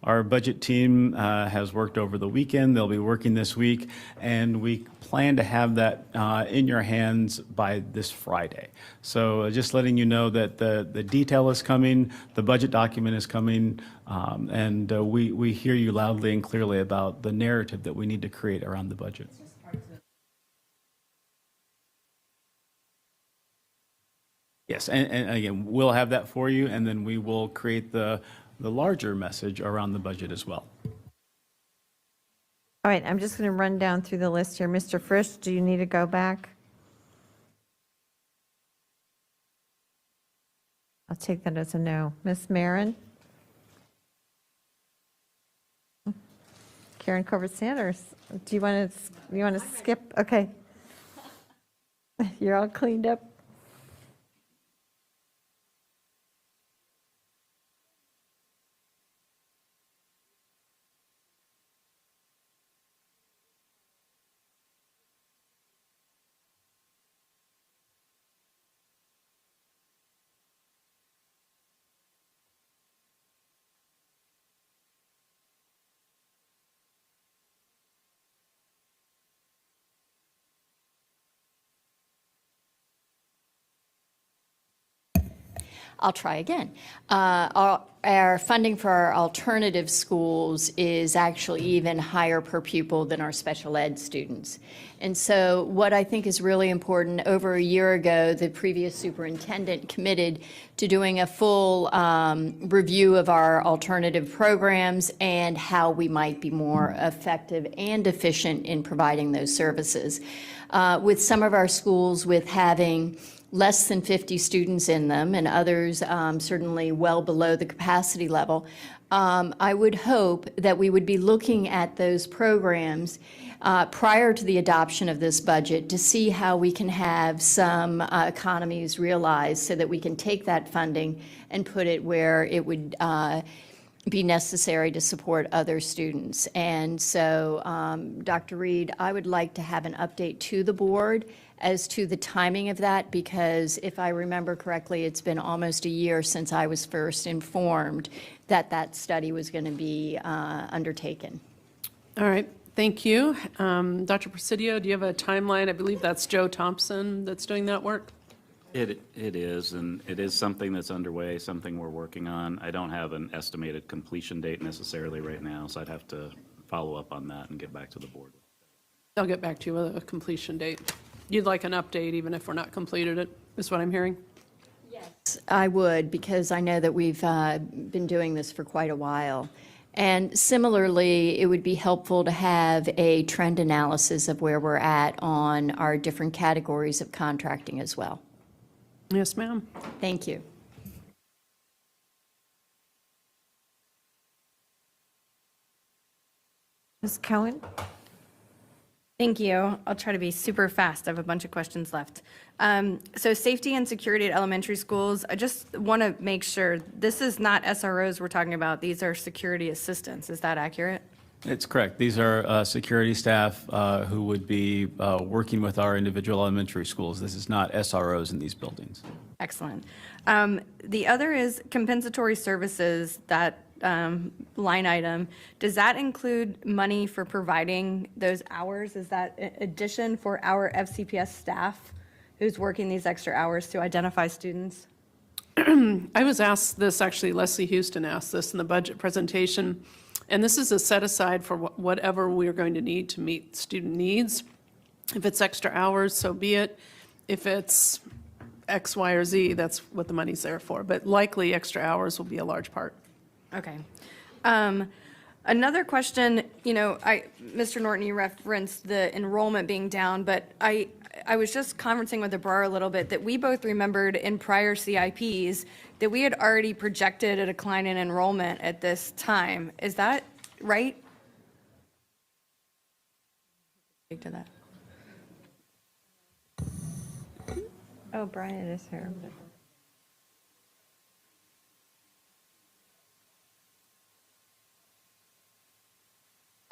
Our budget team has worked over the weekend. They'll be working this week, and we plan to have that in your hands by this Friday. So just letting you know that the detail is coming, the budget document is coming, and we hear you loudly and clearly about the narrative that we need to create around the budget. Yes, and again, we'll have that for you, and then we will create the larger message around the budget as well. All right, I'm just going to run down through the list here. Mr. Frisch, do you need to go back? I'll take that as a no. Ms. Marin? Karen Corbett-Sanders, do you want to skip? Okay. You're all cleaned up. I'll try again. Our funding for our alternative schools is actually even higher per pupil than our special ed students. And so what I think is really important, over a year ago, the previous superintendent committed to doing a full review of our alternative programs and how we might be more effective and efficient in providing those services. With some of our schools with having less than 50 students in them, and others certainly well below the capacity level, I would hope that we would be looking at those programs prior to the adoption of this budget to see how we can have some economies realized so that we can take that funding and put it where it would be necessary to support other students. And so, Dr. Reed, I would like to have an update to the board as to the timing of that, because if I remember correctly, it's been almost a year since I was first informed that that study was going to be undertaken. All right, thank you. Dr. Presidio, do you have a timeline? I believe that's Joe Thompson that's doing that work. It is, and it is something that's underway, something we're working on. I don't have an estimated completion date necessarily right now, so I'd have to follow up on that and get back to the board. I'll get back to you with a completion date. You'd like an update even if we're not completed it, is what I'm hearing? Yes, I would, because I know that we've been doing this for quite a while. And similarly, it would be helpful to have a trend analysis of where we're at on our different categories of contracting as well. Yes, ma'am. Thank you. Ms. Cohen? Thank you. I'll try to be super fast. I have a bunch of questions left. So safety and security at elementary schools, I just want to make sure, this is not SROs we're talking about. These are security assistants. Is that accurate? It's correct. These are security staff who would be working with our individual elementary schools. This is not SROs in these buildings. Excellent. The other is compensatory services, that line item. Does that include money for providing those hours? Is that addition for our FCPS staff who's working these extra hours to identify students? I was asked this, actually, Leslie Houston asked this in the budget presentation, and this is a set aside for whatever we're going to need to meet student needs. If it's extra hours, so be it. If it's X, Y, or Z, that's what the money's there for. But likely, extra hours will be a large part. Okay. Another question, Mr. Norton, you referenced the enrollment being down, but I was just conversing with Abrar a little bit that we both remembered in prior CIPs that we had already projected a decline in enrollment at this time. Is that right? Speak to that. Oh, Brian is here.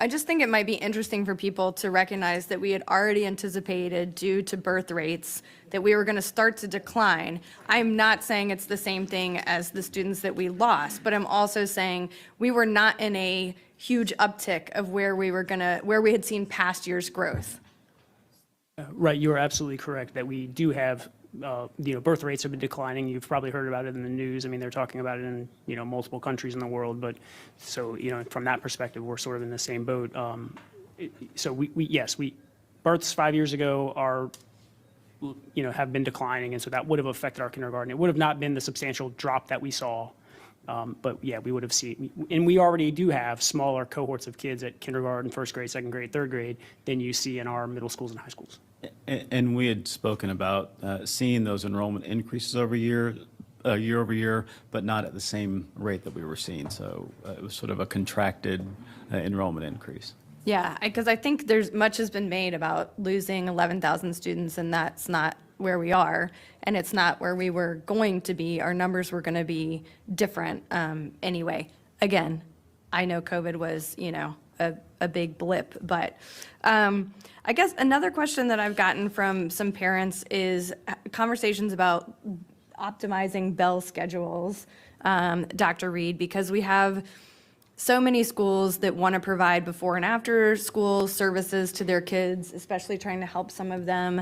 I just think it might be interesting for people to recognize that we had already anticipated, due to birth rates, that we were going to start to decline. I'm not saying it's the same thing as the students that we lost, but I'm also saying we were not in a huge uptick of where we had seen past year's growth. Right, you are absolutely correct that we do have, birth rates have been declining. You've probably heard about it in the news. I mean, they're talking about it in, multiple countries in the world. But so, from that perspective, we're sort of in the same boat. So yes, births 5 years ago are, have been declining. And so that would have affected our kindergarten. It would have not been the substantial drop that we saw. But yeah, we would have seen, and we already do have smaller cohorts of kids at kindergarten, first grade, second grade, third grade than you see in our middle schools and high schools. And we had spoken about seeing those enrollment increases year over year, but not at the same rate that we were seeing. So it was sort of a contracted enrollment increase. Yeah, because I think much has been made about losing 11,000 students, and that's not where we are, and it's not where we were going to be. Our numbers were going to be different anyway. Again, I know COVID was, a big blip, but I guess another question that I've gotten from some parents is conversations about optimizing bell schedules, Dr. Reed, because we have so many schools that want to provide before and after school services to their kids, especially trying to help some of them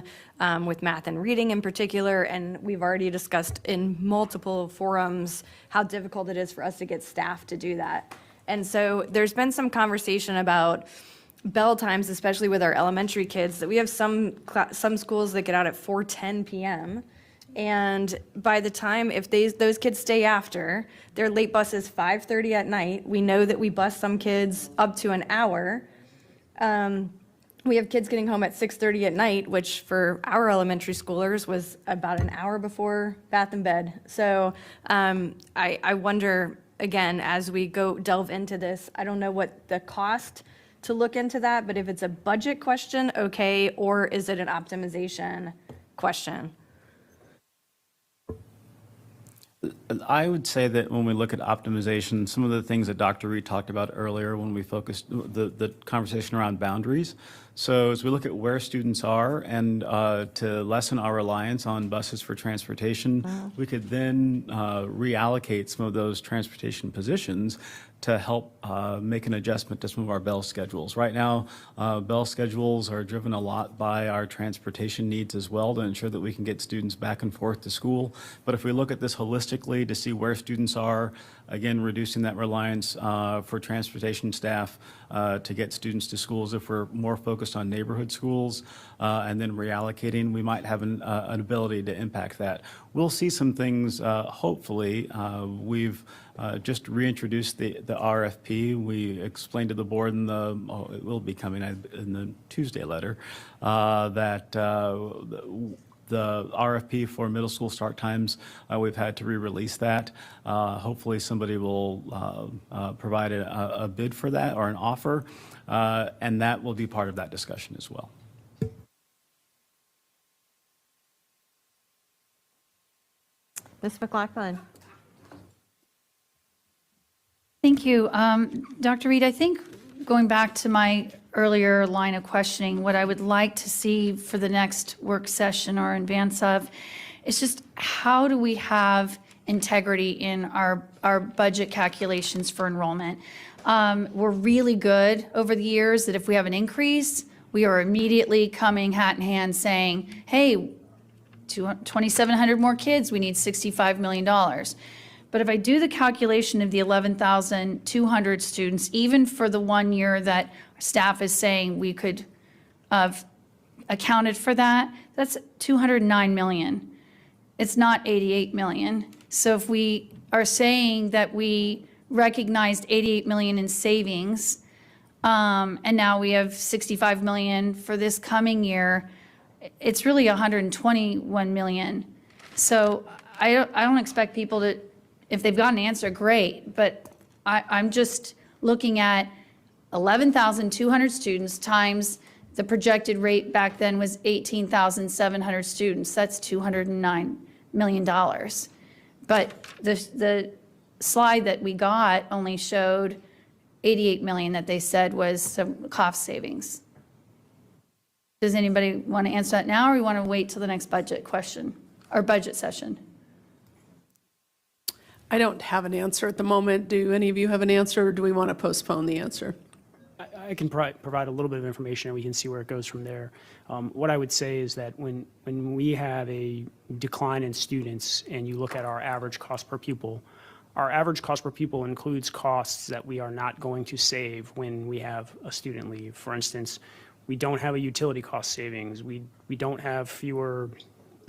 with math and reading in particular. And we've already discussed in multiple forums how difficult it is for us to get staff to do that. And so there's been some conversation about bell times, especially with our elementary kids, that we have some schools that get out at 4:10 p.m. And by the time, if those kids stay after, their late bus is 5:30 at night. We know that we bus some kids up to an hour. We have kids getting home at 6:30 at night, which for our elementary schoolers was about an hour before bath and bed. So I wonder, again, as we go delve into this, I don't know what the cost to look into that, but if it's a budget question, okay, or is it an optimization question? I would say that when we look at optimization, some of the things that Dr. Reed talked about earlier when we focused the conversation around boundaries. So as we look at where students are and to lessen our reliance on buses for transportation, we could then reallocate some of those transportation positions to help make an adjustment to some of our bell schedules. Right now, bell schedules are driven a lot by our transportation needs as well to ensure that we can get students back and forth to school. But if we look at this holistically to see where students are, again, reducing that reliance for transportation staff to get students to schools, if we're more focused on neighborhood schools and then reallocating, we might have an ability to impact that. We'll see some things, hopefully. We've just reintroduced the RFP. We explained to the board in it will be coming in the Tuesday letter, that the RFP for middle school start times, we've had to re-release that. Hopefully somebody will provide a bid for that or an offer, and that will be part of that discussion as well. Ms. McLaughlin. Thank you. Dr. Reed, I think going back to my earlier line of questioning, what I would like to see for the next work session or in advance of is just how do we have integrity in our budget calculations for enrollment? We're really good over the years that if we have an increase, we are immediately coming hat in hand saying, hey, 2,700 more kids, we need $65 million. But if I do the calculation of the 11,200 students, even for the 1 year that staff is saying we could have accounted for that, that's 209 million. It's not 88 million. So if we are saying that we recognized 88 million in savings, and now we have 65 million for this coming year, it's really 121 million. So I don't expect people to, if they've got an answer, great, but I'm just looking at 11,200 students times the projected rate back then was 18,700 students. That's $209 million. But the slide that we got only showed 88 million that they said was some cost savings. Does anybody want to answer that now, or we want to wait till the next budget question or budget session? I don't have an answer at the moment. Do any of you have an answer, or do we want to postpone the answer? I can provide a little bit of information, and we can see where it goes from there. What I would say is that when we have a decline in students and you look at our average cost per pupil, our average cost per pupil includes costs that we are not going to save when we have a student leave. For instance, we don't have a utility cost savings. We don't have fewer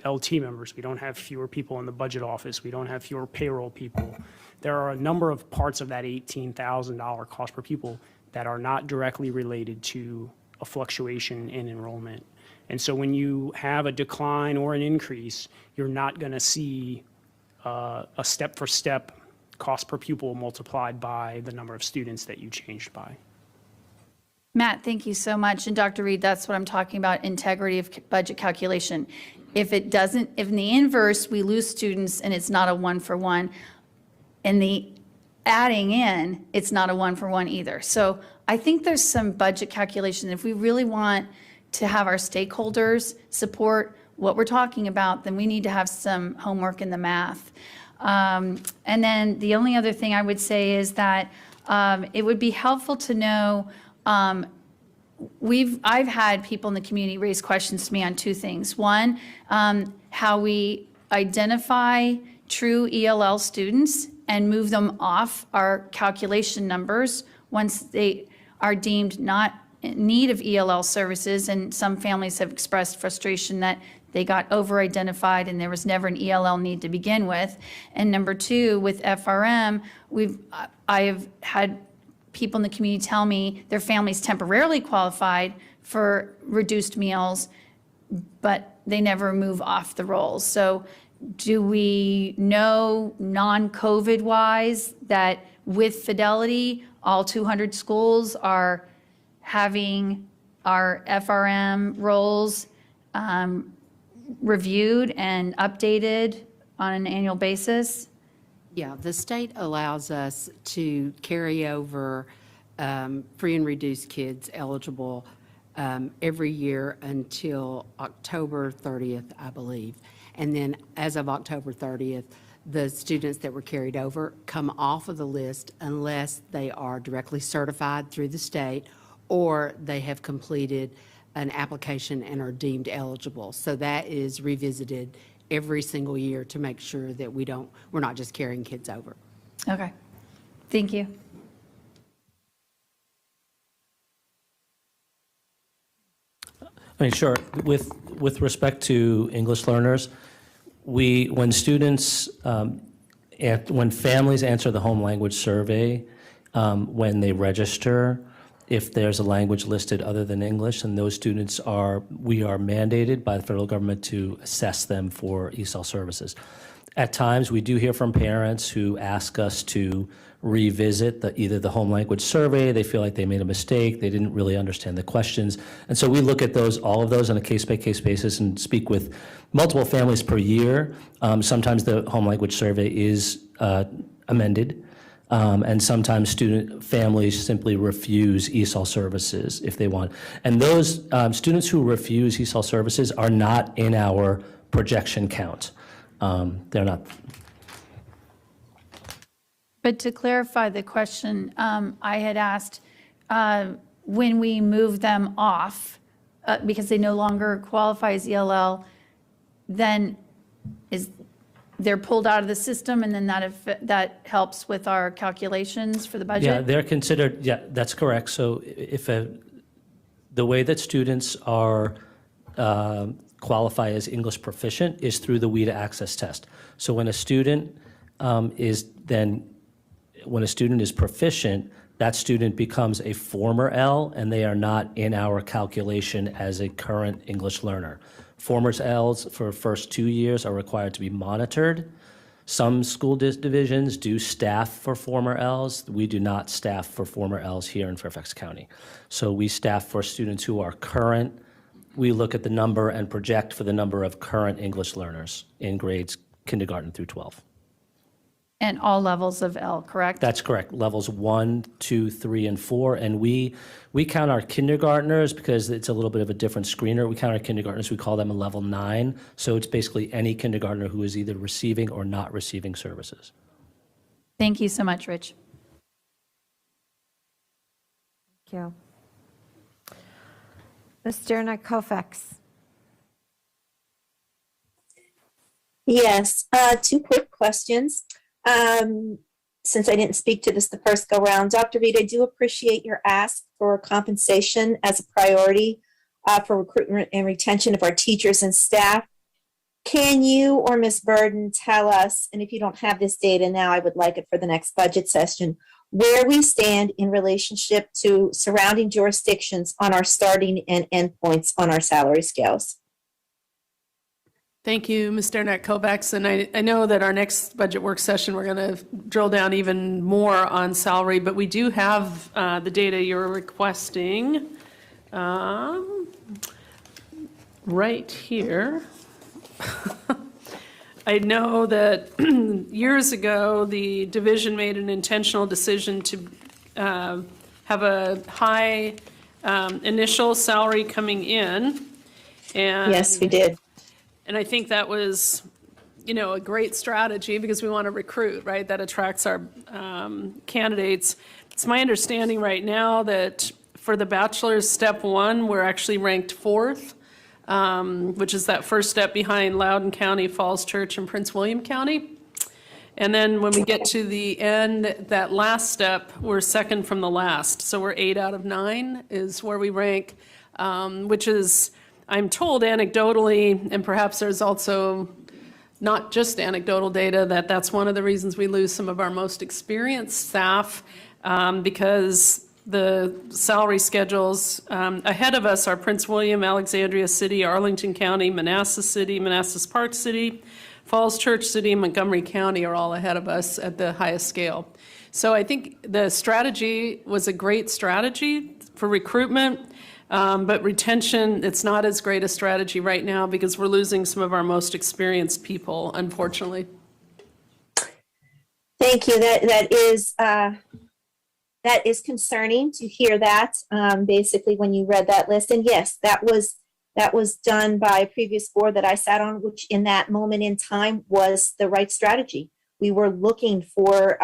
LT members. We don't have fewer people in the budget office. We don't have fewer payroll people. There are a number of parts of that $18,000 cost per pupil that are not directly related to a fluctuation in enrollment. And so when you have a decline or an increase, you're not going to see a step-for-step cost per pupil multiplied by the number of students that you changed by. Matt, thank you so much. And Dr. Reed, that's what I'm talking about, integrity of budget calculation. If it doesn't, if in the inverse, we lose students and it's not a one-for-one, in the adding in, it's not a one-for-one either. So I think there's some budget calculation. If we really want to have our stakeholders support what we're talking about, then we need to have some homework in the math. And then the only other thing I would say is that It would be helpful to know, I've had people in the community raise questions to me on two things. One, how we identify true ELL students and move them off our calculation numbers once they are deemed not in need of ELL services. And some families have expressed frustration that they got over-identified and there was never an ELL need to begin with. And number two, with FRM, I have had people in the community tell me their families temporarily qualified for reduced meals, but they never move off the rolls. So do we know non-COVID wise that with Fidelity, all 200 schools are having our FRM roles reviewed and updated on an annual basis? Yeah, the state allows us to carry over free and reduced kids eligible every year until October 30th, I believe. And then as of October 30th, the students that were carried over come off of the list unless they are directly certified through the state or they have completed an application and are deemed eligible. So that is revisited every single year to make sure that we're not just carrying kids over. Okay, thank you. I mean, sure. With respect to English learners, when students, when families answer the home language survey, when they register, if there's a language listed other than English, and those students we are mandated by the federal government to assess them for ESOL services. At times, we do hear from parents who ask us to revisit either the home language survey, they feel like they made a mistake, they didn't really understand the questions. And so we look at all of those on a case-by-case basis and speak with multiple families per year. Sometimes the home language survey is amended. And sometimes families simply refuse ESOL services if they want. And those students who refuse ESOL services are not in our projection count. They're not. But to clarify the question, I had asked, when we move them off, because they no longer qualify as ELL, then they're pulled out of the system, and then that helps with our calculations for the budget? Yeah, they're considered, yeah, that's correct. So the way that students are qualify as English proficient is through the WIDA access test. So when a student is proficient, that student becomes a former L, and they are not in our calculation as a current English learner. Former Ls for first 2 years are required to be monitored. Some school divisions do staff for former Ls. We do not staff for former Ls here in Fairfax County. So we staff for students who are current. We look at the number and project for the number of current English learners in grades kindergarten through 12. And all levels of L, correct? That's correct. Levels 1, 2, 3, and 4. And we count our kindergartners because it's a little bit of a different screener. We count our kindergartners, we call them a level 9. So it's basically any kindergartner who is either receiving or not receiving services. Thank you so much, Rich. Thank you. Ms. Jernick-Kofax. Yes, 2 quick questions. Since I didn't speak to this the first go round, Dr. Reed, I do appreciate your ask for compensation as a priority for recruitment and retention of our teachers and staff. Can you or Ms. Burden tell us, and if you don't have this data now, I would like it for the next budget session, where we stand in relationship to surrounding jurisdictions on our starting and end points on our salary scales? Thank you, Ms. Dernack-Kovacs. And I know that our next budget work session, we're going to drill down even more on salary, but we do have the data you're requesting right here. I know that years ago, the division made an intentional decision to have a high initial salary coming in. And yes, we did. And I think that was, a great strategy because we want to recruit, right? That attracts our candidates. It's my understanding right now that for the bachelor's step 1, we're actually ranked 4th, which is that first step behind Loudoun County, Falls Church, and Prince William County. And then when we get to the end, that last step, we're second from the last. So we're 8 out of 9 is where we rank, which is, I'm told anecdotally, and perhaps there's also not just anecdotal data, that's one of the reasons we lose some of our most experienced staff, because the salary schedules ahead of us are Prince William, Alexandria City, Arlington County, Manassas City, Manassas Park City, Falls Church City, and Montgomery County are all ahead of us at the highest scale. So I think the strategy was a great strategy for recruitment, but retention, it's not as great a strategy right now because we're losing some of our most experienced people, unfortunately. Thank you. That is concerning to hear that, basically when you read that list. And yes, that was done by a previous board that I sat on, which in that moment in time was the right strategy. We were looking for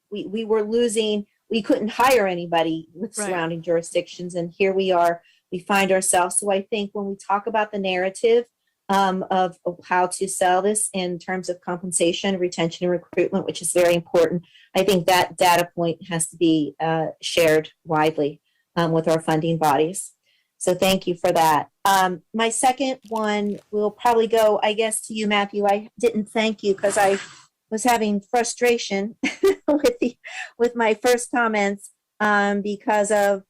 we were losing, we couldn't hire anybody with surrounding jurisdictions. And here we are, we find ourselves. So I think when we talk about the narrative of how to sell this in terms of compensation, retention, and recruitment, which is very important, I think that data point has to be shared widely with our funding bodies. So thank you for that. My second one will probably go, I guess, to you, Matthew. I didn't thank you because I was having frustration with my first comments because of,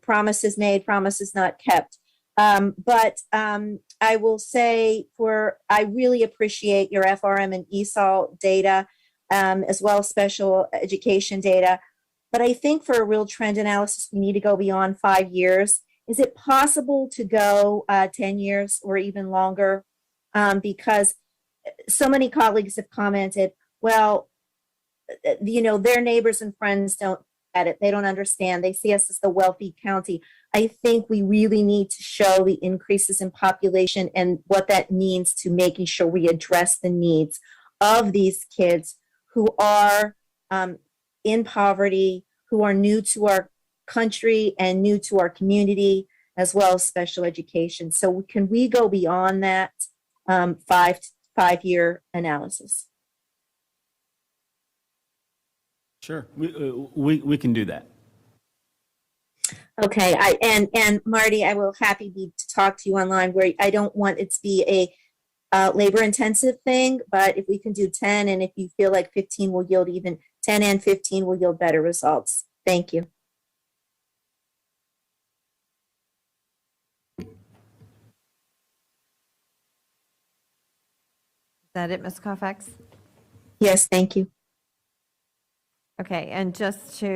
promises made, promises not kept. But I will say I really appreciate your FRM and ESOL data, as well as special education data. But I think for a real trend analysis, we need to go beyond 5 years. Is it possible to go 10 years or even longer? Because so many colleagues have commented, well, their neighbors and friends don't get it. They don't understand. They see us as the wealthy county. I think we really need to show the increases in population and what that means to making sure we address the needs of these kids who are in poverty, who are new to our country and new to our community, as well as special education. So can we go beyond that 5-year analysis? Sure, we can do that. Okay, and Marty, I will happy be to talk to you online, where I don't want it to be a labor intensive thing, but if we can do 10, and if you feel like 15 will yield, even 10 and 15 will yield better results. Thank you. Is that it, Ms. Koufax? Yes, thank you. Okay, and just to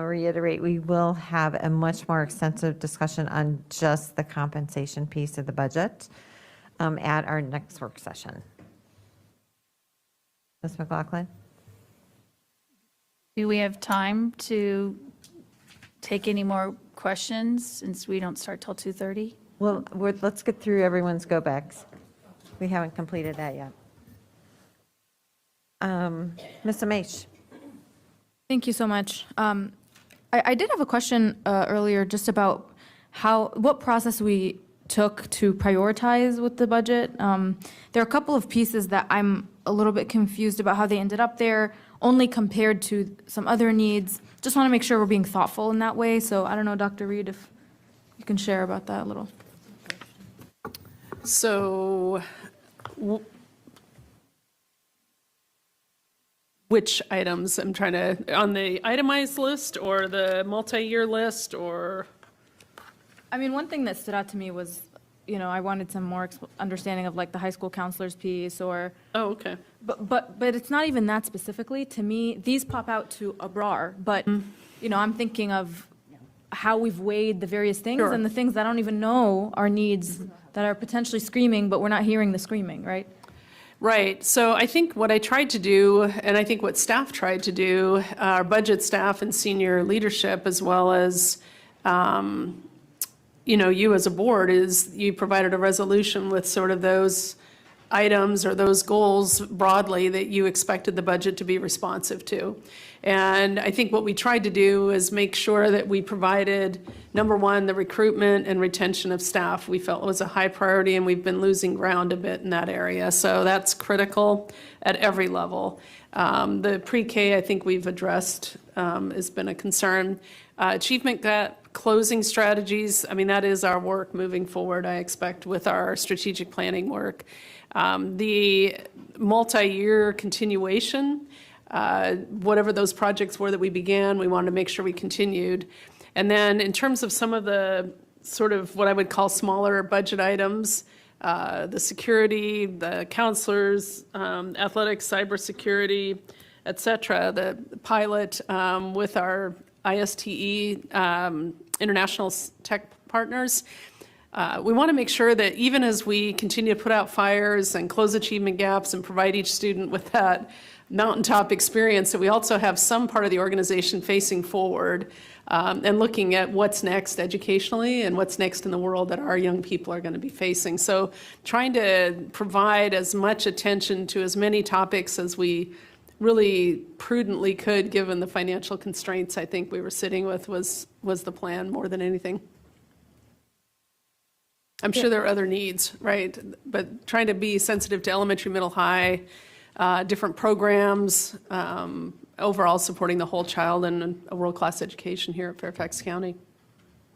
reiterate, we will have a much more extensive discussion on just the compensation piece of the budget at our next work session. Ms. McLaughlin? Do we have time to take any more questions since we don't start till 2:30? Well, let's get through everyone's go-backs. We haven't completed that yet. Ms. Amash? Thank you so much. I did have a question earlier just about what process we took to prioritize with the budget. There are a couple of pieces that I'm a little bit confused about how they ended up there, only compared to some other needs. Just want to make sure we're being thoughtful in that way. So I don't know, Dr. Reed, if you can share about that a little. So which items? I'm trying to, on the itemized list or the multi-year list, or? I mean, one thing that stood out to me was, I wanted some more understanding of like the high school counselors piece or. Oh, okay. But it's not even that specifically. To me, these pop out to Abrar, but, I'm thinking of how we've weighed the various things Sure. and the things that I don't even know are needs that are potentially screaming, but we're not hearing the screaming, right? Right. So I think what I tried to do, and I think what staff tried to do, our budget staff and senior leadership, as well as, you as a board, is you provided a resolution with sort of those items or those goals broadly that you expected the budget to be responsive to. And I think what we tried to do is make sure that we provided, number one, the recruitment and retention of staff we felt was a high priority, and we've been losing ground a bit in that area. So that's critical at every level. The pre-K, I think we've addressed, has been a concern. Achievement gap closing strategies, I mean, that is our work moving forward, I expect, with our strategic planning work. The multi-year continuation, whatever those projects were that we began, we wanted to make sure we continued. And then in terms of some of the sort of what I would call smaller budget items, the security, the counselors, athletics, cybersecurity, et cetera, the pilot with our ISTE, international tech partners. We want to make sure that even as we continue to put out fires and close achievement gaps and provide each student with that mountaintop experience, that we also have some part of the organization facing forward and looking at what's next educationally and what's next in the world that our young people are going to be facing. So trying to provide as much attention to as many topics as we really prudently could, given the financial constraints I think we were sitting with, was the plan more than anything. I'm sure there are other needs, right? But trying to be sensitive to elementary, middle, high, different programs, overall supporting the whole child and a world-class education here at Fairfax County.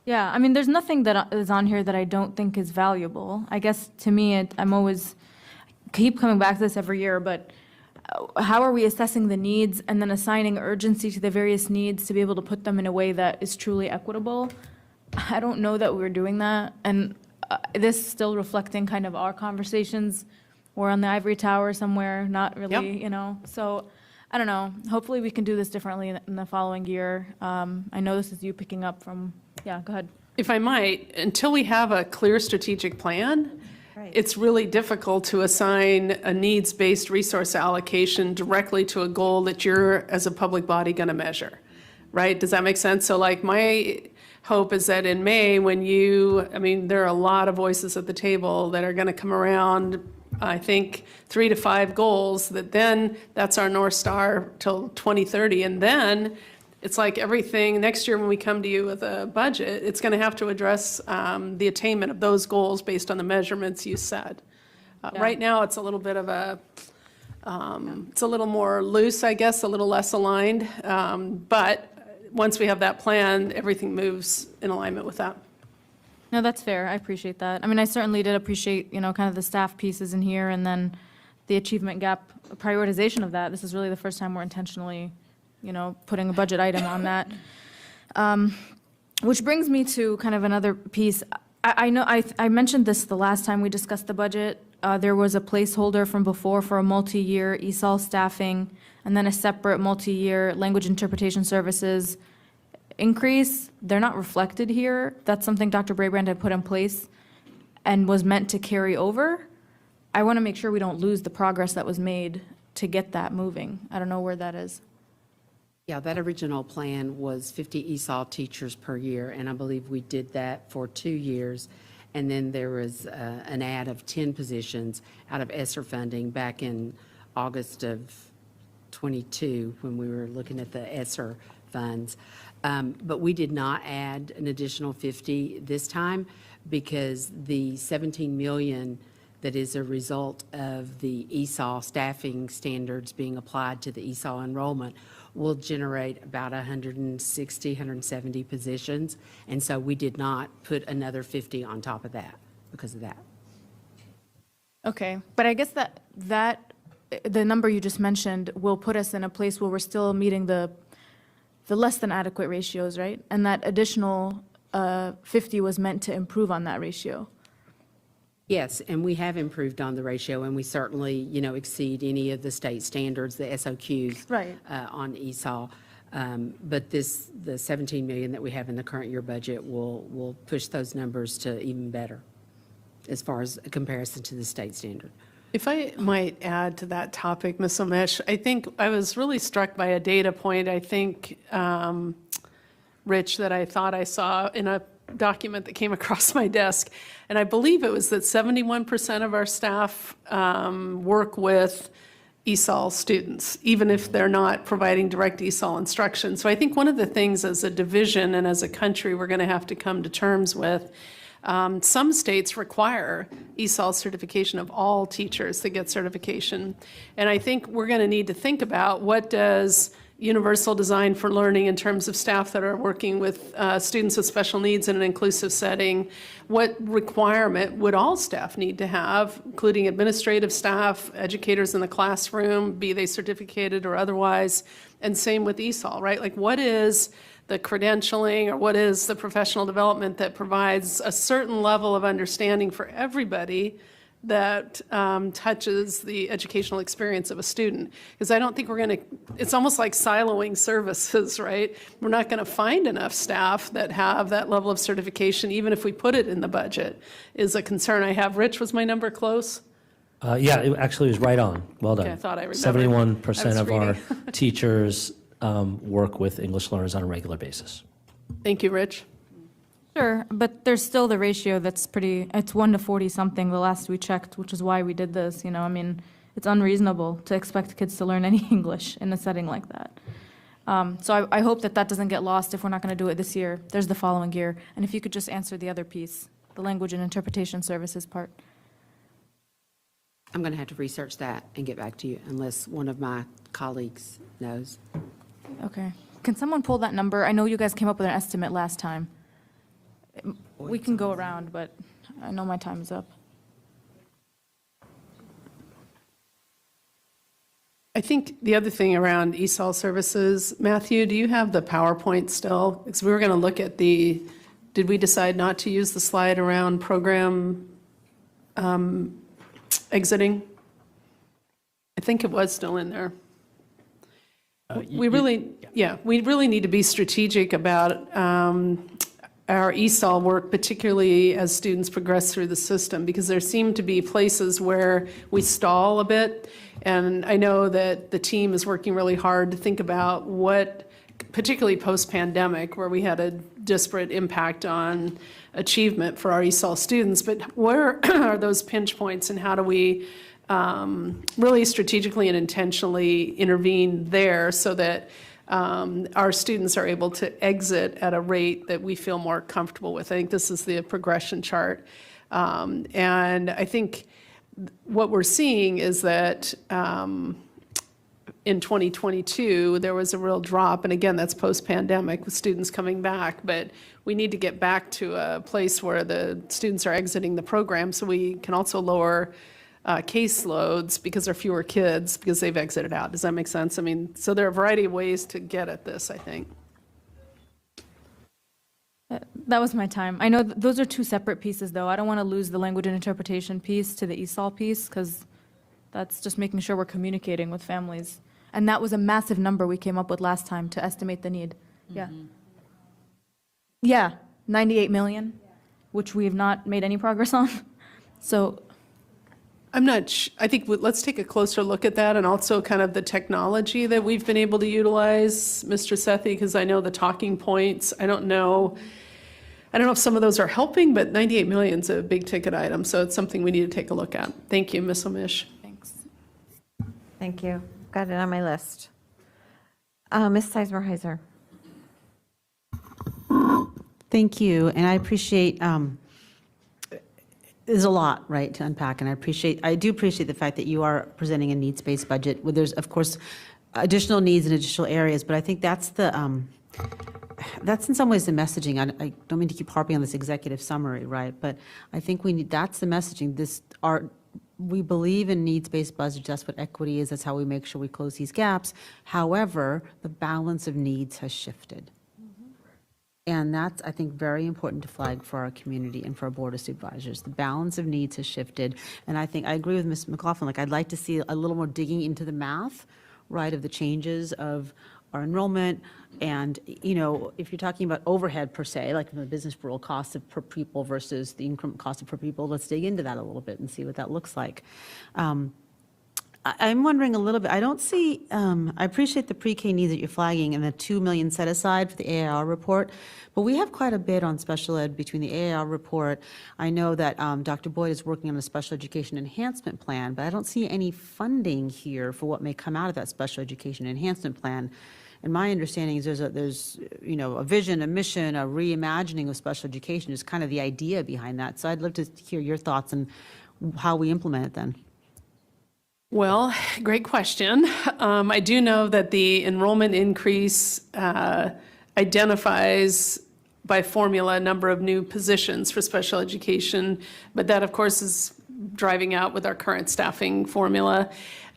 Yeah, I mean, there's nothing that is on here that I don't think is valuable. I guess to me, I'm always, keep coming back to this every year, but how are we assessing the needs and then assigning urgency to the various needs to be able to put them in a way that is truly equitable? I don't know that we're doing that. And this is still reflecting kind of our conversations. We're on the ivory tower somewhere, not really, you know. So I don't know. Hopefully we can do this differently in the following year. I know this is you picking up from, yeah, go ahead. If I might, until we have a clear strategic plan, it's really difficult to assign a needs-based resource allocation directly to a goal that you're, as a public body, going to measure, right? Does that make sense? So like my hope is that in May, when I mean, there are a lot of voices at the table that are going to come around, I think 3 to 5 goals, that's our North Star till 2030. And then it's like everything, next year when we come to you with a budget, it's going to have to address the attainment of those goals based on the measurements you set. Right now, it's a little bit of it's a little more loose, I guess, a little less aligned. But once we have that plan, everything moves in alignment with that. No, that's fair. I appreciate that. I mean, I certainly did appreciate, you know, kind of the staff pieces in here and then the achievement gap prioritization of that. This is really the first time we're intentionally, you know, putting a budget item on that. Which brings me to kind of another piece. I know I mentioned this the last time we discussed the budget. There was a placeholder from before for a multi-year ESOL staffing and then a separate multi-year language interpretation services increase. They're not reflected here. That's something Dr. Brabrand had put in place and was meant to carry over. I want to make sure we don't lose the progress that was made to get that moving. I don't know where that is. Yeah, that original plan was 50 ESOL teachers per year, and I believe we did that for 2 years. And then there was an add of 10 positions out of ESSER funding back in August of 22 when we were looking at the ESSER funds. But we did not add an additional 50 this time because the 17 million that is a result of the ESOL staffing standards being applied to the ESOL enrollment will generate about 160, 170 positions. And so we did not put another 50 on top of that because of that. Okay, but I guess that the number you just mentioned will put us in a place where we're still meeting the less than adequate ratios, right? And that additional 50 was meant to improve on that ratio. Yes, and we have improved on the ratio, and we certainly, you know, exceed any of the state standards, the SOQs Right. On ESOL. But the 17 million that we have in the current year budget will push those numbers to even better as far as a comparison to the state standard. If I might add to that topic, Ms. Omesh, I think I was really struck by a data point, I think, Rich, that I thought I saw in a document that came across my desk, and I believe it was that 71% of our staff work with ESOL students, even if they're not providing direct ESOL instruction. So I think one of the things as a division and as a country we're going to have to come to terms with, some states require ESOL certification of all teachers that get certification. And I think we're going to need to think about what does universal design for learning in terms of staff that are working with students with special needs in an inclusive setting, what requirement would all staff need to have, including administrative staff, educators in the classroom, be they certificated or otherwise, and same with ESOL, right? Like what is the credentialing or what is the professional development that provides a certain level of understanding for everybody that touches the educational experience of a student? Because I don't think we're going to, it's almost like siloing services, right? We're not going to find enough staff that have that level of certification, even if we put it in the budget, is a concern I have. Rich, was my number close? Yeah, it actually was right on. Well done. Okay, I thought I remembered. 71% of our teachers work with English learners on a regular basis. Thank you, Rich. Sure, but there's still the ratio that's it's 1 to 40 something the last we checked, which is why we did this, I mean, it's unreasonable to expect kids to learn any English in a setting like that. So I hope that doesn't get lost if we're not going to do it this year. There's the following year. And if you could just answer the other piece, the language and interpretation services part. I'm going to have to research that and get back to you unless one of my colleagues knows. Okay. Can someone pull that number? I know you guys came up with an estimate last time. We can go around, but I know my time is up. I think the other thing around ESOL services, Matthew, do you have the PowerPoint still? Because we were going to look at did we decide not to use the slide around program exiting? I think it was still in there. We really need to be strategic about our ESOL work, particularly as students progress through the system, because there seem to be places where we stall a bit. And I know that the team is working really hard to think about what, particularly post-pandemic, where we had a disparate impact on achievement for our ESOL students, but where are those pinch points and how do we really strategically and intentionally intervene there so that our students are able to exit at a rate that we feel more comfortable with. I think this is the progression chart. And I think what we're seeing is that in 2022, there was a real drop. And again, that's post-pandemic with students coming back. But we need to get back to a place where the students are exiting the program so we can also lower caseloads because there are fewer kids because they've exited out. Does that make sense? I mean, so there are a variety of ways to get at this, I think. That was my time. I know those are two separate pieces, though. I don't want to lose the language and interpretation piece to the ESOL piece because that's just making sure we're communicating with families. And that was a massive number we came up with last time to estimate the need. Yeah. Yeah, 98 million, which we have not made any progress on. So I'm not, I think let's take a closer look at that and also kind of the technology that we've been able to utilize, Mr. Sethi, because I know the talking points, I don't know if some of those are helping, but 98 million is a big ticket item, so it's something we need to take a look at. Thank you, Ms. Omish. Thanks. Thank you. Got it on my list. Ms. Sizemore-Heiser. Thank you, and I appreciate, there's a lot, right, to unpack, and I do appreciate the fact that you are presenting a needs-based budget. Well, there's, of course, additional needs in additional areas, but I think that's in some ways the messaging. I don't mean to keep harping on this executive summary, right, but I think that's the messaging. We believe in needs-based budget. That's what equity is. That's how we make sure we close these gaps. However, the balance of needs has shifted. And that's, I think, very important to flag for our community and for our Board of Supervisors. The balance of needs has shifted. And I think I agree with Ms. McLaughlin. Like, I'd like to see a little more digging into the math, right, of the changes of our enrollment. And, if you're talking about overhead per se, like the business rule cost of per pupil versus the increment cost of per pupil, let's dig into that a little bit and see what that looks like. I'm wondering a little bit, I don't see, I appreciate the pre-K needs that you're flagging and the 2 million set aside for the AAR report, but we have quite a bit on special ed between the AAR report. I know that Dr. Boyd is working on a special education enhancement plan, but I don't see any funding here for what may come out of that special education enhancement plan. And my understanding is there's a vision, a mission, a reimagining of special education is kind of the idea behind that. So I'd love to hear your thoughts on how we implement it then. Well, great question. I do know that the enrollment increase identifies by formula a number of new positions for special education, but that, of course, is driving out with our current staffing formula.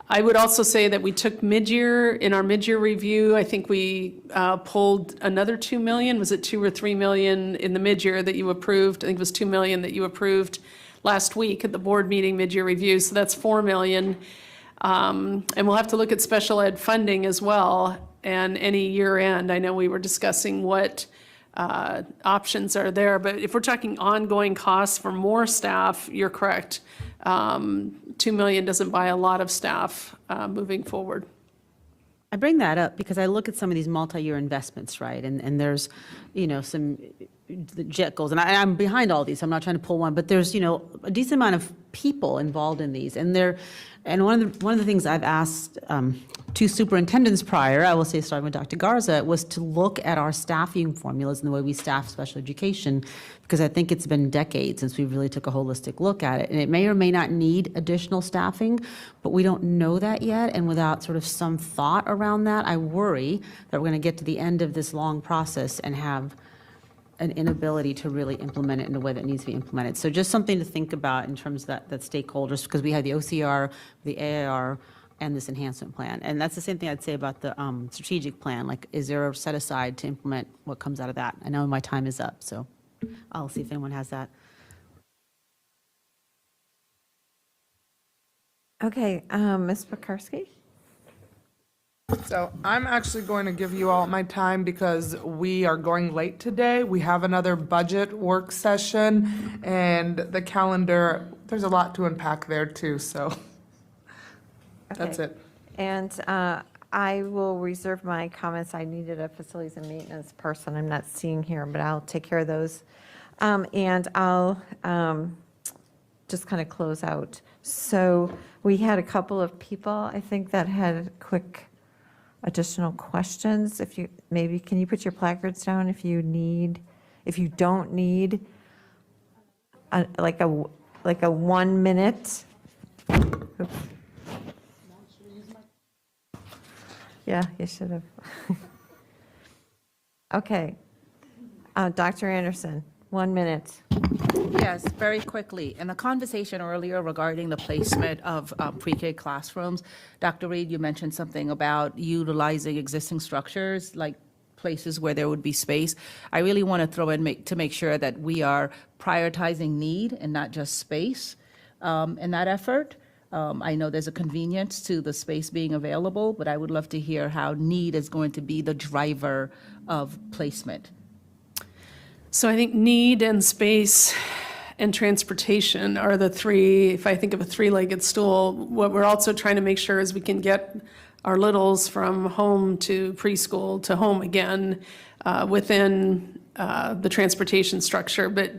I would also say that we took in our mid-year review, I think we pulled another 2 million. Was it 2 or 3 million in the mid-year that you approved? I think it was 2 million that you approved last week at the board meeting mid-year review. So that's 4 million. And we'll have to look at special ed funding as well. And any year end, I know we were discussing what options are there. But if we're talking ongoing costs for more staff, you're correct. 2 million doesn't buy a lot of staff moving forward. I bring that up because I look at some of these multi-year investments, right? And there's, some the JET goals, and I'm behind all these, so I'm not trying to pull one, but there's, a decent amount of people involved in these. And one of the things I've asked two superintendents prior, I will say starting with Dr. Garza, was to look at our staffing formulas and the way we staff special education, because I think it's been decades since we really took a holistic look at it. And it may or may not need additional staffing, but we don't know that yet. And without sort of some thought around that, I worry that we're going to get to the end of this long process and have an inability to really implement it in the way that needs to be implemented. So just something to think about in terms of that stakeholders, because we have the OCR, the AAR, and this enhancement plan. And that's the same thing I'd say about the strategic plan. Like, is there a set aside to implement what comes out of that? I know my time is up, so I'll see if anyone has that. Okay, Ms. Pekarsky? So I'm actually going to give you all my time because we are going late today. We have another budget work session, and the calendar, there's a lot to unpack there too, so that's Okay. it. And I will reserve my comments. I needed a facilities and maintenance person I'm not seeing here, but I'll take care of those. And I'll just kind of close out. So we had a couple of people, I think, that had quick additional questions. If you, maybe, can you put your placards down if you don't need like a 1 minute? Oops. Yeah, you should have. Okay. Dr. Anderson, 1 minute. Yes, very quickly. In the conversation earlier regarding the placement of pre-K classrooms, Dr. Reed, you mentioned something about utilizing existing structures, like places where there would be space. I really want to throw in to make sure that we are prioritizing need and not just space in that effort. I know there's a convenience to the space being available, but I would love to hear how need is going to be the driver of placement. So I think need and space and transportation are the three, if I think of a three-legged stool. What we're also trying to make sure is we can get our littles from home to preschool to home again within the transportation structure. But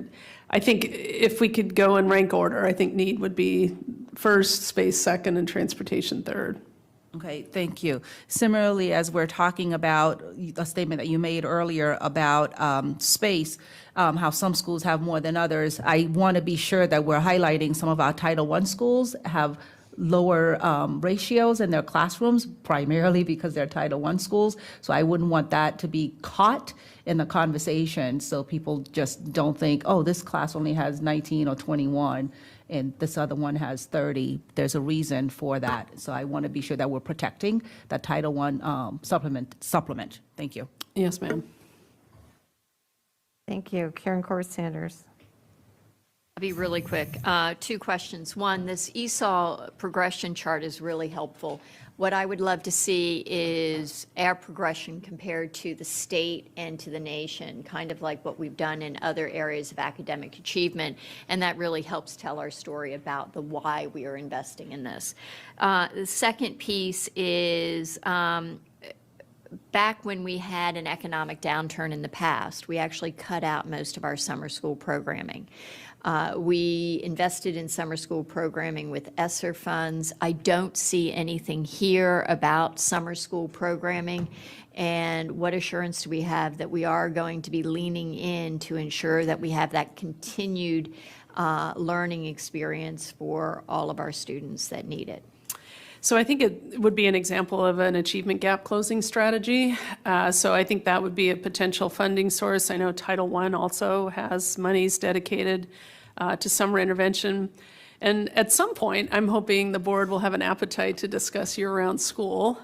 I think if we could go in rank order, I think need would be first, space second, and transportation third. Okay, thank you. Similarly, as we're talking about a statement that you made earlier about space, how some schools have more than others, I want to be sure that we're highlighting some of our Title I schools have lower ratios in their classrooms, primarily because they're Title I schools. So I wouldn't want that to be caught in the conversation, so people just don't think, oh, this class only has 19 or 21, and this other one has 30. There's a reason for that. So I want to be sure that we're protecting that Title I supplement. Thank you. Yes, ma'am. Thank you. Karen Corbett Sanders. I'll be really quick. Two questions. One, this ESOL progression chart is really helpful. What I would love to see is our progression compared to the state and to the nation, kind of like what we've done in other areas of academic achievement, and that really helps tell our story about the why we are investing in this. The second piece is back when we had an economic downturn in the past, we actually cut out most of our summer school programming. We invested in summer school programming with ESSER funds. I don't see anything here about summer school programming. And what assurance do we have that we are going to be leaning in to ensure that we have that continued learning experience for all of our students that need it? So I think it would be an example of an achievement gap closing strategy. So I think that would be a potential funding source. I know Title I also has monies dedicated to summer intervention. And at some point, I'm hoping the board will have an appetite to discuss year-round school.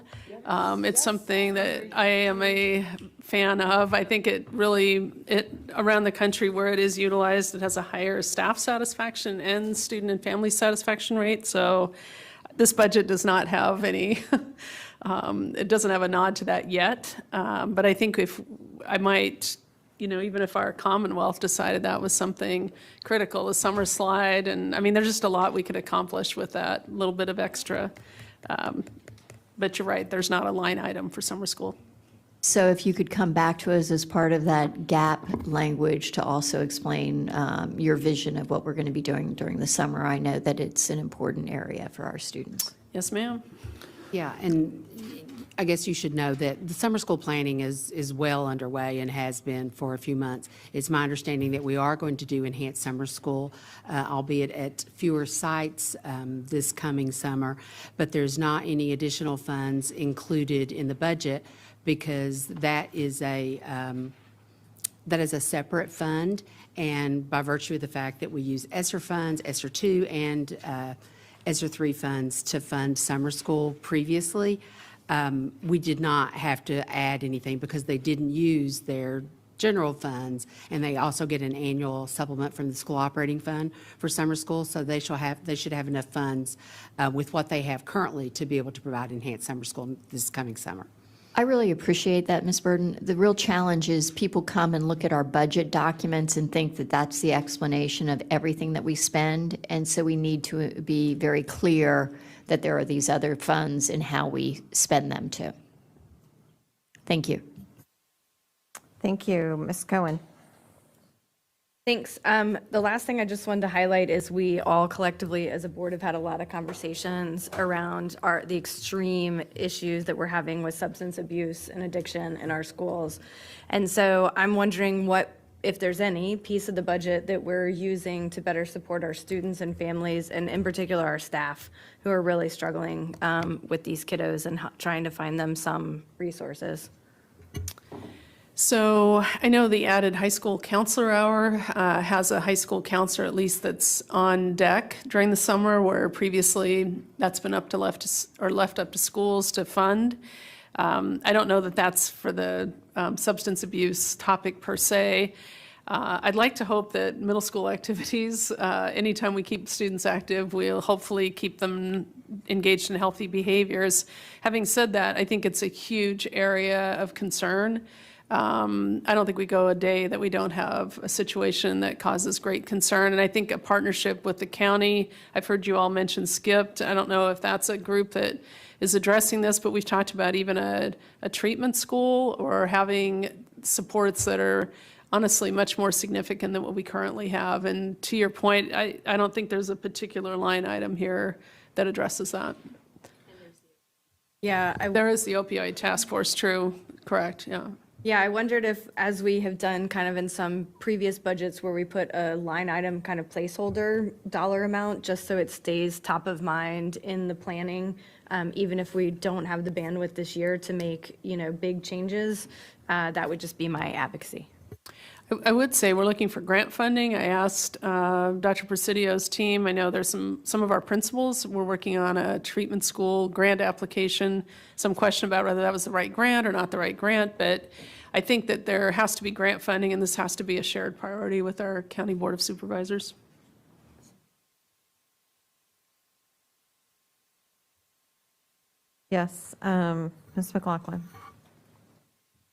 It's something that I am a fan of. I think it around the country where it is utilized, it has a higher staff satisfaction and student and family satisfaction rate. So this budget does not have any, it doesn't have a nod to that yet. But I think even if our Commonwealth decided that was something critical, the summer slide, and I mean, there's just a lot we could accomplish with that little bit of extra. But you're right, there's not a line item for summer school. So if you could come back to us as part of that gap language to also explain your vision of what we're going to be doing during the summer. I know that it's an important area for our students. Yes, ma'am. Yeah, and I guess you should know that the summer school planning is well underway and has been for a few months. It's my understanding that we are going to do enhanced summer school, albeit at fewer sites this coming summer, but there's not any additional funds included in the budget because that is a separate fund, and by virtue of the fact that we use ESSER funds, ESSER 2 and ESSER 3 funds to fund summer school previously, we did not have to add anything because they didn't use their general funds, and they also get an annual supplement from the school operating fund for summer school, so they should have enough funds with what they have currently to be able to provide enhanced summer school this coming summer. I really appreciate that, Ms. Burden. The real challenge is people come and look at our budget documents and think that that's the explanation of everything that we spend, and so we need to be very clear that there are these other funds and how we spend them too. Thank you. Thank you. Ms. Cohen. Thanks. The last thing I just wanted to highlight is we all collectively as a board have had a lot of conversations around the extreme issues that we're having with substance abuse and addiction in our schools. And so I'm wondering if there's any piece of the budget that we're using to better support our students and families, and in particular our staff who are really struggling with these kiddos and trying to find them some resources. So I know the added high school counselor hour has a high school counselor at least that's on deck during the summer, where previously that's been left up to schools to fund. I don't know that that's for the substance abuse topic per se. I'd like to hope that middle school activities, anytime we keep students active, we'll hopefully keep them engaged in healthy behaviors. Having said that, I think it's a huge area of concern. I don't think we go a day that we don't have a situation that causes great concern. And I think a partnership with the county, I've heard you all mention SCIPT. I don't know if that's a group that is addressing this, but we've talked about even a treatment school or having supports that are honestly much more significant than what we currently have. And to your point, I don't think there's a particular line item here that addresses that. Yeah, there is the opioid task force, true, correct, yeah. Yeah, I wondered if, as we have done kind of in some previous budgets where we put a line item kind of placeholder dollar amount, just so it stays top of mind in the planning, even if we don't have the bandwidth this year to make, big changes, that would just be my advocacy. I would say we're looking for grant funding. I asked Dr. Presidio's team. I know there's some of our principals. We're working on a treatment school grant application. Some question about whether that was the right grant or not the right grant, but I think that there has to be grant funding, and this has to be a shared priority with our County Board of Supervisors. Yes, Ms. McLaughlin.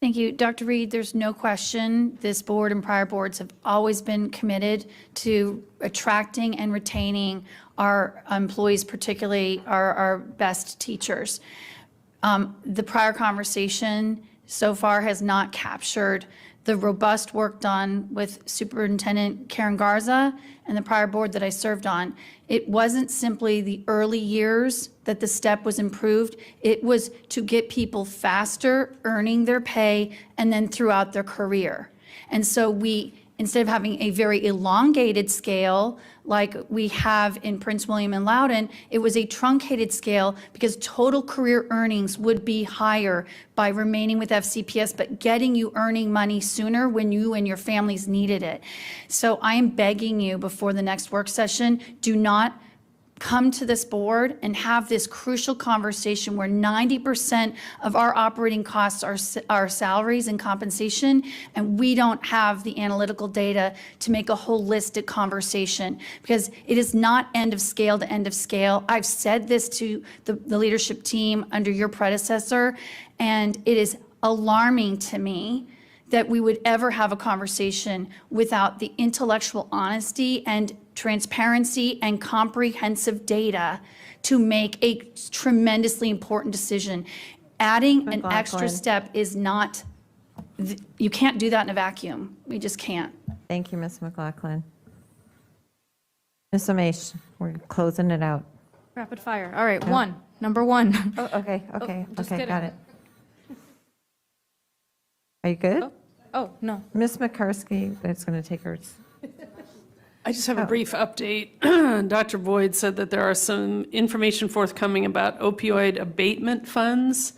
Thank you. Dr. Reed, there's no question this board and prior boards have always been committed to attracting and retaining our employees, particularly our best teachers. The prior conversation so far has not captured the robust work done with Superintendent Karen Garza and the prior board that I served on. It wasn't simply the early years that the step was improved. It was to get people faster earning their pay and then throughout their career. And so we, instead of having a very elongated scale like we have in Prince William and Loudoun, it was a truncated scale because total career earnings would be higher by remaining with FCPS, but getting you earning money sooner when you and your families needed it. So I am begging you before the next work session, do not come to this board and have this crucial conversation where 90% of our operating costs are salaries and compensation, and we don't have the analytical data to make a holistic conversation, because it is not end of scale to end of scale. I've said this to the leadership team under your predecessor, and it is alarming to me that we would ever have a conversation without the intellectual honesty and transparency and comprehensive data to make a tremendously important decision. Adding an extra McLaughlin. step is not, you can't do that in a vacuum. We just can't. Thank you, Ms. McLaughlin. Ms. Amash, we're closing it out. Rapid fire. All right, Yeah. number one. Oh, okay, okay, just okay, kidding. got it. Are you good? Oh, no. Ms. McCarsky, it's going to take her. I just have a brief update. Dr. Boyd said that there are some information forthcoming about opioid abatement funds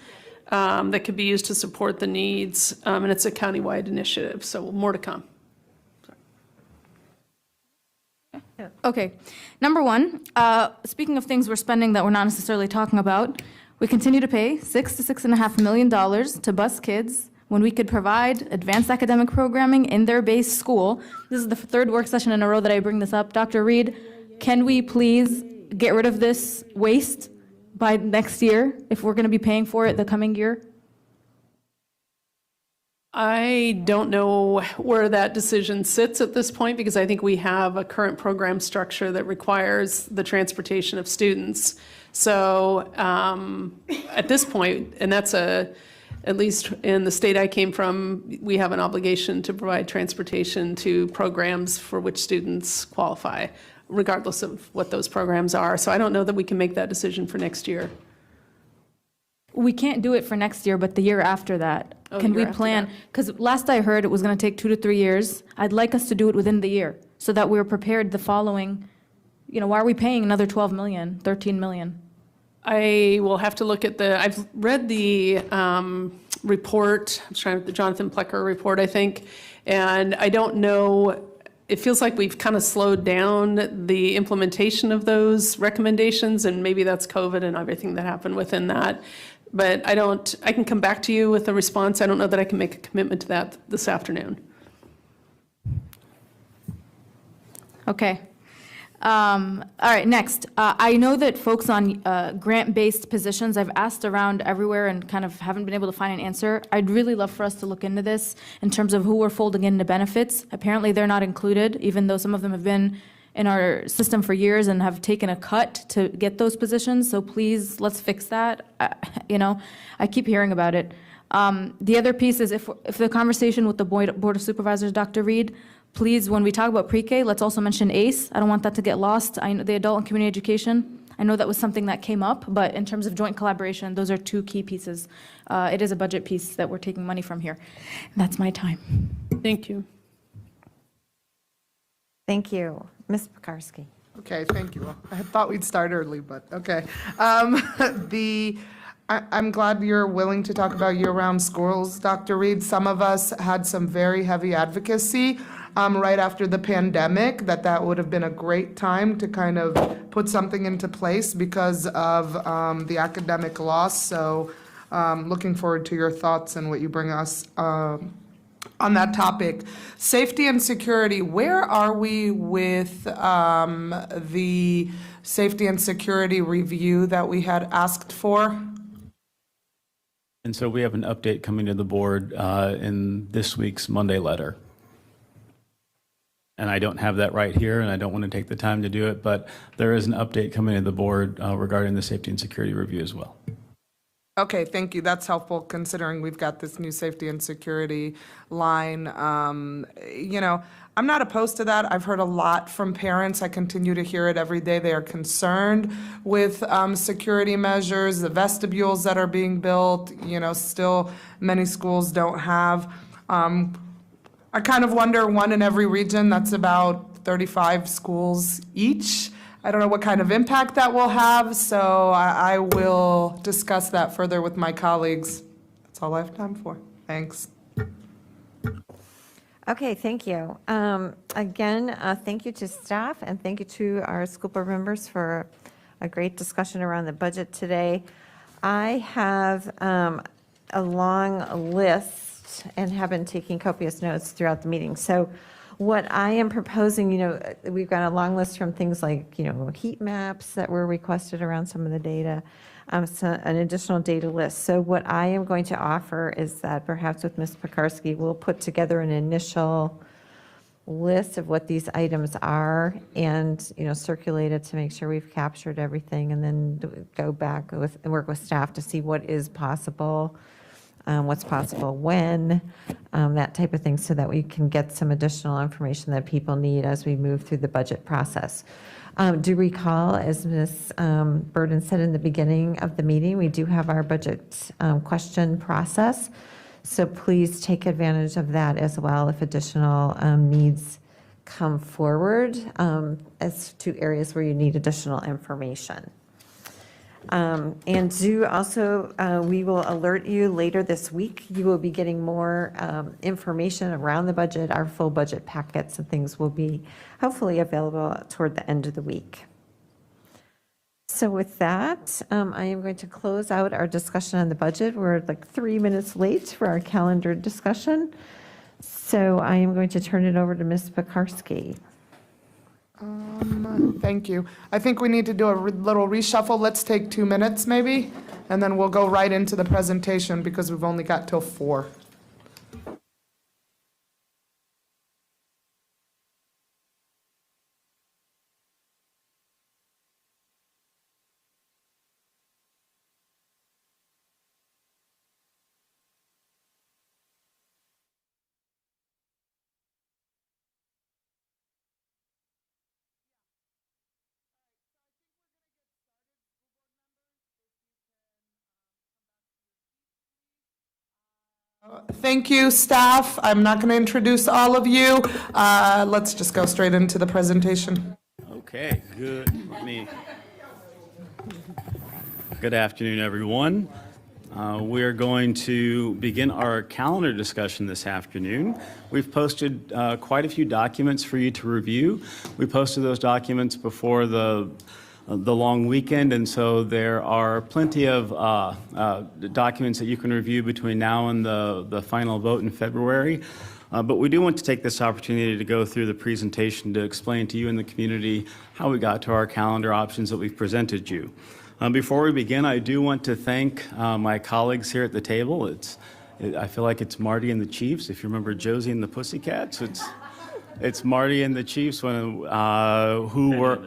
that could be used to support the needs, and it's a countywide initiative, so more to come. Okay, number one, speaking of things we're spending that we're not necessarily talking about, we continue to pay $6 to $6.5 million to bus kids when we could provide advanced academic programming in their base school. This is the third work session in a row that I bring this up. Dr. Reed, can we please get rid of this waste by next year if we're going to be paying for it the coming year? I don't know where that decision sits at this point, because I think we have a current program structure that requires the transportation of students. So at this point, and that's at least in the state I came from, we have an obligation to provide transportation to programs for which students qualify, regardless of what those programs are. So I don't know that we can make that decision for next year. We can't do it for next year, but the year after that. Oh, Can we year after plan? that. Because last I heard, it was going to take 2 to 3 years. I'd like us to do it within the year so that we're prepared the following, why are we paying another 12 million, 13 million? I will have to look at I've read the report, the Jonathan Plecker report, I think, and I don't know, it feels like we've kind of slowed down the implementation of those recommendations, and maybe that's COVID and everything that happened within that. But I can come back to you with a response. I don't know that I can make a commitment to that this afternoon. Okay. All right, next. I know that folks on grant-based positions, I've asked around everywhere and kind of haven't been able to find an answer. I'd really love for us to look into this in terms of who we're folding into benefits. Apparently, they're not included, even though some of them have been in our system for years and have taken a cut to get those positions. So please, let's fix that. I keep hearing about it. The other piece is if the conversation with the Board of Supervisors, Dr. Reed, please, when we talk about pre-K, let's also mention ACE. I don't want that to get lost. I know the adult and community education, I know that was something that came up, but in terms of joint collaboration, those are two key pieces. It is a budget piece that we're taking money from here. That's my time. Thank you. Thank you. Ms. Pekarsky. Okay, thank you. I had thought we'd start early, but okay. I'm glad you're willing to talk about year-round schools, Dr. Reed. Some of us had some very heavy advocacy right after the pandemic, that would have been a great time to kind of put something into place because of the academic loss. So looking forward to your thoughts and what you bring us on that topic. Safety and security, where are we with the safety and security review that we had asked for? And so we have an update coming to the board in this week's Monday letter. And I don't have that right here, and I don't want to take the time to do it, but there is an update coming to the board regarding the safety and security review as well. Okay, thank you. That's helpful considering we've got this new safety and security line. I'm not opposed to that. I've heard a lot from parents. I continue to hear it every day. They are concerned with security measures, the vestibules that are being built, still many schools don't have. I kind of wonder, one in every region, that's about 35 schools each. I don't know what kind of impact that will have, so I will discuss that further with my colleagues. That's all I have time for. Thanks. Okay, thank you. Again, thank you to staff and thank you to our school board members for a great discussion around the budget today. I have a long list and have been taking copious notes throughout the meeting. So what I am proposing, we've got a long list from things like, heat maps that were requested around some of the data, so an additional data list. So what I am going to offer is that perhaps with Ms. Pekarsky, we'll put together an initial list of what these items are and, circulate it to make sure we've captured everything, and then go back and work with staff to see what is possible, what's possible when, that type of thing, so that we can get some additional information that people need as we move through the budget process. Do recall, as Ms. Burden said in the beginning of the meeting, we do have our budget question process. So please take advantage of that as well if additional needs come forward as to areas where you need additional information. And do also, we will alert you later this week. You will be getting more information around the budget. Our full budget packets and things will be hopefully available toward the end of the week. So with that, I am going to close out our discussion on the budget. We're like 3 minutes late for our calendar discussion. So I am going to turn it over to Ms. Pekarsky. Thank you. I think we need to do a little reshuffle. Let's take 2 minutes maybe, and then we'll go right into the presentation because we've only got till 4. Thank you, staff. I'm not going to introduce all of you. Let's just go straight into the presentation. Okay, good. Good afternoon, everyone. We are going to begin our calendar discussion this afternoon. We've posted quite a few documents for you to review. We posted those documents before the long weekend, and so there are plenty of documents that you can review between now and the final vote in February. But we do want to take this opportunity to go through the presentation to explain to you and the community how we got to our calendar options that we've presented you. Before we begin, I do want to thank my colleagues here at the table. I feel like it's Marty and the Chiefs. If you remember Josie and the Pussycats, it's Marty and the Chiefs who were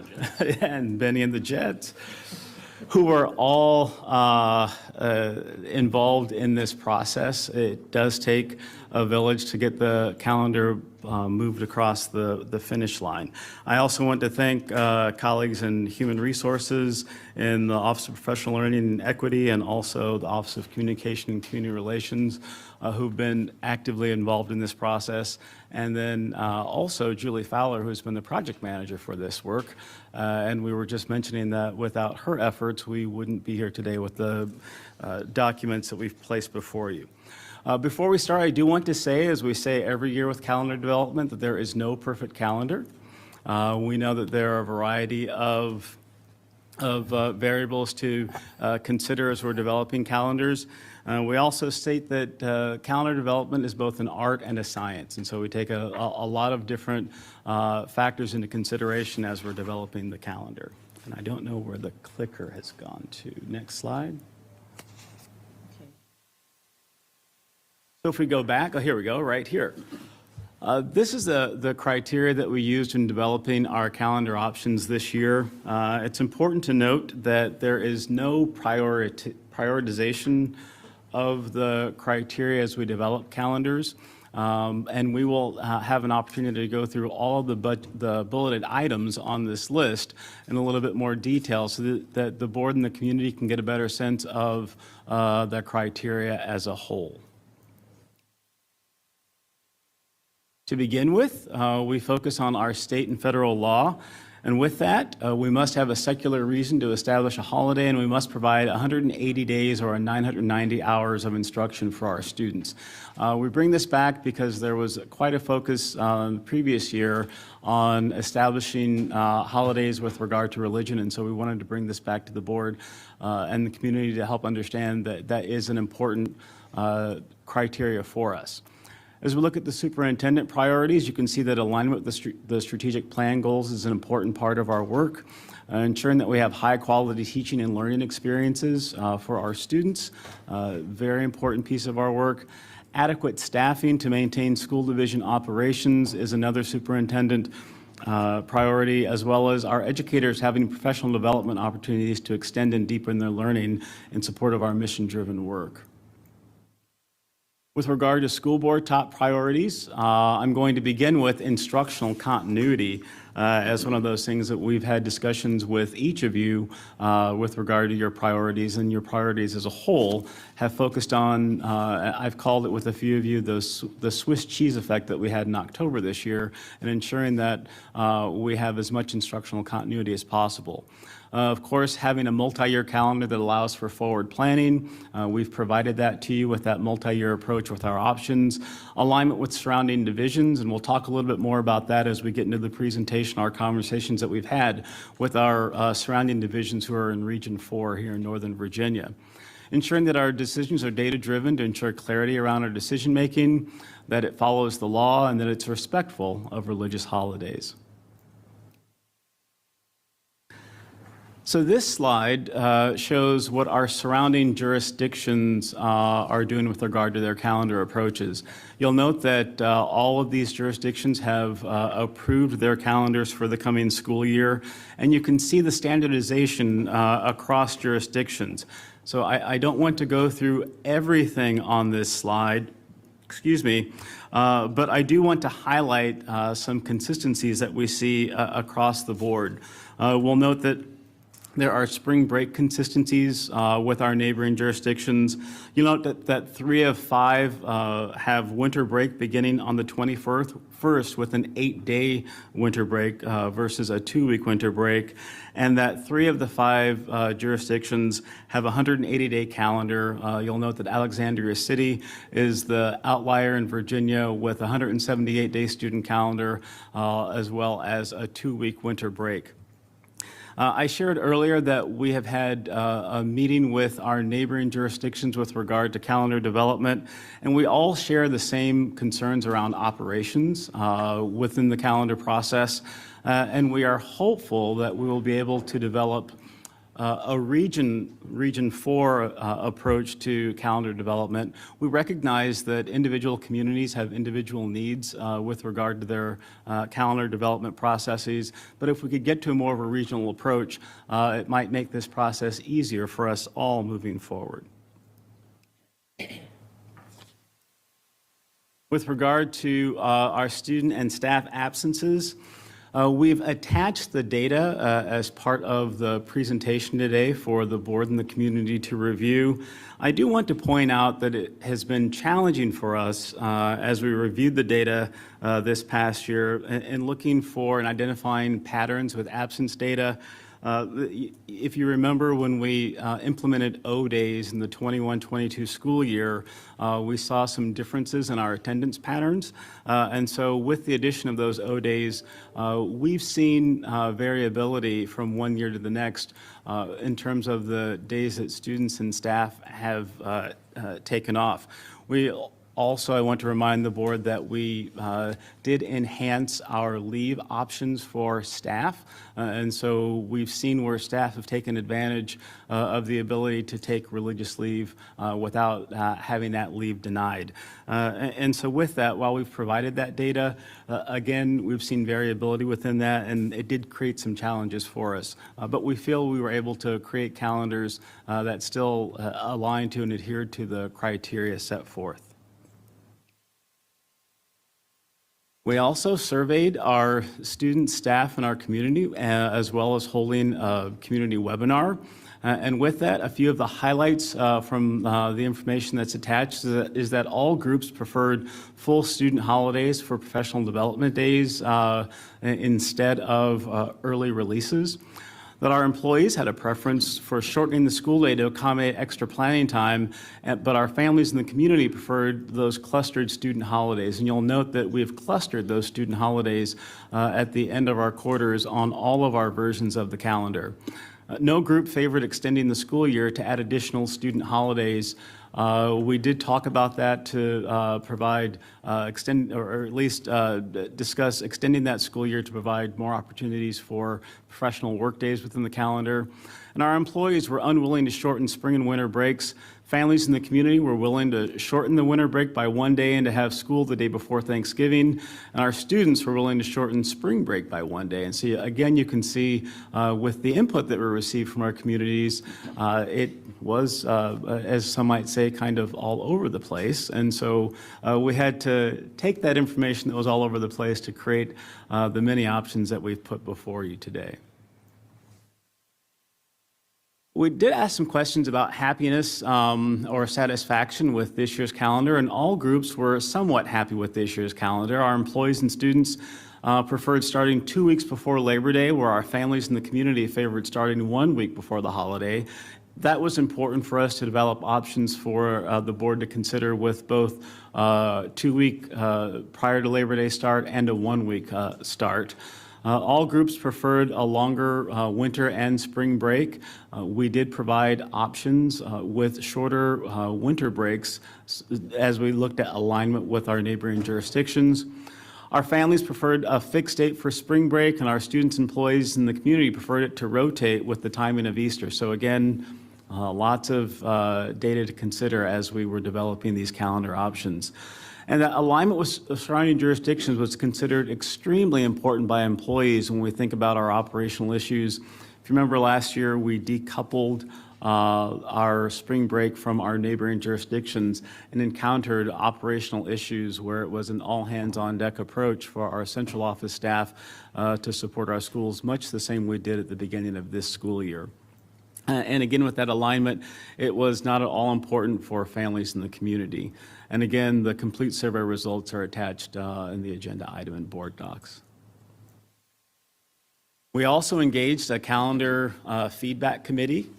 and Benny and the Jets, who were all involved in this process. It does take a village to get the calendar moved across the finish line. I also want to thank colleagues in Human Resources, in the Office of Professional Learning and Equity, and also the Office of Communication and Community Relations, who've been actively involved in this process. And then also Julie Fowler, who's been the project manager for this work. And we were just mentioning that without her efforts, we wouldn't be here today with the documents that we've placed before you. Before we start, I do want to say, as we say every year with calendar development, that there is no perfect calendar. We know that there are a variety of variables to consider as we're developing calendars. We also state that calendar development is both an art and a science, and so we take a lot of different factors into consideration as we're developing the calendar. And I don't know where the clicker has gone to. Next slide. So if we go back, oh, here we go, right here. This is the criteria that we used in developing our calendar options this year. It's important to note that there is no prioritization of the criteria as we develop calendars. And we will have an opportunity to go through all of the bulleted items on this list in a little bit more detail so that the board and the community can get a better sense of the criteria as a whole. To begin with, we focus on our state and federal law. And with that, we must have a secular reason to establish a holiday, and we must provide 180 days or 990 hours of instruction for our students. We bring this back because there was quite a focus the previous year on establishing holidays with regard to religion, and so we wanted to bring this back to the board and the community to help understand that that is an important criteria for us. As we look at the superintendent priorities, you can see that alignment with the strategic plan goals is an important part of our work. Ensuring that we have high-quality teaching and learning experiences for our students, very important piece of our work. Adequate staffing to maintain school division operations is another superintendent priority, as well as our educators having professional development opportunities to extend and deepen their learning in support of our mission-driven work. With regard to school board top priorities, I'm going to begin with instructional continuity as one of those things that we've had discussions with each of you with regard to your priorities, and your priorities as a whole have focused on, I've called it with a few of you, the Swiss cheese effect that we had in October this year, and ensuring that we have as much instructional continuity as possible. Of course, having a multi-year calendar that allows for forward planning. We've provided that to you with that multi-year approach with our options. Alignment with surrounding divisions, and we'll talk a little bit more about that as we get into the presentation, our conversations that we've had with our surrounding divisions who are in Region 4 here in Northern Virginia. Ensuring that our decisions are data-driven to ensure clarity around our decision-making, that it follows the law, and that it's respectful of religious holidays. So this slide shows what our surrounding jurisdictions are doing with regard to their calendar approaches. You'll note that all of these jurisdictions have approved their calendars for the coming school year, and you can see the standardization across jurisdictions. So I don't want to go through everything on this slide, but I do want to highlight some consistencies that we see across the board. We'll note that there are spring break consistencies with our neighboring jurisdictions. You'll note that 3 of 5 have winter break beginning on the 21st with an 8-day winter break versus a 2-week winter break, and that 3 of the 5 jurisdictions have a 180-day calendar. You'll note that Alexandria City is the outlier in Virginia with a 178-day student calendar as well as a 2-week winter break. I shared earlier that we have had a meeting with our neighboring jurisdictions with regard to calendar development, and we all share the same concerns around operations within the calendar process, and we are hopeful that we will be able to develop a Region 4 approach to calendar development. We recognize that individual communities have individual needs with regard to their calendar development processes, but if we could get to more of a regional approach, it might make this process easier for us all moving forward. With regard to our student and staff absences, we've attached the data as part of the presentation today for the board and the community to review. I do want to point out that it has been challenging for us as we reviewed the data this past year in looking for and identifying patterns with absence data. If you remember when we implemented O days in the 21-22 school year, we saw some differences in our attendance patterns. And so with the addition of those O days, we've seen variability from one year to the next in terms of the days that students and staff have taken off. We Also, I want to remind the board that we did enhance our leave options for staff. And so we've seen where staff have taken advantage of the ability to take religious leave without having that leave denied. And so with that, while we've provided that data, again, we've seen variability within that, and it did create some challenges for us. But we feel we were able to create calendars that still align to and adhere to the criteria set forth. We also surveyed our students, staff, and our community, as well as holding a community webinar. And with that, a few of the highlights from the information that's attached is that all groups preferred full student holidays for professional development days instead of early releases. That our employees had a preference for shortening the school day to accommodate extra planning time, but our families in the community preferred those clustered student holidays. And you'll note that we've clustered those student holidays at the end of our quarters on all of our versions of the calendar. No group favored extending the school year to add additional student holidays. We did talk about that to provide, or at least discuss extending that school year to provide more opportunities for professional work days within the calendar. And our employees were unwilling to shorten spring and winter breaks. Families in the community were willing to shorten the winter break by 1 day and to have school the day before Thanksgiving. And our students were willing to shorten spring break by 1 day. And so again, you can see with the input that we received from our communities, it was, as some might say, kind of all over the place. And so we had to take that information that was all over the place to create the many options that we've put before you today. We did ask some questions about happiness or satisfaction with this year's calendar, and all groups were somewhat happy with this year's calendar. Our employees and students preferred starting 2 weeks before Labor Day, where our families in the community favored starting 1 week before the holiday. That was important for us to develop options for the board to consider with both 2 week prior to Labor Day start and a 1 week start. All groups preferred a longer winter and spring break. We did provide options with shorter winter breaks as we looked at alignment with our neighboring jurisdictions. Our families preferred a fixed date for spring break, and our students and employees in the community preferred it to rotate with the timing of Easter. So again, lots of data to consider as we were developing these calendar options. And that alignment with surrounding jurisdictions was considered extremely important by employees when we think about our operational issues. If you remember last year, we decoupled our spring break from our neighboring jurisdictions and encountered operational issues where it was an all-hands-on-deck approach for our central office staff to support our schools, much the same we did at the beginning of this school year. And again, with that alignment, it was not at all important for families in the community. And again, the complete survey results are attached in the agenda item in board docs. We also engaged a calendar feedback committee.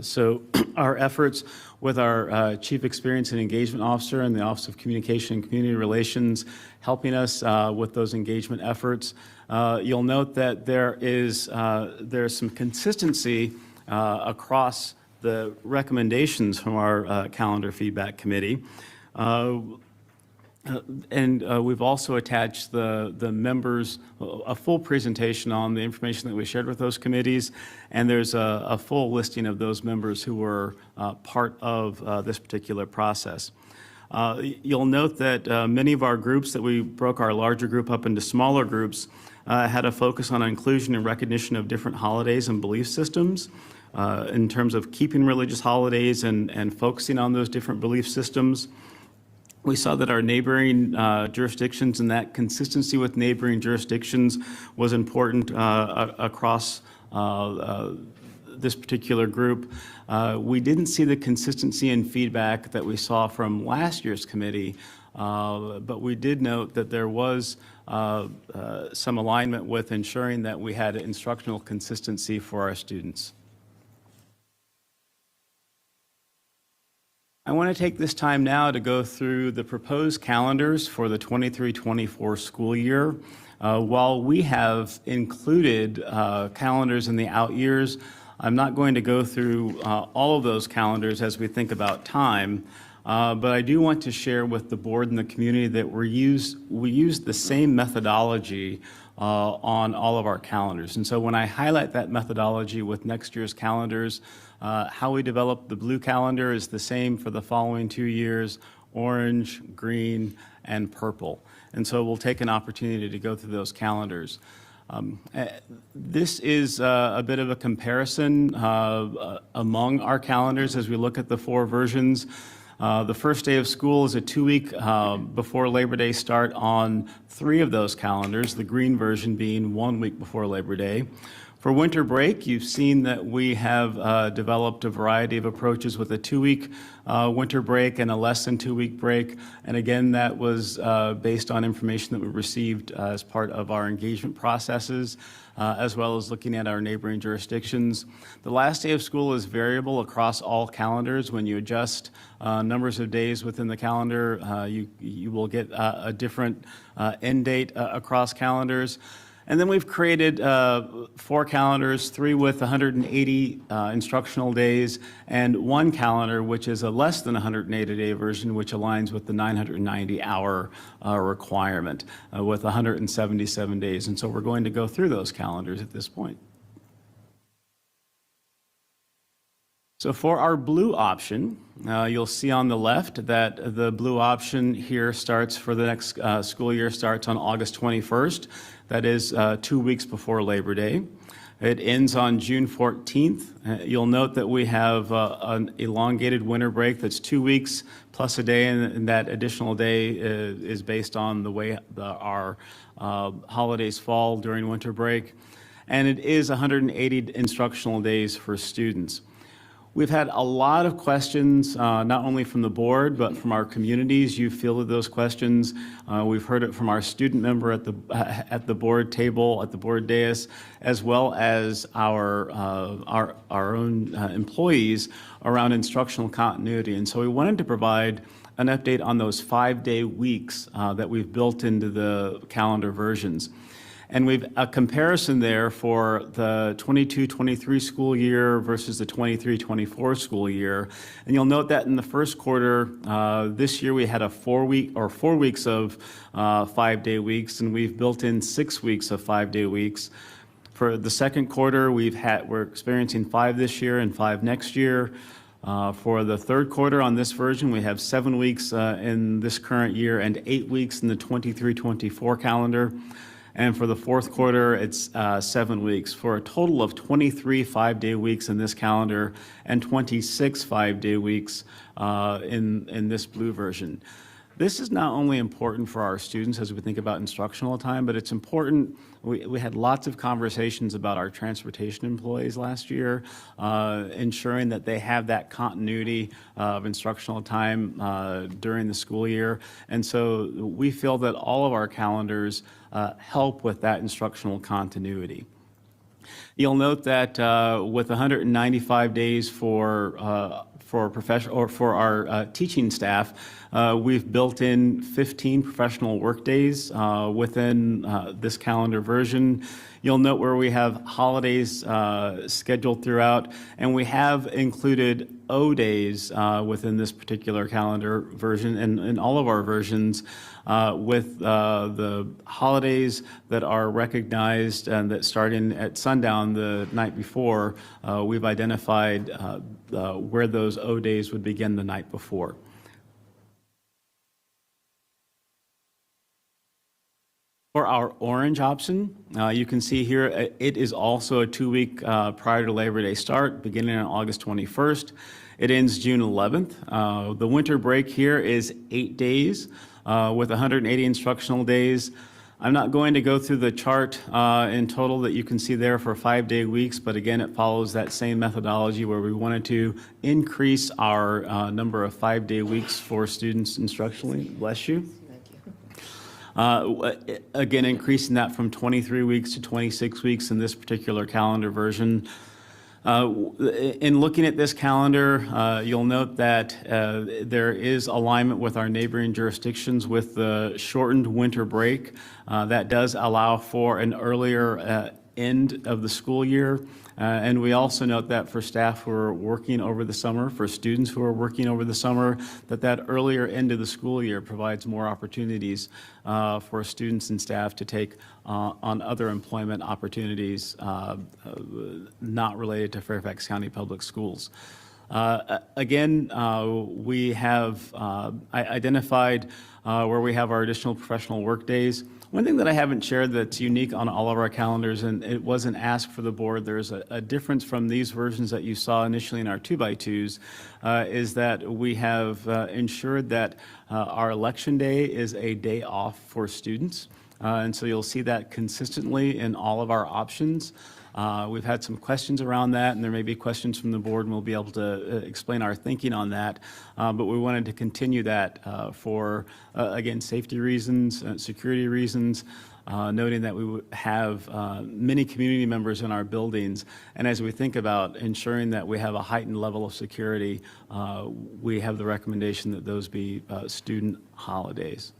So our efforts with our Chief Experience and Engagement Officer and the Office of Communication and Community Relations helping us with those engagement efforts. You'll note that there's some consistency across the recommendations from our calendar feedback committee. And we've also attached the members, a full presentation on the information that we shared with those committees, and there's a full listing of those members who were part of this particular process. You'll note that many of our groups that we broke our larger group up into smaller groups had a focus on inclusion and recognition of different holidays and belief systems. In terms of keeping religious holidays and focusing on those different belief systems. We saw that our neighboring jurisdictions and that consistency with neighboring jurisdictions was important across this particular group. We didn't see the consistency in feedback that we saw from last year's committee, but we did note that there was some alignment with ensuring that we had instructional consistency for our students. I want to take this time now to go through the proposed calendars for the 23-24 school year. While we have included calendars in the out years, I'm not going to go through all of those calendars as we think about time. But I do want to share with the board and the community that we use the same methodology on all of our calendars. And so when I highlight that methodology with next year's calendars, how we develop the blue calendar is the same for the following 2 years: orange, green, and purple. And so we'll take an opportunity to go through those calendars. This is a bit of a comparison among our calendars as we look at the 4 versions. The first day of school is a 2-week before Labor Day start on 3 of those calendars, the green version being 1 week before Labor Day. For winter break, you've seen that we have developed a variety of approaches with a 2-week winter break and a less than 2-week break. And again, that was based on information that we received as part of our engagement processes, as well as looking at our neighboring jurisdictions. The last day of school is variable across all calendars. When you adjust numbers of days within the calendar, you will get a different end date across calendars. And then we've created 4 calendars, 3 with 180 instructional days, and 1 calendar which is a less than 180-day version, which aligns with the 990-hour requirement with 177 days. And so we're going to go through those calendars at this point. So for our blue option, you'll see on the left that the blue option here starts for the next school year starts on August 21st. That is 2 weeks before Labor Day. It ends on June 14th. You'll note that we have an elongated winter break that's 2 weeks plus a day, and that additional day is based on the way our holidays fall during winter break. And it is 180 instructional days for students. We've had a lot of questions, not only from the board, but from our communities. You've fielded those questions. We've heard it from our student member at the board table, at the board dais, as well as our own employees around instructional continuity. And so we wanted to provide an update on those 5-day weeks that we've built into the calendar versions. And we've a comparison there for the 22-23 school year versus the 23-24 school year. And you'll note that in the first quarter, this year we had a 4 weeks of 5-day weeks, and we've built in 6 weeks of 5-day weeks. For the second quarter, we're experiencing 5 this year and 5 next year. For the third quarter on this version, we have 7 weeks in this current year and 8 weeks in the 23-24 calendar. And for the fourth quarter, it's 7 weeks, for a total of 23 5-day weeks in this calendar and 26 5-day weeks in this blue version. This is not only important for our students as we think about instructional time, but it's important. We had lots of conversations about our transportation employees last year, ensuring that they have that continuity of instructional time during the school year. And so we feel that all of our calendars help with that instructional continuity. You'll note that with 195 days for professional or for our teaching staff, we've built in 15 professional work days within this calendar version. You'll note where we have holidays scheduled throughout, and we have included O days within this particular calendar version and in all of our versions with the holidays that are recognized and that start at sundown the night before. We've identified where those O days would begin the night before. For our orange option, you can see here it is also a 2-week prior to Labor Day start, beginning on August 21st. It ends June 11th. The winter break here is 8 days with 180 instructional days. I'm not going to go through the chart in total that you can see there for 5-day weeks, but again, it follows that same methodology where we wanted to increase our number of 5-day weeks for students instructionally. Bless you. Again, increasing that from 23 weeks to 26 weeks in this particular calendar version. In looking at this calendar, you'll note that there is alignment with our neighboring jurisdictions with the shortened winter break. That does allow for an earlier end of the school year. And we also note that for staff who are working over the summer, for students who are working over the summer, that earlier end of the school year provides more opportunities for students and staff to take on other employment opportunities not related to Fairfax County Public Schools. Again, we have identified where we have our additional professional work days. One thing that I haven't shared that's unique on all of our calendars, and it wasn't asked for the board, there's a difference from these versions that you saw initially in our 2x2s, is that we have ensured that our election day is a day off for students. And so you'll see that consistently in all of our options. We've had some questions around that, and there may be questions from the board, and we'll be able to explain our thinking on that. But we wanted to continue that for, again, safety reasons, security reasons, noting that we would have many community members in our buildings. And as we think about ensuring that we have a heightened level of security, we have the recommendation that those be student holidays.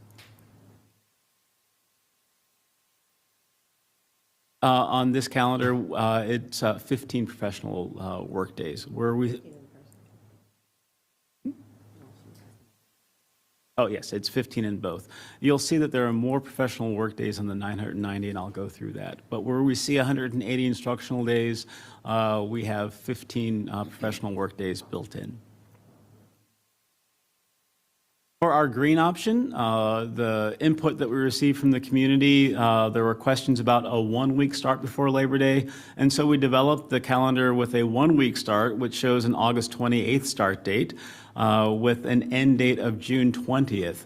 On this calendar, it's 15 professional work days. Oh, yes, it's 15 in both. You'll see that there are more professional work days on the 990, and I'll go through that. But where we see 180 instructional days, we have 15 professional work days built in. For our green option, the input that we received from the community, there were questions about a 1-week start before Labor Day. And so we developed the calendar with a 1-week start, which shows an August 28th start date with an end date of June 20th.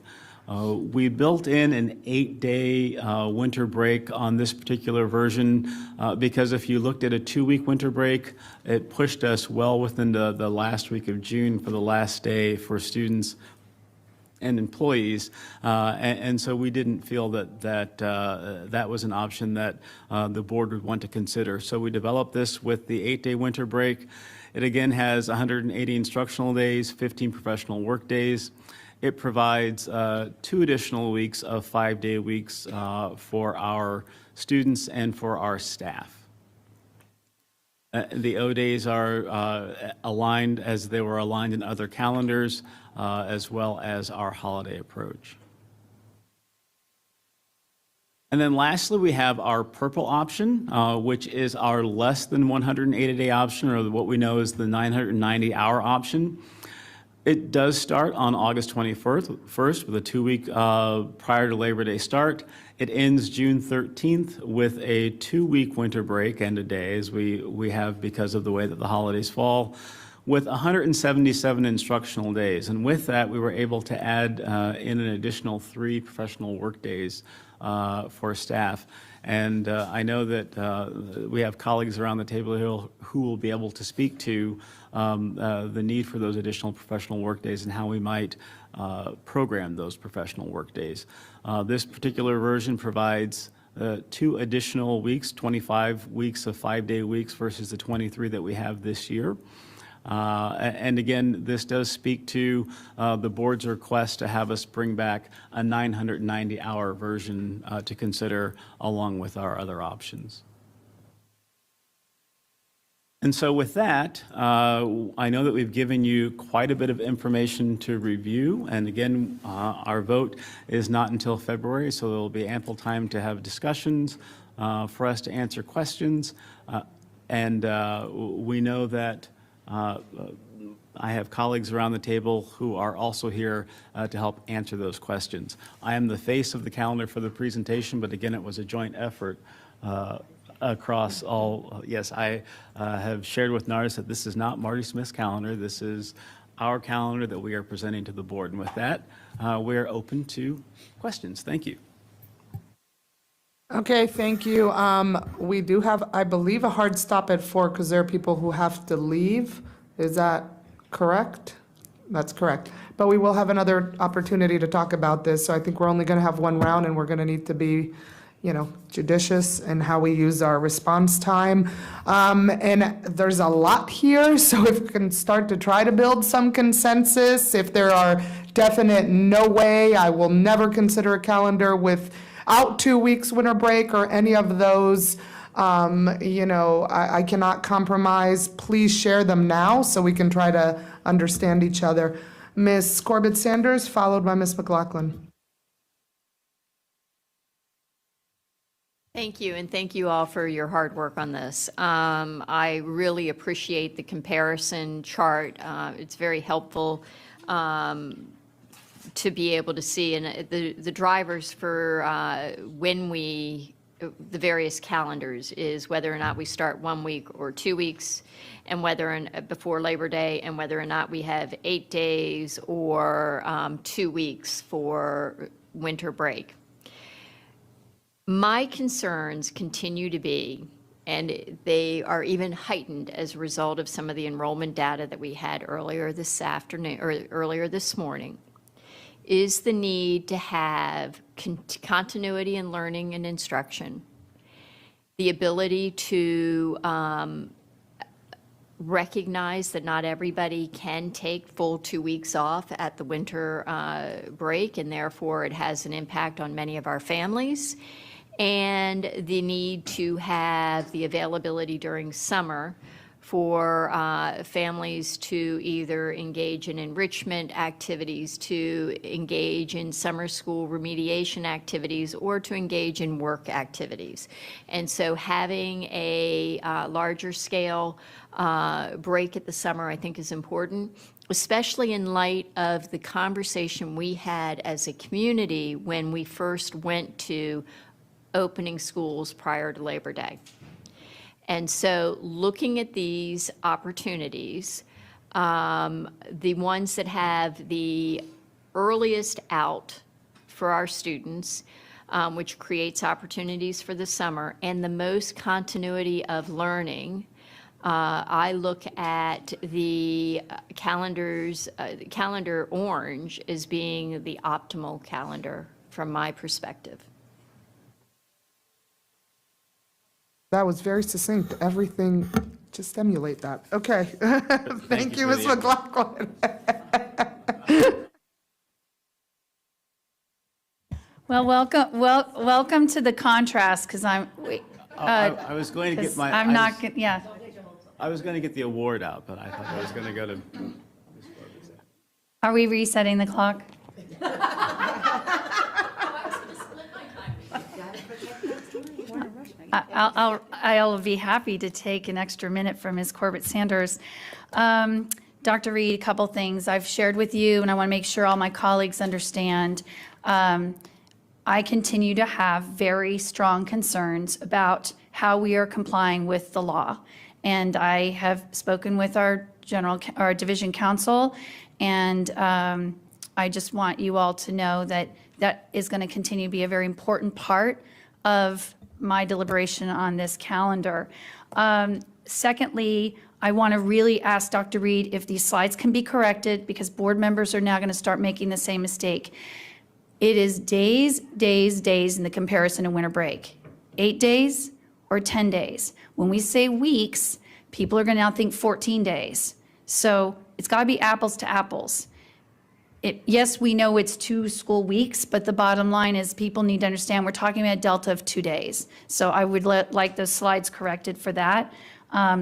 We built in an 8-day winter break on this particular version because if you looked at a 2-week winter break, it pushed us well within the last week of June for the last day for students and employees, and so we didn't feel that was an option that the board would want to consider. So we developed this with the 8-day winter break. It again has 180 instructional days, 15 professional work days. It provides 2 additional weeks of 5-day weeks for our students and for our staff. The O days are aligned as they were aligned in other calendars, as well as our holiday approach. And then lastly, we have our purple option, which is our less than 180-day option, or what we know as the 990-hour option. It does start on August 21st with a 2-week prior to Labor Day start. It ends June 13th with a 2-week winter break and a day, as we have because of the way that the holidays fall, with 177 instructional days. And with that, we were able to add in an additional 3 professional work days for staff. And I know that we have colleagues around the table who will be able to speak to the need for those additional professional work days and how we might program those professional work days. This particular version provides 2 additional weeks, 25 weeks of 5-day weeks versus the 23 that we have this year. And again, this does speak to the board's request to have us bring back a 990-hour version to consider along with our other options. And so with that, I know that we've given you quite a bit of information to review. And again, our vote is not until February, so there will be ample time to have discussions, for us to answer questions. And we know that I have colleagues around the table who are also here to help answer those questions. I am the face of the calendar for the presentation, but again, it was a joint effort across all. Yes, I have shared with Nardis that this is not Marty Smith's calendar. This is our calendar that we are presenting to the board. And with that, we're open to questions. Thank you. Okay, thank you. We do have, I believe, a hard stop at 4 because there are people who have to leave. Is that correct? That's correct. But we will have another opportunity to talk about this. So I think we're only going to have one round, and we're going to need to be, judicious in how we use our response time. And there's a lot here, so if we can start to try to build some consensus, if there are definite no way, I will never consider a calendar without 2 weeks winter break or any of those I cannot compromise. Please share them now so we can try to understand each other. Ms. Corbett Sanders, followed by Ms. McLaughlin. Thank you, and thank you all for your hard work on this. I really appreciate the comparison chart. It's very helpful to be able to see, and the drivers for the various calendars is whether or not we start 1 week or 2 weeks, and before Labor Day, and whether or not we have 8 days or 2 weeks for winter break. My concerns continue to be, and they are even heightened as a result of some of the enrollment data that we had earlier this afternoon, or earlier this morning, is the need to have continuity in learning and instruction, the ability to recognize that not everybody can take full 2 weeks off at the winter break, and therefore it has an impact on many of our families, and the need to have the availability during summer for families to either engage in enrichment activities, to engage in summer school remediation activities, or to engage in work activities. And so having a larger scale break at the summer, I think, is important, especially in light of the conversation we had as a community when we first went to opening schools prior to Labor Day. And so looking at these opportunities, the ones that have the earliest out for our students, which creates opportunities for the summer, and the most continuity of learning, I look at the calendar orange as being the optimal calendar from my perspective. That was very succinct. Everything, just emulate that. Okay. Thank you, Ms. McLaughlin. Well, welcome to the contrast, because I was going to get my. I'm not, yeah. I was going to get the award out, but I thought I was going to go to. Are we resetting the clock? I'll be happy to take an extra minute from Ms. Corbett Sanders. Dr. Reed, a couple things I've shared with you, and I want to make sure all my colleagues understand. I continue to have very strong concerns about how we are complying with the law. And I have spoken with our division counsel, and I just want you all to know that that is going to continue to be a very important part of my deliberation on this calendar. Secondly, I want to really ask Dr. Reed if these slides can be corrected, because board members are now going to start making the same mistake. It is days in the comparison to winter break. 8 days or 10 days. When we say weeks, people are going to now think 14 days. So it's got to be apples to apples. Yes, we know it's 2 school weeks, but the bottom line is people need to understand we're talking about a delta of 2 days. So I would like those slides corrected for that,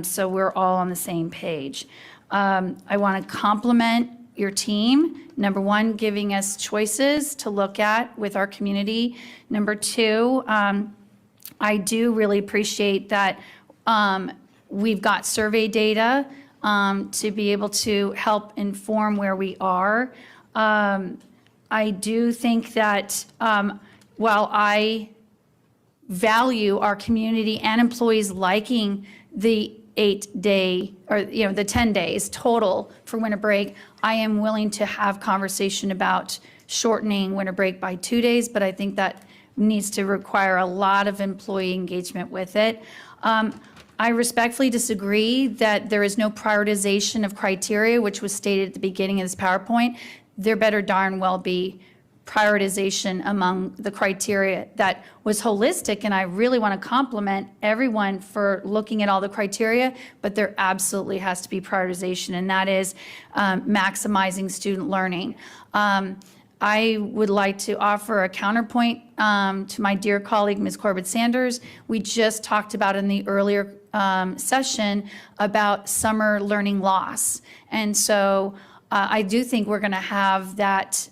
so we're all on the same page. I want to compliment your team. Number one, giving us choices to look at with our community. Number two, I do really appreciate that we've got survey data to be able to help inform where we are. I do think that while I value our community and employees liking the 8-day or the 10 days total for winter break, I am willing to have conversation about shortening winter break by 2 days, but I think that needs to require a lot of employee engagement with it. I respectfully disagree that there is no prioritization of criteria, which was stated at the beginning of this PowerPoint. There better darn well be prioritization among the criteria that was holistic, and I really want to compliment everyone for looking at all the criteria, but there absolutely has to be prioritization, and that is maximizing student learning. I would like to offer a counterpoint to my dear colleague, Ms. Corbett Sanders. We just talked about in the earlier session about summer learning loss. And so I do think we're going to have that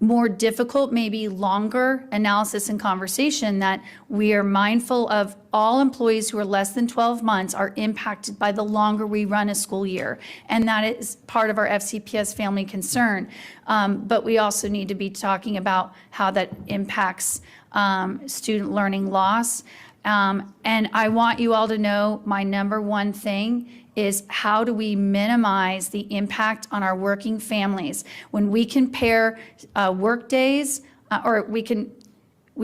more difficult, maybe longer analysis and conversation, that we are mindful of all employees who are less than 12 months are impacted by the longer we run a school year. And that is part of our FCPS family concern. But we also need to be talking about how that impacts student learning loss. And I want you all to know my number one thing is how do we minimize the impact on our working families? When we compare work days, or we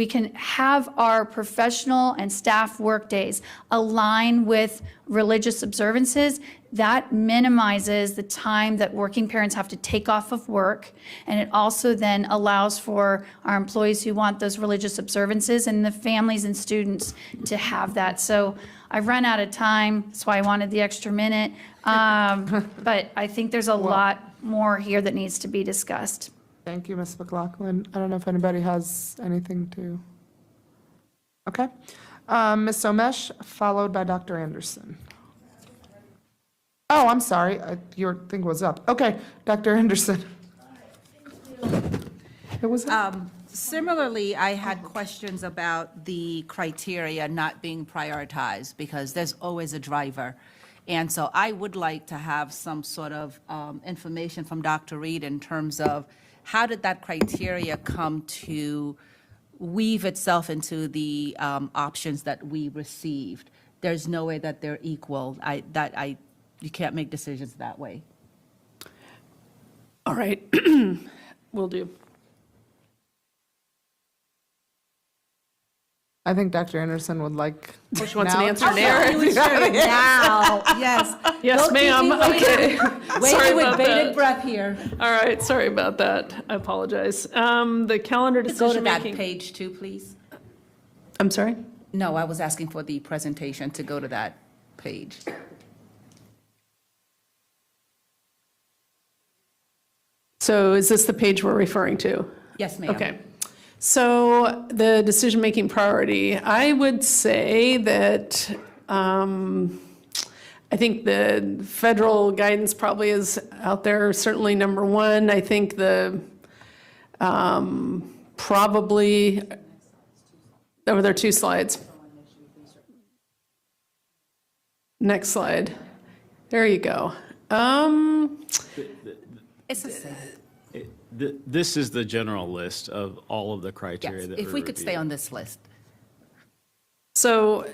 can have our professional and staff work days align with religious observances, that minimizes the time that working parents have to take off of work. And it also then allows for our employees who want those religious observances and the families and students to have that. So I've run out of time, that's why I wanted the extra minute. But I think there's a lot more here that needs to be discussed. Thank you, Ms. McLaughlin. I don't know if anybody has anything to. Okay. Ms. Somesh, followed by Dr. Anderson. Oh, I'm sorry. Your thing was up. Okay, Dr. Anderson. It was up. Similarly, I had questions about the criteria not being prioritized because there's always a driver. And so I would like to have some sort of information from Dr. Reed in terms of how did that criteria come to weave itself into the options that we received? There's no way that they're equal. You can't make decisions that way. All right, will do. I think Dr. Anderson would like. Oh, she wants an now. answer now. Now, yes. Yes, ma'am. Okay. Sorry Waiting with about bated that. breath here. All right, sorry about that. I apologize. The calendar Go to decision that making. page too, please. I'm sorry? No, I was asking for the presentation to go to that page. So is this the page we're referring to? Yes, ma'am. Okay. So the decision-making priority, I would say that I think the federal guidance probably is out there, certainly number one. I think the probably, oh, there are two slides. Next slide. There you go. It's the same. This is the general list of all of the Yes, criteria that if we could stay reviewed. on this list. So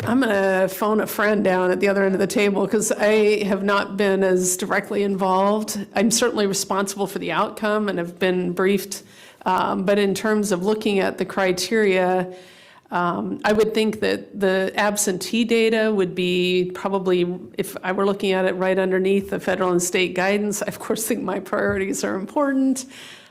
I'm going to phone a friend down at the other end of the table because I have not been as directly involved. I'm certainly responsible for the outcome and have been briefed. But in terms of looking at the criteria, I would think that the absentee data would be probably, if I were looking at it right underneath the federal and state guidance, I of course think my priorities are important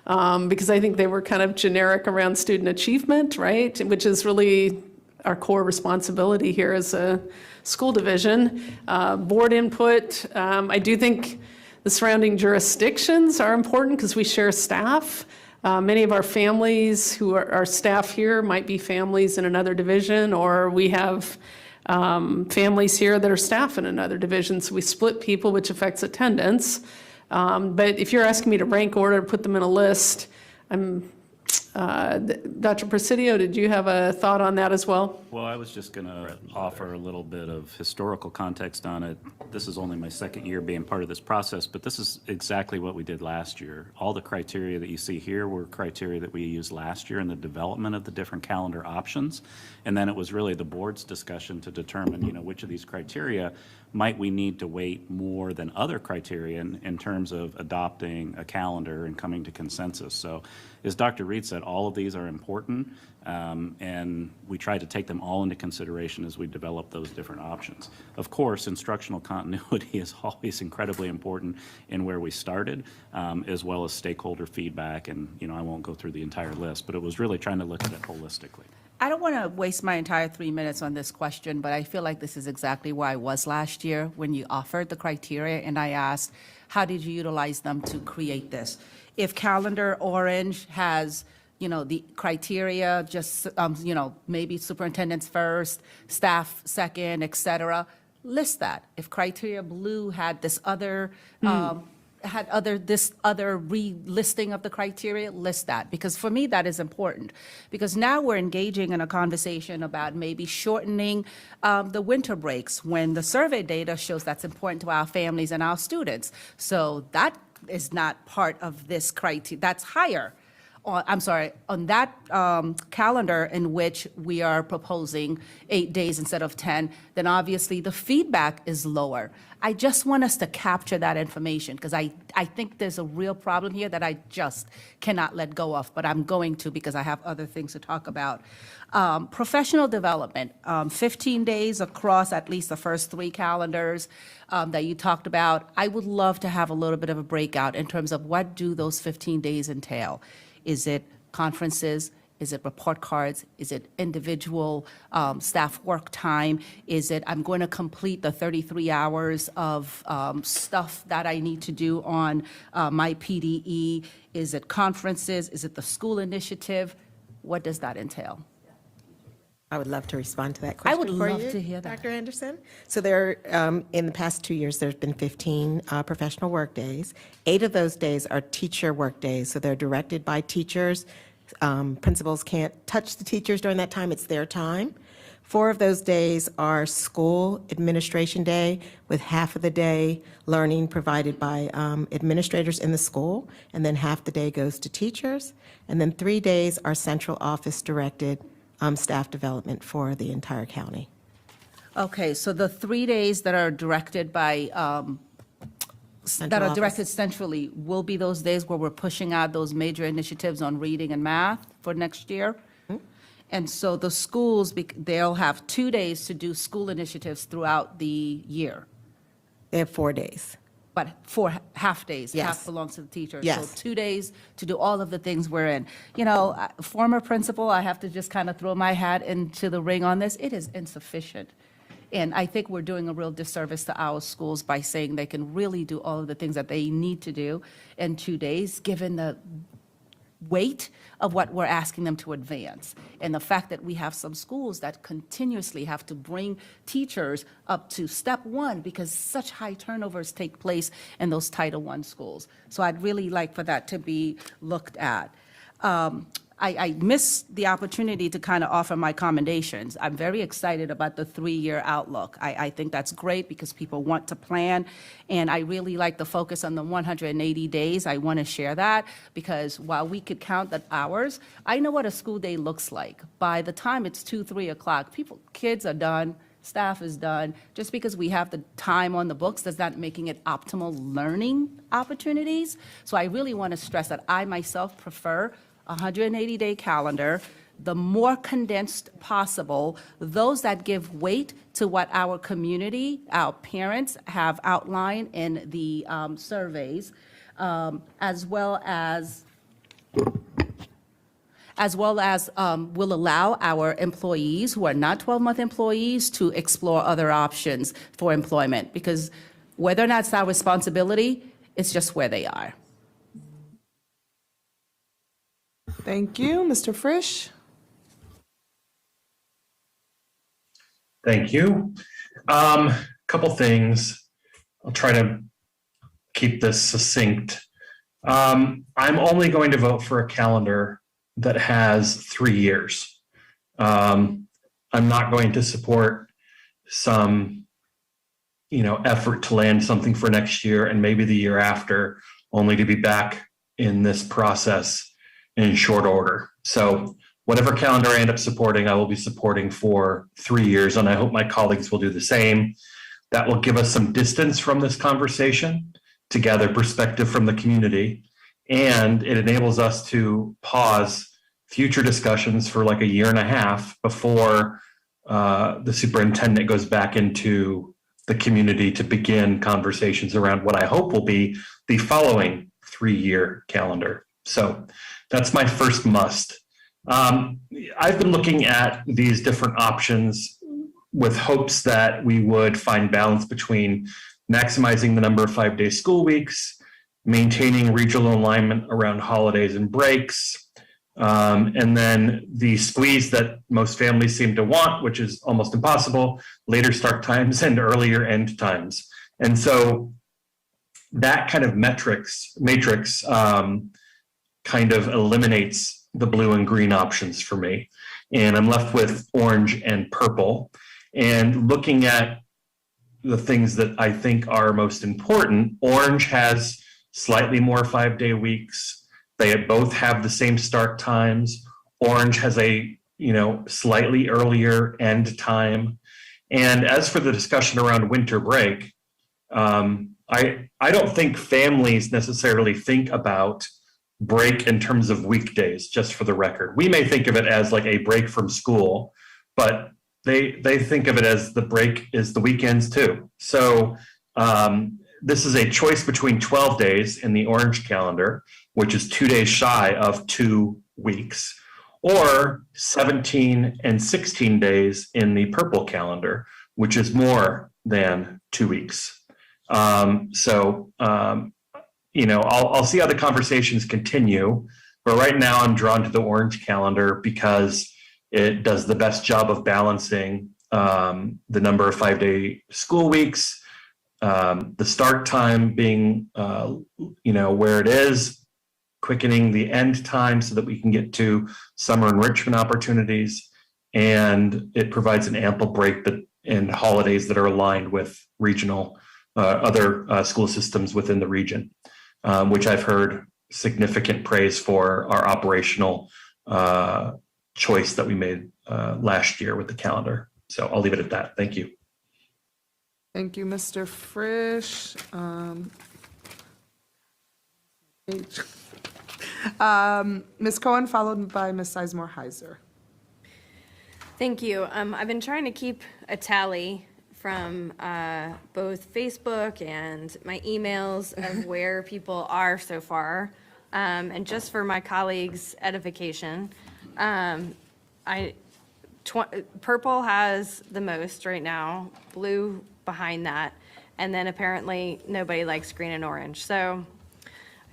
because I think they were kind of generic around student achievement, right? Which is really our core responsibility here as a school division. Board input, I do think the surrounding jurisdictions are important because we share staff. Many of our families who are our staff here might be families in another division, or we have families here that are staff in another division, so we split people, which affects attendance. But if you're asking me to rank order, put them in a list, Dr. Presidio, did you have a thought on that as well? Well, I was just going to offer a little bit of historical context on it. This is only my second year being part of this process, but this is exactly what we did last year. All the criteria that you see here were criteria that we used last year in the development of the different calendar options. And then it was really the board's discussion to determine, which of these criteria might we need to weight more than other criteria in terms of adopting a calendar and coming to consensus. So as Dr. Reed said, all of these are important, and we try to take them all into consideration as we develop those different options. Of course, instructional continuity is always incredibly important in where we started, as well as stakeholder feedback, and I won't go through the entire list, but it was really trying to look at it holistically. I don't want to waste my entire 3 minutes on this question, but I feel like this is exactly where I was last year when you offered the criteria and I asked, how did you utilize them to create this? If calendar orange has, the criteria, just, maybe superintendent's first, staff second, et cetera, list that. If criteria blue had this other, relisting of the criteria, list that. Because for me, that is important. Because now we're engaging in a conversation about maybe shortening the winter breaks when the survey data shows that's important to our families and our students. So that is not part of this criteria, that's higher. On that calendar in which we are proposing 8 days instead of 10, then obviously the feedback is lower. I just want us to capture that information because I think there's a real problem here that I just cannot let go of, but I'm going to because I have other things to talk about. Professional development, 15 days across at least the first 3 calendars that you talked about. I would love to have a little bit of a breakout in terms of what do those 15 days entail. Is it conferences? Is it report cards? Is it individual staff work time? Is it I'm going to complete the 33 hours of stuff that I need to do on my PDE? Is it conferences? Is it the school initiative? What does that entail? I would love to respond to that question. I would for love you, to hear that. Dr. Anderson. So in the past 2 years, there's been 15 professional work days. 8 of those days are teacher work days, so they're directed by teachers. Principals can't touch the teachers during that time, it's their time. 4 of those days are school administration day, with half of the day learning provided by administrators in the school, and then half the day goes to teachers. And then 3 days are central office directed staff development for the entire county. Okay, so the 3 days that are directed by, centrally will be those days where we're pushing out those major initiatives on reading and math for next year? And so the schools, they'll have 2 days to do school initiatives throughout the year, They have 4 days. but 4 half days. Yes. Half belongs to the teachers. Yes. So 2 days to do all of the things we're in. Former principal, I have to just kind of throw my hat into the ring on this. It is insufficient. And I think we're doing a real disservice to our schools by saying they can really do all of the things that they need to do in 2 days, given the weight of what we're asking them to advance. And the fact that we have some schools that continuously have to bring teachers up to step 1 because such high turnovers take place in those Title I schools. So I'd really like for that to be looked at. I missed the opportunity to kind of offer my commendations. I'm very excited about the 3-year outlook. I think that's great because people want to plan, and I really like the focus on the 180 days. I want to share that because while we could count the hours, I know what a school day looks like. By the time it's 2, 3 o'clock, kids are done, staff is done. Just because we have the time on the books does not making it optimal learning opportunities. So I really want to stress that I myself prefer a 180-day calendar, the more condensed possible, those that give weight to what our community, our parents have outlined in the surveys, as well as will allow our employees who are not 12-month employees to explore other options for employment, because whether or not it's our responsibility, it's just where they are. Thank you. Mr. Frisch? Thank you. Couple things. I'll try to keep this succinct. I'm only going to vote for a calendar that has 3 years. I'm not going to support some, effort to land something for next year and maybe the year after, only to be back in this process in short order. So whatever calendar I end up supporting, I will be supporting for 3 years, and I hope my colleagues will do the same. That will give us some distance from this conversation to gather perspective from the community, and it enables us to pause future discussions for like a year and a half before the superintendent goes back into the community to begin conversations around what I hope will be the following 3-year calendar. So that's my first must. I've been looking at these different options with hopes that we would find balance between maximizing the number of 5-day school weeks, maintaining regional alignment around holidays and breaks, and then the squeeze that most families seem to want, which is almost impossible, later start times and earlier end times. And so that kind of matrix kind of eliminates the blue and green options for me. And I'm left with orange and purple. And looking at the things that I think are most important, orange has slightly more 5-day weeks. They both have the same start times. Orange has a slightly earlier end time. And as for the discussion around winter break, I don't think families necessarily think about break in terms of weekdays, just for the record. We may think of it as like a break from school, but they think of it as the break is the weekends too. So this is a choice between 12 days in the orange calendar, which is 2 days shy of 2 weeks, or 17 and 16 days in the purple calendar, which is more than 2 weeks. I'll see how the conversations continue, but right now I'm drawn to the orange calendar because it does the best job of balancing the number of 5-day school weeks, the start time being where it is, quickening the end time so that we can get to summer enrichment opportunities, and it provides an ample break and holidays that are aligned with regional other school systems within the region, which I've heard significant praise for our operational choice that we made last year with the calendar. So I'll leave it at that. Thank you. Thank you, Mr. Frisch. Ms. Cohen, followed by Ms. Sizemore Heiser. Thank you. I've been trying to keep a tally from both Facebook and my emails of where people are so far. And just for my colleagues' edification, purple has the most right now, blue behind that, and then apparently nobody likes green and orange. So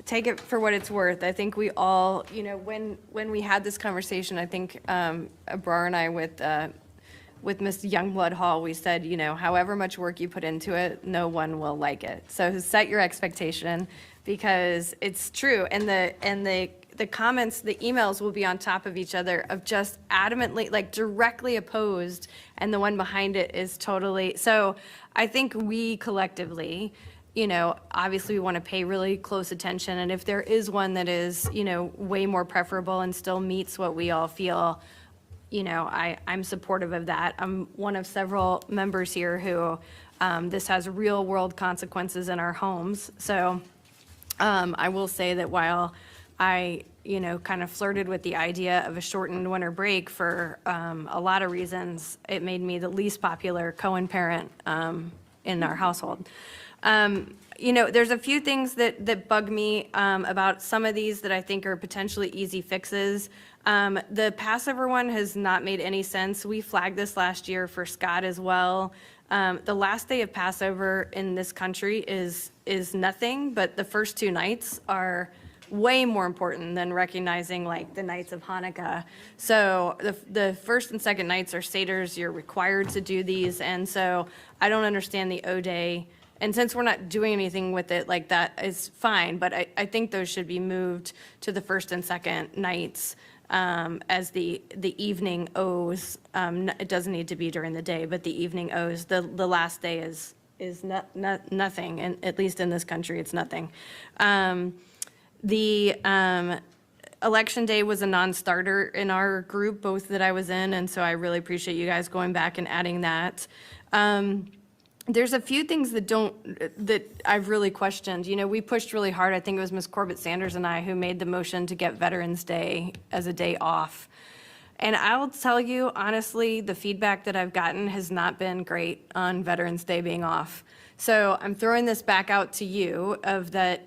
take it for what it's worth. I think we all, when we had this conversation, I think Abrar and I with Ms. Youngblood Hall, we said, however much work you put into it, no one will like it. So set your expectation, because it's true. And the comments, the emails will be on top of each other of just adamantly, like directly opposed, and the one behind it is totally. So I think we collectively, obviously we want to pay really close attention. And if there is one that is, way more preferable and still meets what we all feel, I'm supportive of that. I'm one of several members here who this has real world consequences in our homes. So I will say that while I, kind of flirted with the idea of a shortened winter break for a lot of reasons, it made me the least popular Cohen parent in our household. There's a few things that bug me about some of these that I think are potentially easy fixes. The Passover one has not made any sense. We flagged this last year for Scott as well. The last day of Passover in this country is nothing, but the first 2 nights are way more important than recognizing like the nights of Hanukkah. So the first and second nights are Seders. You're required to do these. And so I don't understand the O-Day. And since we're not doing anything with it, like that is fine. But I think those should be moved to the first and second nights as the evening O's. It doesn't need to be during the day, but the evening O's. The last day is nothing, and at least in this country, it's nothing. The election day was a non-starter in our group, both that I was in, and so I really appreciate you guys going back and adding that. There's a few things that I've really questioned. We pushed really hard. I think it was Ms. Corbett Sanders and I who made the motion to get Veterans Day as a day off. And I will tell you, honestly, the feedback that I've gotten has not been great on Veterans Day being off. So I'm throwing this back out to you of that,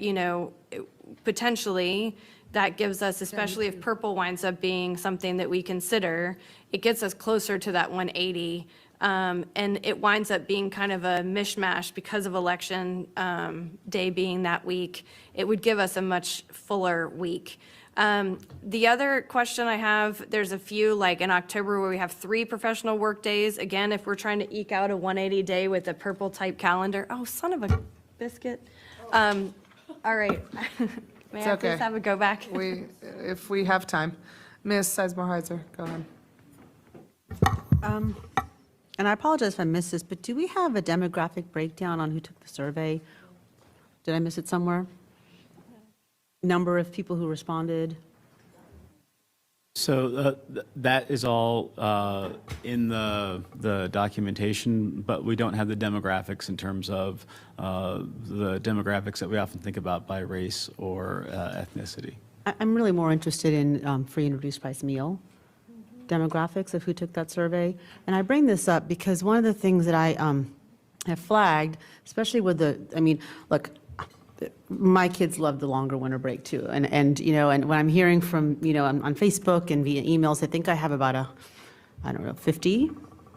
potentially that gives us, especially if purple winds up being something that we consider, it gets us closer to that 180. And it winds up being kind of a mishmash because of election day being that week. It would give us a much fuller week. The other question I have, there's a few, like in October where we have 3 professional work days. Again, if we're trying to eke out a 180 day with a purple type calendar, oh, son of a biscuit. All right. May It's I okay. please have a go back? If we have time. Ms. Sizemore-Heiser, go ahead. And I apologize if I missed this, but do we have a demographic breakdown on who took the survey? Did I miss it somewhere? Number of people who responded? So that is all in the documentation, but we don't have the demographics in terms of the demographics that we often think about by race or ethnicity. I'm really more interested in free and reduced price meal demographics of who took that survey. And I bring this up because one of the things that I have flagged, especially with look, my kids love the longer winter break too. And when I'm hearing from, on Facebook and via emails, I think I have about 50,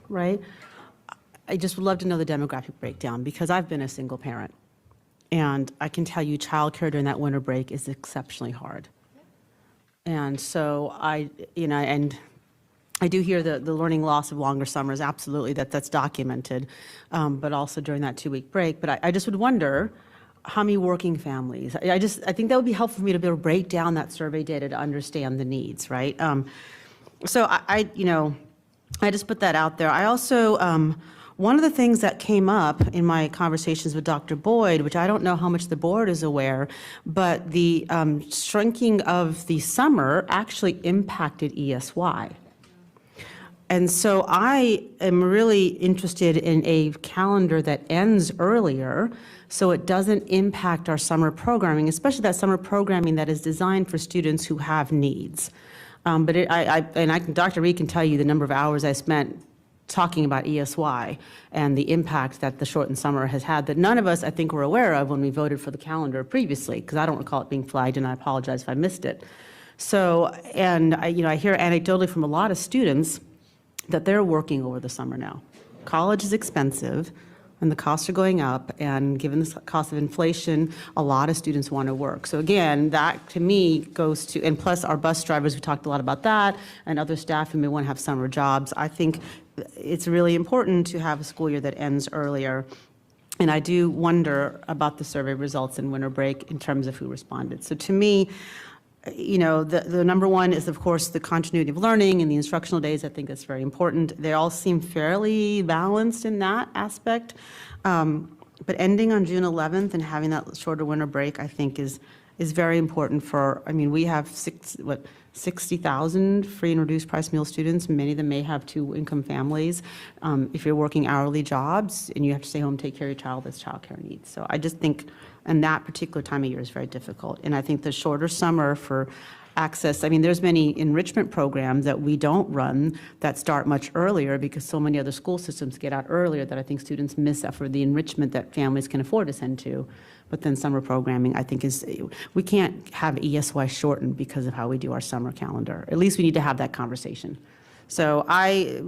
right? I just would love to know the demographic breakdown because I've been a single parent. And I can tell you childcare during that winter break is exceptionally hard. And so I do hear the learning loss of longer summers, absolutely, that's documented, but also during that 2-week break. But I just would wonder how many working families, I think that would be helpful for me to be able to break down that survey data to understand the needs, right? So I just put that out there. I also, one of the things that came up in my conversations with Dr. Boyd, which I don't know how much the board is aware, but the shrinking of the summer actually impacted ESY. And so I am really interested in a calendar that ends earlier so it doesn't impact our summer programming, especially that summer programming that is designed for students who have needs. Dr. Reed can tell you the number of hours I spent talking about ESY and the impact that the shortened summer has had that none of us, I think, were aware of when we voted for the calendar previously, because I don't recall it being flagged, and I apologize if I missed it. So, I hear anecdotally from a lot of students that they're working over the summer now. College is expensive, and the costs are going up, and given the cost of inflation, a lot of students want to work. So again, that to me goes to, and plus our bus drivers, we talked a lot about that, and other staff who may want to have summer jobs. I think it's really important to have a school year that ends earlier. And I do wonder about the survey results in winter break in terms of who responded. So to me, the number one is, of course, the continuity of learning and the instructional days. I think that's very important. They all seem fairly balanced in that aspect. But ending on June 11th and having that shorter winter break, I think, is very important for, we have 60,000 free and reduced price meal students. Many of them may have 2-income families. If you're working hourly jobs and you have to stay home and take care of your child, that's childcare needs. So I just think, and that particular time of year is very difficult. And I think the shorter summer for access, there's many enrichment programs that we don't run that start much earlier because so many other school systems get out earlier that I think students miss out for the enrichment that families can afford to send to. But then summer programming, I think, we can't have ESY shortened because of how we do our summer calendar. At least we need to have that conversation. So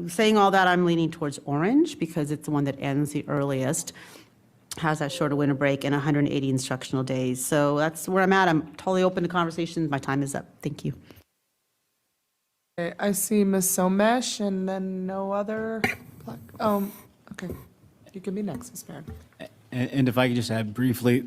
saying all that, I'm leaning towards orange because it's the one that ends the earliest, has that shorter winter break and 180 instructional days. So that's where I'm at. I'm totally open to conversations. My time is up. Thank you. Okay, I see Ms. Somesh and then no other. Okay. You can be next, Ms. Barron. And if I could just add briefly,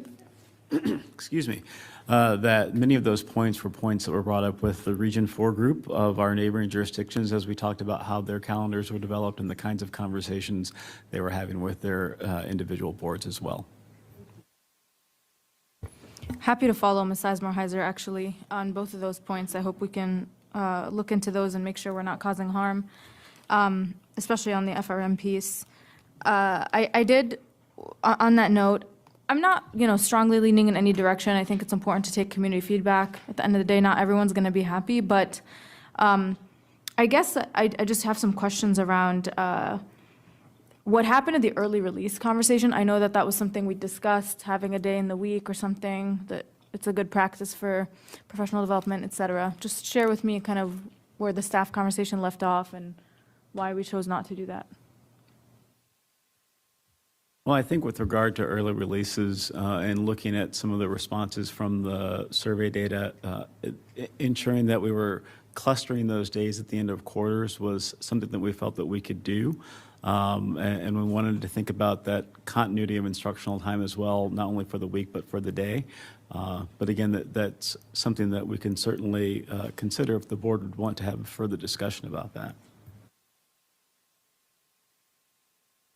excuse me, that many of those points were points that were brought up with the Region 4 group of our neighboring jurisdictions as we talked about how their calendars were developed and the kinds of conversations they were having with their individual boards as well. Happy to follow Ms. Sizemore-Heiser, actually, on both of those points. I hope we can look into those and make sure we're not causing harm, especially on the FRM piece. I did, on that note, I'm not, strongly leaning in any direction. I think it's important to take community feedback. At the end of the day, not everyone's going to be happy, but I guess I just have some questions around what happened in the early release conversation. I know that was something we discussed, having a day in the week or something, that it's a good practice for professional development, et cetera. Just share with me kind of where the staff conversation left off and why we chose not to do that. Well, I think with regard to early releases and looking at some of the responses from the survey data, ensuring that we were clustering those days at the end of quarters was something that we felt that we could do. And we wanted to think about that continuity of instructional time as well, not only for the week, but for the day. But again, that's something that we can certainly consider if the board would want to have a further discussion about that.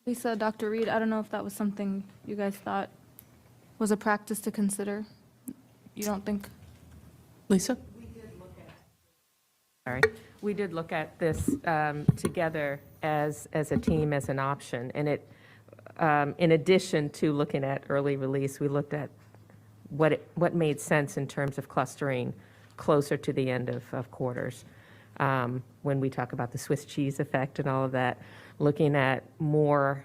Lisa, Dr. Reed, I don't know if that was something you guys thought was a practice to consider. You don't think? Lisa? Sorry. We did look at this together as a team, as an option. And it, in addition to looking at early release, we looked at what made sense in terms of clustering closer to the end of quarters. When we talk about the Swiss cheese effect and all of that, looking at more,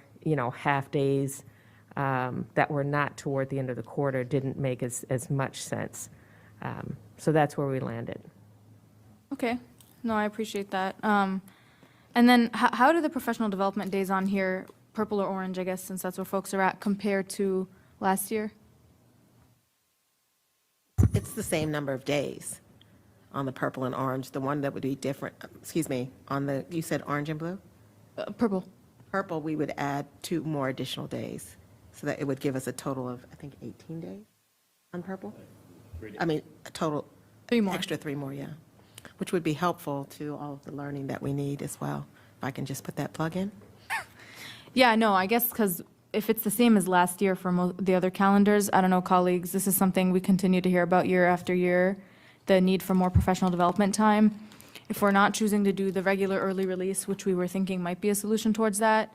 half days that were not toward the end of the quarter didn't make as much sense. So that's where we landed. Okay. No, I appreciate that. And then how do the professional development days on here, purple or orange, I guess, since that's where folks are at, compare to last year? It's the same number of days on the purple and orange. The one that would be different, on the, you said orange and blue? Purple. Purple, we would add 2 more additional days, so that it would give us a total of, I think, 18 days on purple? I mean, a total. 3 more. Extra 3 more, yeah. Which would be helpful to all of the learning that we need as well. If I can just put that plug in. Yeah, no, I guess because if it's the same as last year for the other calendars, I don't know, colleagues, this is something we continue to hear about year after year, the need for more professional development time. If we're not choosing to do the regular early release, which we were thinking might be a solution towards that,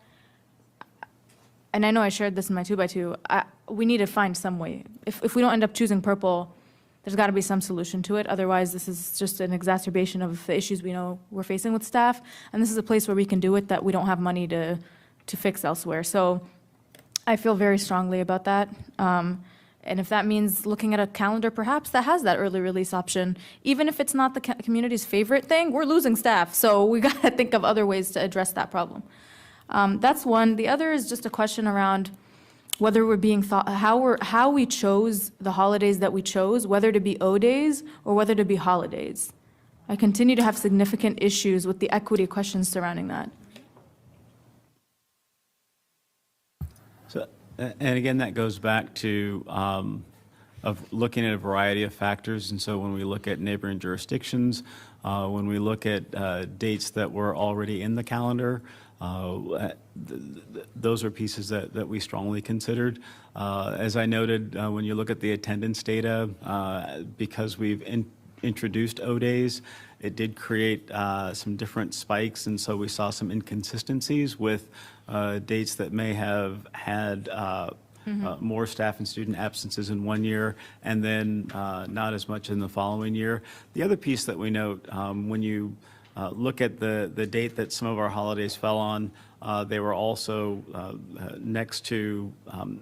and I know I shared this in my 2x2, we need to find some way. If we don't end up choosing purple, there's got to be some solution to it. Otherwise, this is just an exacerbation of the issues we know we're facing with staff. And this is a place where we can do it that we don't have money to fix elsewhere. So I feel very strongly about that. And if that means looking at a calendar, perhaps that has that early release option, even if it's not the community's favorite thing, we're losing staff. So we got to think of other ways to address that problem. That's one. The other is just a question around whether we're being thought, how we chose the holidays that we chose, whether to be O days or whether to be holidays. I continue to have significant issues with the equity questions surrounding that. So, and again, that goes back to of looking at a variety of factors. And so when we look at neighboring jurisdictions, when we look at dates that were already in the calendar, those are pieces that we strongly considered. As I noted, when you look at the attendance data, because we've introduced O days, it did create some different spikes, and so we saw some inconsistencies with dates that may have had more staff and student absences in one year, and then not as much in the following year. The other piece that we note, when you look at the date that some of our holidays fell on, they were also next to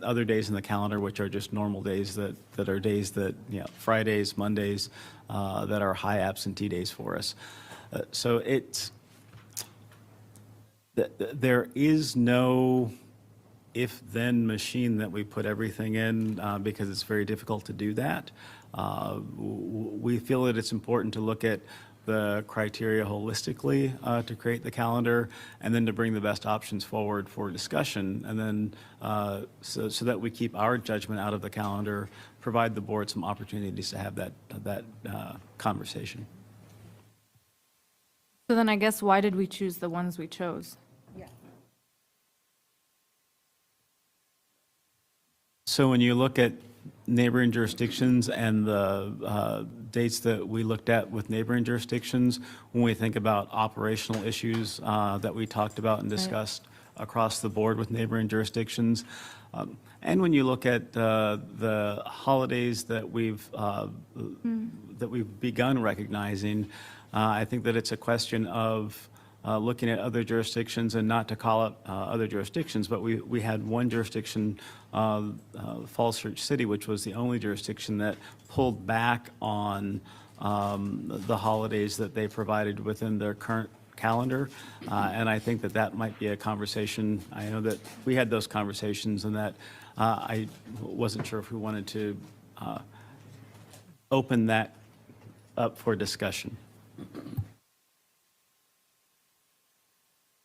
other days in the calendar, which are just normal days that are days that, Fridays, Mondays, that are high absentee days for us. So there is no if-then machine that we put everything in because it's very difficult to do that. We feel that it's important to look at the criteria holistically to create the calendar, and then to bring the best options forward for discussion, and then so that we keep our judgment out of the calendar, provide the board some opportunities to have that conversation. So then I guess why did we choose the ones we chose? So when you look at neighboring jurisdictions and the dates that we looked at with neighboring jurisdictions, when we think about operational issues that we talked about and discussed across the board with neighboring jurisdictions, and when you look at the holidays that we've begun recognizing, I think that it's a question of looking at other jurisdictions, and not to call it other jurisdictions, but we had one jurisdiction, Falls Church City, which was the only jurisdiction that pulled back on the holidays that they provided within their current calendar. And I think that that might be a conversation. I know that we had those conversations, and that I wasn't sure if we wanted to open that up for discussion.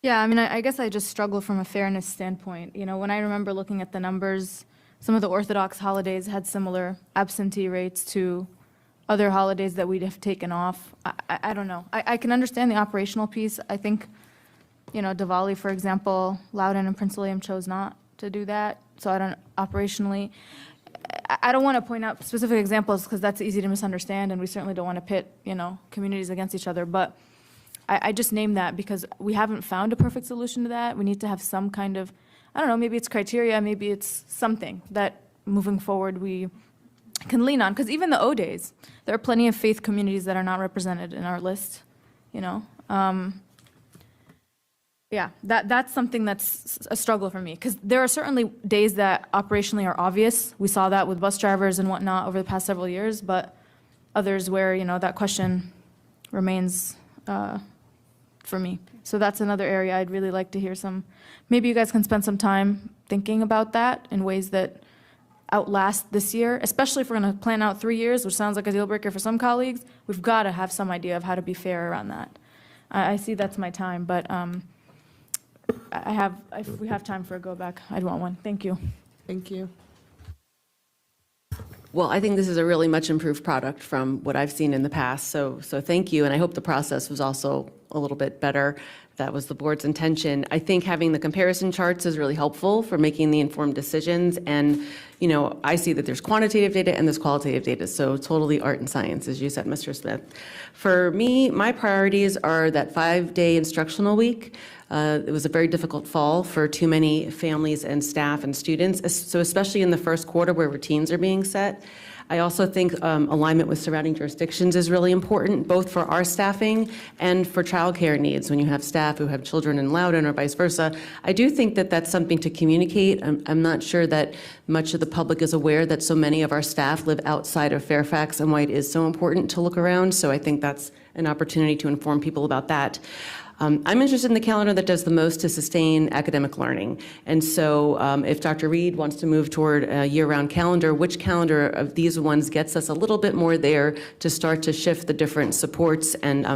Yeah, I mean, I guess I just struggle from a fairness standpoint. You know, when I remember looking at the numbers, some of the Orthodox holidays had similar absentee rates to other holidays that we'd have taken off. I don't know. I can understand the operational piece. I think, you know, Diwali, for example, Loudoun and Prince William chose not to do that. So I don't, operationally, I don't want to point out specific examples because that's easy to misunderstand, and we certainly don't want to pit, you know, communities against each other. But I just named that because we haven't found a perfect solution to that. We need to have some kind of, I don't know, maybe it's criteria, maybe it's something that moving forward we can lean on. Because even the O days, there are plenty of faith communities that are not represented in our list, you know. Yeah, that's something that's a struggle for me, because there are certainly days that operationally are obvious. We saw that with bus drivers and whatnot over the past several years, but others where, you know, that question remains for me. So that's another area I'd really like to hear some, maybe you guys can spend some time thinking about that in ways that outlast this year, especially if we're going to plan out 3 years, which sounds like a deal breaker for some colleagues. We've got to have some idea of how to be fair around that. I see that's my time, but if we have time for a go back, I'd want one. Thank you. Thank you. Well, I think this is a really much improved product from what I've seen in the past, so thank you, and I hope the process was also a little bit better. That was the board's intention. I think having the comparison charts is really helpful for making the informed decisions, and, you know, I see that there's quantitative data and there's qualitative data, so totally art and science, as you said, Mr. Smith. For me, my priorities are that 5-day instructional week. It was a very difficult fall for too many families and staff and students, so especially in the first quarter where routines are being set. I also think alignment with surrounding jurisdictions is really important, both for our staffing and for childcare needs. When you have staff who have children in Loudoun or vice versa, I do think that that's something to communicate. I'm not sure that much of the public is aware that so many of our staff live outside of Fairfax, and why it is so important to look around. So I think that's an opportunity to inform people about that. I'm interested in the calendar that does the most to sustain academic learning. And so if Dr. Reed wants to move toward a year-round calendar, which calendar of these ones gets us a little bit more there to start to shift the different supports and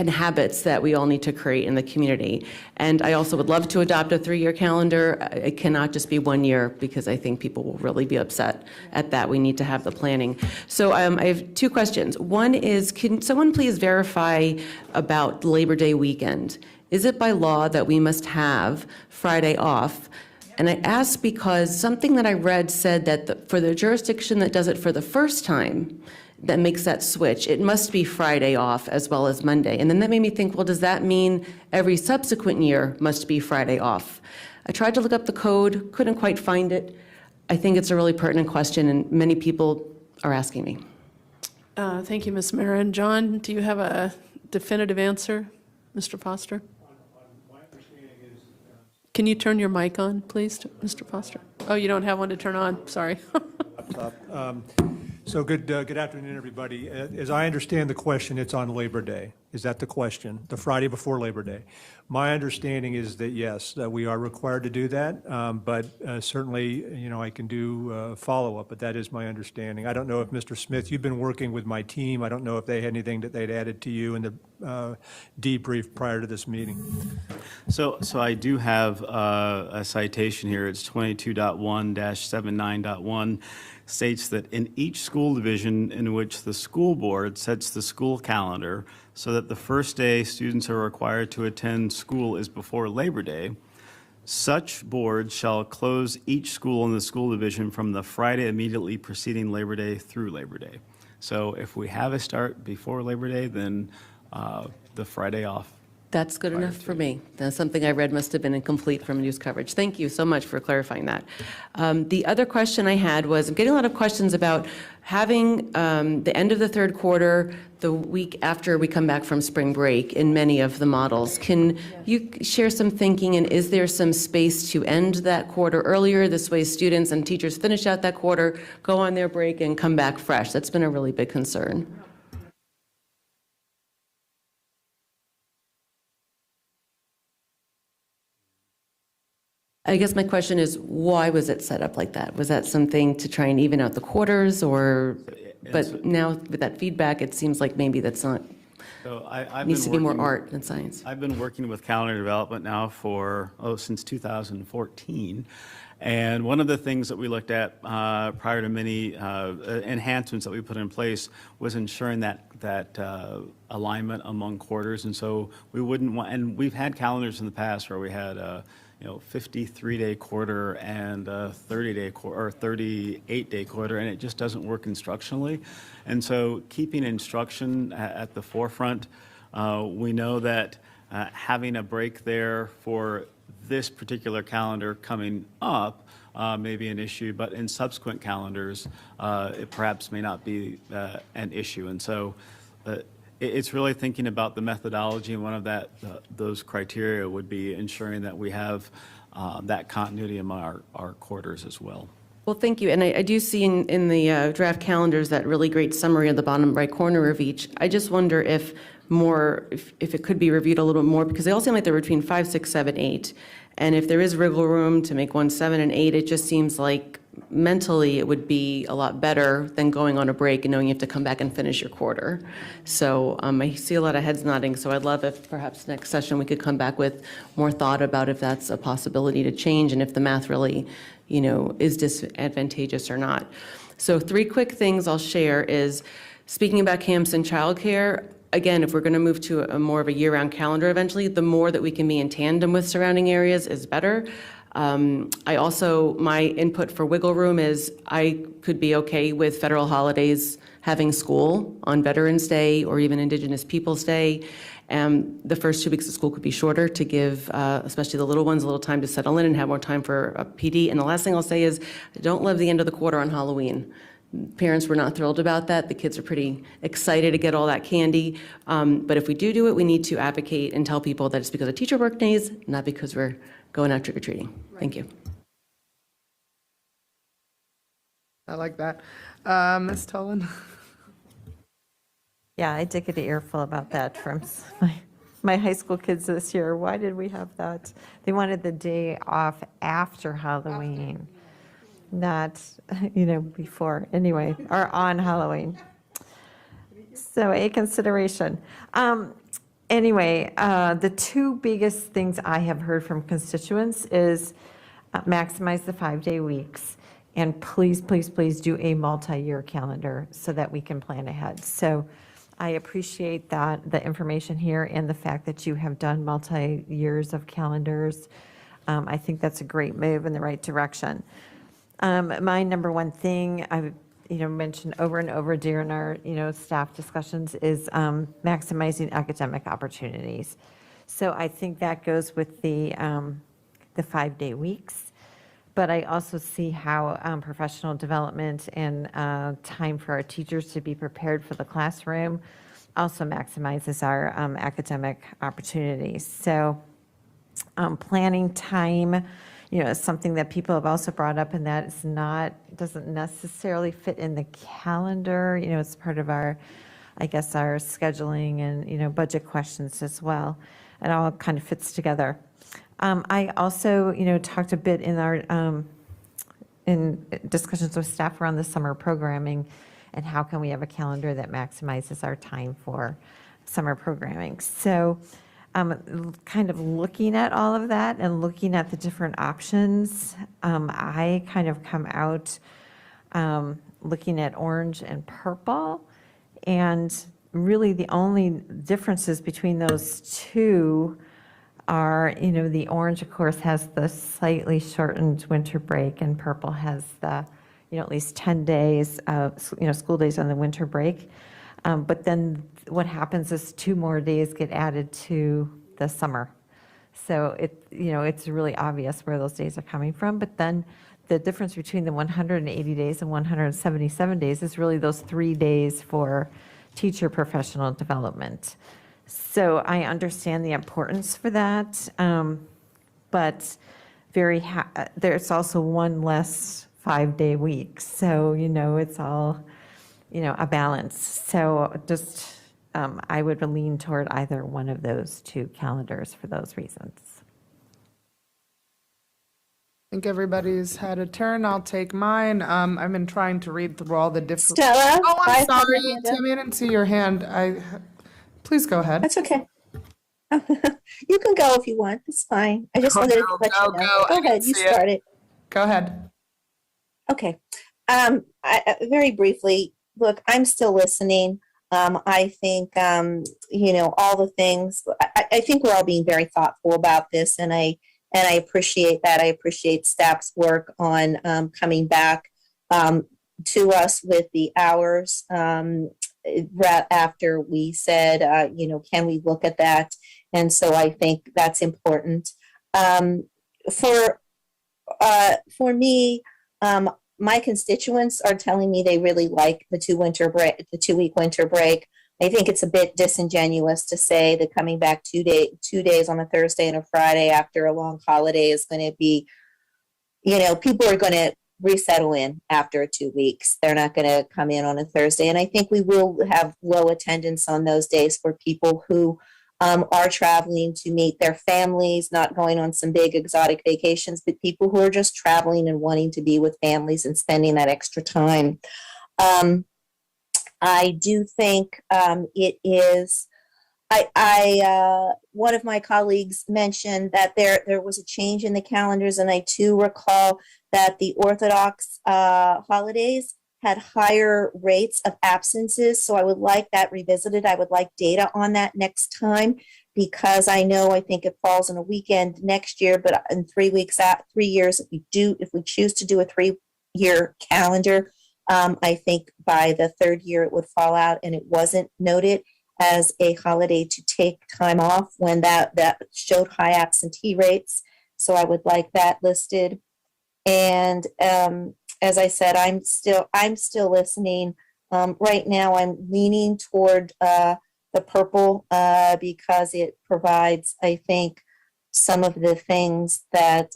habits that we all need to create in the community. And I also would love to adopt a 3-year calendar. It cannot just be 1 year, because I think people will really be upset at that. We need to have the planning. So I have 2 questions. One is, can someone please verify about Labor Day weekend? Is it by law that we must have Friday off? And I ask because something that I read said that for the jurisdiction that does it for the first time, that makes that switch, it must be Friday off as well as Monday. And then that made me think, well, does that mean every subsequent year must be Friday off? I tried to look up the code, couldn't quite find it. I think it's a really pertinent question, and many people are asking me. Thank you, Ms. Marin. John, do you have a definitive answer? Mr. Foster? Can you turn your mic on, please, Mr. Foster? Oh, you don't have one to turn on, sorry. So good afternoon, everybody. As I understand the question, it's on Labor Day. Is that the question? The Friday before Labor Day? My understanding is that yes, that we are required to do that, but certainly, you know, I can do follow-up, but that is my understanding. I don't know if, Mr. Smith, you've been working with my team. I don't know if they had anything that they'd added to you in the debrief prior to this meeting. So I do have a citation here. It's 22.1-79.1. States that in each school division in which the school board sets the school calendar so that the first day students are required to attend school is before Labor Day, such board shall close each school in the school division from the Friday immediately preceding Labor Day through Labor Day. So if we have a start before Labor Day, then the Friday off. That's good enough for me. That's something I read must have been incomplete from news coverage. Thank you so much for clarifying that. The other question I had was, I'm getting a lot of questions about having the end of the third quarter the week after we come back from spring break in many of the models. Can you share some thinking, and is there some space to end that quarter earlier? This way students and teachers finish out that quarter, go on their break, and come back fresh. That's been a really big concern. I guess my question is, why was it set up like that? Was that something to try and even out the quarters, or, but now with that feedback, it seems like maybe that's not, So I've needs to been be more working- art than science. I've been working with calendar development now for, since 2014. And one of the things that we looked at prior to many enhancements that we put in place was ensuring that alignment among quarters. And so we wouldn't want, and we've had calendars in the past where we had 53-day quarter and a 30-day or 38-day quarter, and it just doesn't work instructionally. And so keeping instruction at the forefront, we know that having a break there for this particular calendar coming up may be an issue, but in subsequent calendars, it perhaps may not be an issue. And so it's really thinking about the methodology, and one of those criteria would be ensuring that we have that continuity among our quarters as well. Well, thank you. And I do see in the draft calendars that really great summary at the bottom right corner of each. I just wonder if it could be reviewed a little bit more, because they all seem like they're between 5, 6, 7, 8. And if there is wiggle room to make one 7 and 8, it just seems like mentally it would be a lot better than going on a break and knowing you have to come back and finish your quarter. So I see a lot of heads nodding, so I'd love if perhaps next session we could come back with more thought about if that's a possibility to change and if the math really, is disadvantageous or not. So 3 quick things I'll share is, speaking about camps and childcare, again, if we're going to move to a more of a year-round calendar eventually, the more that we can be in tandem with surrounding areas is better. My input for wiggle room is I could be okay with federal holidays having school on Veterans Day or even Indigenous Peoples Day. The first 2 weeks of school could be shorter to give, especially the little ones, a little time to settle in and have more time for a PD. And the last thing I'll say is, I don't love the end of the quarter on Halloween. Parents were not thrilled about that. The kids are pretty excited to get all that candy. But if we do it, we need to advocate and tell people that it's because of teacher work days, not because we're going out trick-or-treating. Thank you. I like that. Ms. Tolan? Yeah, I did get an earful about that from my high school kids this year. Why did we have that? They wanted the day off after Halloween, not, before, anyway, or on Halloween. So a consideration. Anyway, the 2 biggest things I have heard from constituents is maximize the 5-day weeks, and please, please, please do a multi-year calendar so that we can plan ahead. So I appreciate that, the information here, and the fact that you have done multi-years of calendars. I think that's a great move in the right direction. My number one thing I've mentioned over and over during our staff discussions is maximizing academic opportunities. So I think that goes with the 5-day weeks, but I also see how professional development and time for our teachers to be prepared for the classroom also maximizes our academic opportunities. So planning time, is something that people have also brought up, and that doesn't necessarily fit in the calendar. It's part of our scheduling and, budget questions as well. It all kind of fits together. I also, talked a bit in our, in discussions with staff around the summer programming and how can we have a calendar that maximizes our time for summer programming. So kind of looking at all of that and looking at the different options, I kind of come out looking at orange and purple. And really the only differences between those 2 are, the orange, of course, has the slightly shortened winter break, and purple has the, at least 10 days of, school days on the winter break. But then what happens is 2 more days get added to the summer. So it's really obvious where those days are coming from. But then the difference between the 180 days and 177 days is really those 3 days for teacher professional development. So I understand the importance for that, but there's also 1 less 5-day week. So, it's all, a balance. So just, I would lean toward either 1 of those 2 calendars for those reasons. think everybody's had a turn. I'll take mine. I've been trying to read through all the different. Stella, Oh, I I'm have sorry, your hand up. Tammy, I didn't see your hand. Please go ahead. That's okay. You can go if you want. It's fine. I just wanted to let you know. Go. Go ahead. You started. Go ahead. Okay. Very briefly, look, I'm still listening. I think, all the things, I think we're all being very thoughtful about this, and I appreciate that. I appreciate staff's work on coming back to us with the hours after we said, can we look at that? And so I think that's important. For me, my constituents are telling me they really like the 2-week winter break. I think it's a bit disingenuous to say that coming back 2 days on a Thursday and a Friday after a long holiday is going to be, people are going to resettle in after 2 weeks. They're not going to come in on a Thursday. And I think we will have low attendance on those days for people who are traveling to meet their families, not going on some big exotic vacations, but people who are just traveling and wanting to be with families and spending that extra time. I do think it is. One of my colleagues mentioned that there was a change in the calendars, and I too recall that the Orthodox holidays had higher rates of absences. So I would like that revisited. I would like data on that next time, because I think it falls on a weekend next year, but in 3 weeks, 3 years, if we choose to do a 3-year calendar, I think by the third year it would fall out, and it wasn't noted as a holiday to take time off when that showed high absentee rates. So I would like that listed. And as I said, I'm still listening. Right now, I'm leaning toward the purple because it provides, I think, some of the things that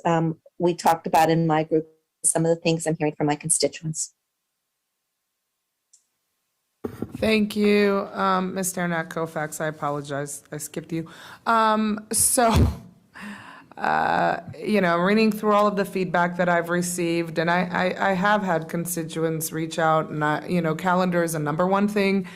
we talked about in my group, some of the things I'm hearing from my constituents. Thank you, Ms. Dernak Kofax. I apologize. I skipped you. Reading through all of the feedback that I've received, and I have had constituents reach out, and calendar is a number one thing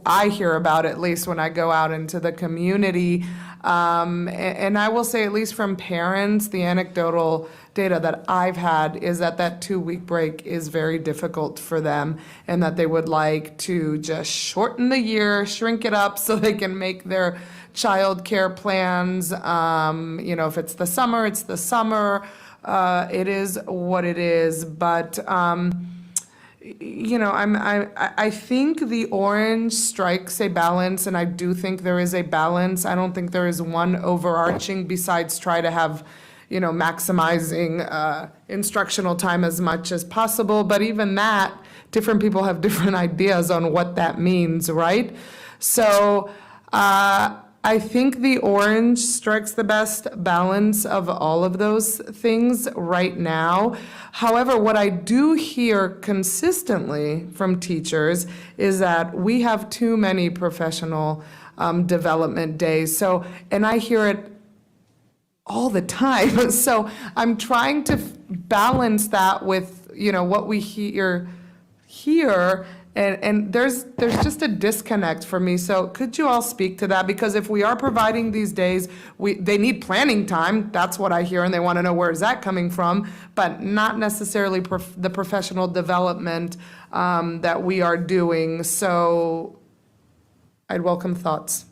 I hear about, at least when I go out into the community. And I will say, at least from parents, the anecdotal data that I've had is that 2-week break is very difficult for them, and that they would like to just shorten the year, shrink it up so they can make their child care plans. If it's the summer, it's the summer. It is what it is. But I think the orange strikes a balance, and I do think there is a balance. I don't think there is one overarching besides try to have, maximizing instructional time as much as possible. But even that, different people have different ideas on what that means, right? So I think the orange strikes the best balance of all of those things right now. However, what I do hear consistently from teachers is that we have too many professional development days. And I hear it all the time. So I'm trying to balance that with, what we hear here. And there's just a disconnect for me. So could you all speak to that? Because if we are providing these days, they need planning time. That's what I hear, and they want to know where is that coming from, but not necessarily the professional development that we are doing. So I'd welcome thoughts.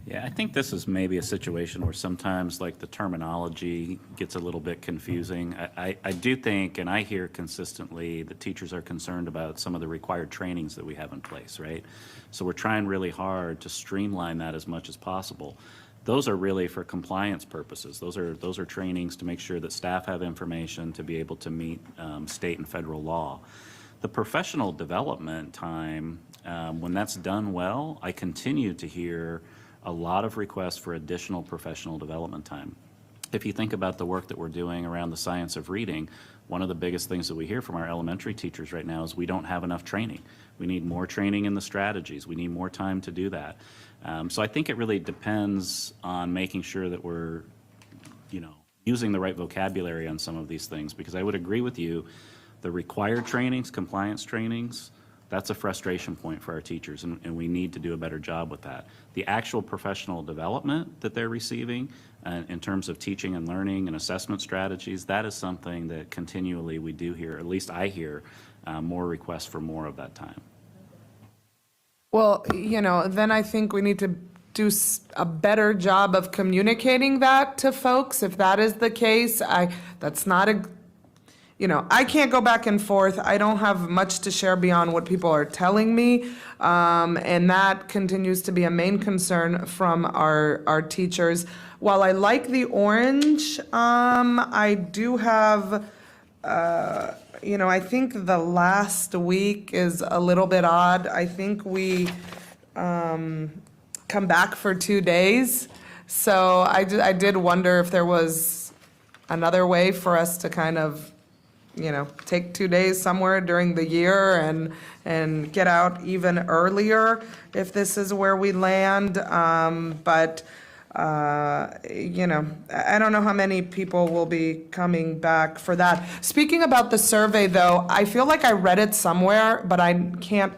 Yeah, I think this is maybe a situation where sometimes like the terminology gets a little bit confusing. I do think, and I hear consistently, that teachers are concerned about some of the required trainings that we have in place, right? So we're trying really hard to streamline that as much as possible. Those are really for compliance purposes. Those are trainings to make sure that staff have information to be able to meet state and federal law. The professional development time, when that's done well, I continue to hear a lot of requests for additional professional development time. If you think about the work that we're doing around the science of reading, one of the biggest things that we hear from our elementary teachers right now is we don't have enough training. We need more training in the strategies. We need more time to do that. So I think it really depends on making sure that we're using the right vocabulary on some of these things, because I would agree with you, the required trainings, compliance trainings, that's a frustration point for our teachers, and we need to do a better job with that. The actual professional development that they're receiving in terms of teaching and learning and assessment strategies, that is something that continually we do hear, at least I hear, more requests for more of that time. Well, then I think we need to do a better job of communicating that to folks. If that is the case, that's not a, I can't go back and forth. I don't have much to share beyond what people are telling me. And that continues to be a main concern from our teachers. While I like the orange, I do have, I think the last week is a little bit odd. I think we come back for 2 days. So I did wonder if there was another way for us to kind of, take 2 days somewhere during the year and get out even earlier if this is where we land. But I don't know how many people will be coming back for that. Speaking about the survey, though, I feel like I read it somewhere, but I can't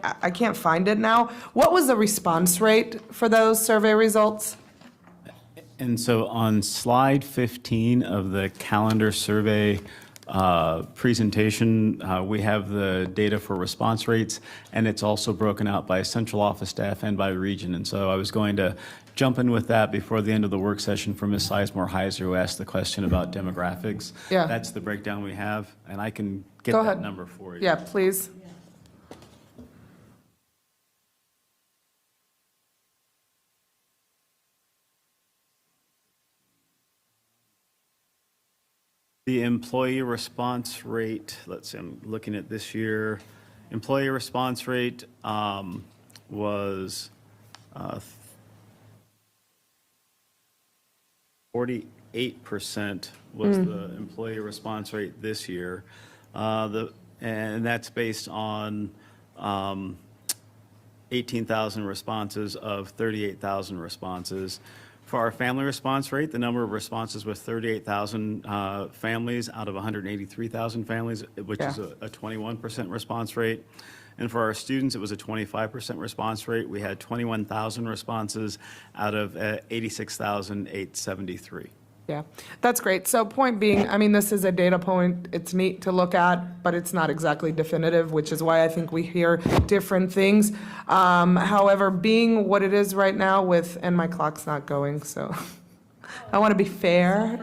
find it now. What was the response rate for those survey results? And so on slide 15 of the calendar survey presentation, we have the data for response rates, and it's also broken out by central office staff and by region. And so I was going to jump in with that before the end of the work session for Ms. Sizemore-Heiser, who asked the question about demographics. Yeah. That's the breakdown we have, and I can get Go that ahead. number for you. Yeah, please. The employee response rate, let's see, I'm looking at this year. Employee response rate was 48% was the employee response rate this year. And that's based on 18,000 responses of 38,000 responses. For our family response rate, the number of responses was 38,000 families out of 183,000 families, which is a 21% response rate. And for our students, it was a 25% response rate. We had 21,000 responses out of 86,873. Yeah, that's great. So point being, I mean, this is a data point. It's neat to look at, but it's not exactly definitive, which is why I think we hear different things. However, being what it is right now with, and my clock's not going, so I want to be fair.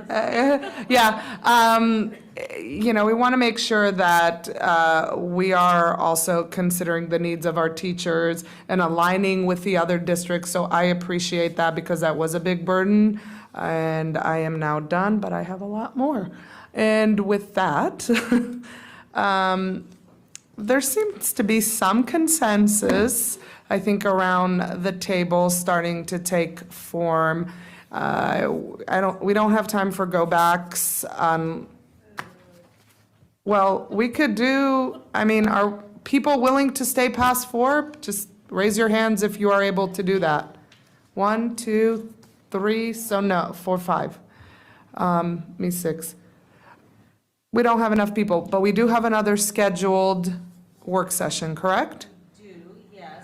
We want to make sure that we are also considering the needs of our teachers and aligning with the other districts. So I appreciate that because that was a big burden. And I am now done, but I have a lot more. And with that, there seems to be some consensus, I think, around the table starting to take form. We don't have time for go-backs. Well, we could do, are people willing to stay past 4? Just raise your hands if you are able to do that. 1, 2, 3, so no, 4, 5. Me 6. We don't have enough people, but we do have another scheduled work session, correct? Do, yes,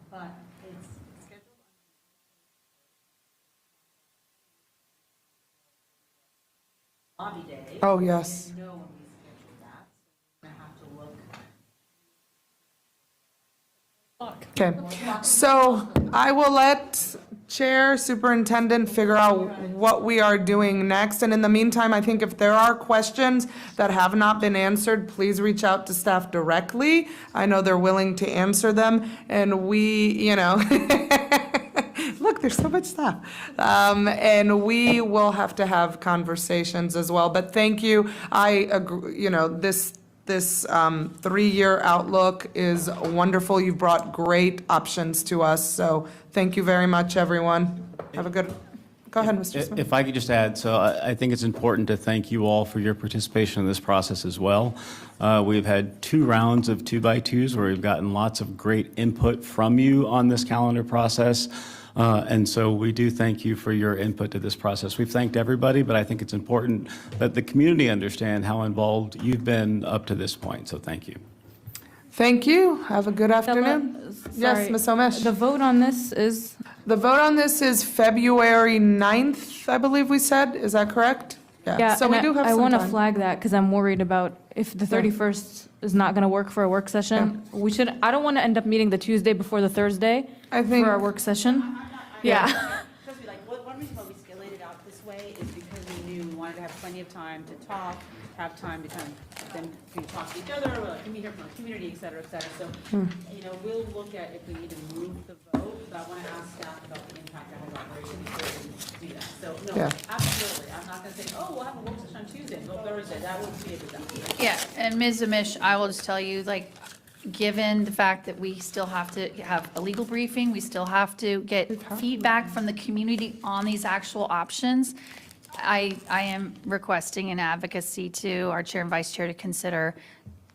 but it's scheduled on lobby day. Oh, yes. Know when we scheduled that, so we're gonna have to look. Okay, so I will let Chair, Superintendent figure out what we are doing next. And in the meantime, I think if there are questions that have not been answered, please reach out to staff directly. I know they're willing to answer them. And we, look, there's so much stuff. And we will have to have conversations as well. But thank you. I agree, this 3-year outlook is wonderful. You've brought great options to us. So thank you very much, everyone. Have a good, go ahead, Mr. Smith. If I could just add, so I think it's important to thank you all for your participation in this process as well. We've had 2 rounds of 2x2s where we've gotten lots of great input from you on this calendar process. And so we do thank you for your input to this process. We've thanked everybody, but I think it's important that the community understand how involved you've been up to this point. So thank you. Thank you. Have a good afternoon. Yes, Sorry. Ms. Omesh. The vote on this is? The vote on this is February 9th, I believe we said. Is that correct? Yeah, So and we do have I some want to time. flag that because I'm worried about if the 31st is not going to work for a work session. I don't want to end up meeting the Tuesday before the Thursday for our work session. Yeah. Trust me, like, one reason why we scalated it out this way is because we knew we wanted to have plenty of time to talk, have time to kind of, then we talk to each other, can we hear from our community, et cetera, et cetera. So, you know, we'll look at if we need to move the vote, but I want to ask staff about the impact that has operations so we can do that. So, no, absolutely. I'm not going to say, oh, we'll have a work session on Tuesday, and go Thursday. That wouldn't be a disaster. Yeah, and Ms. Amish, I will just tell you, like, given the fact that we still have to have a legal briefing, we still have to get feedback from the community on these actual options, I am requesting an advocacy to our chair and vice chair to consider,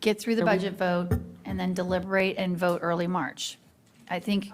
get through the budget vote, and then deliberate and vote early March. I think.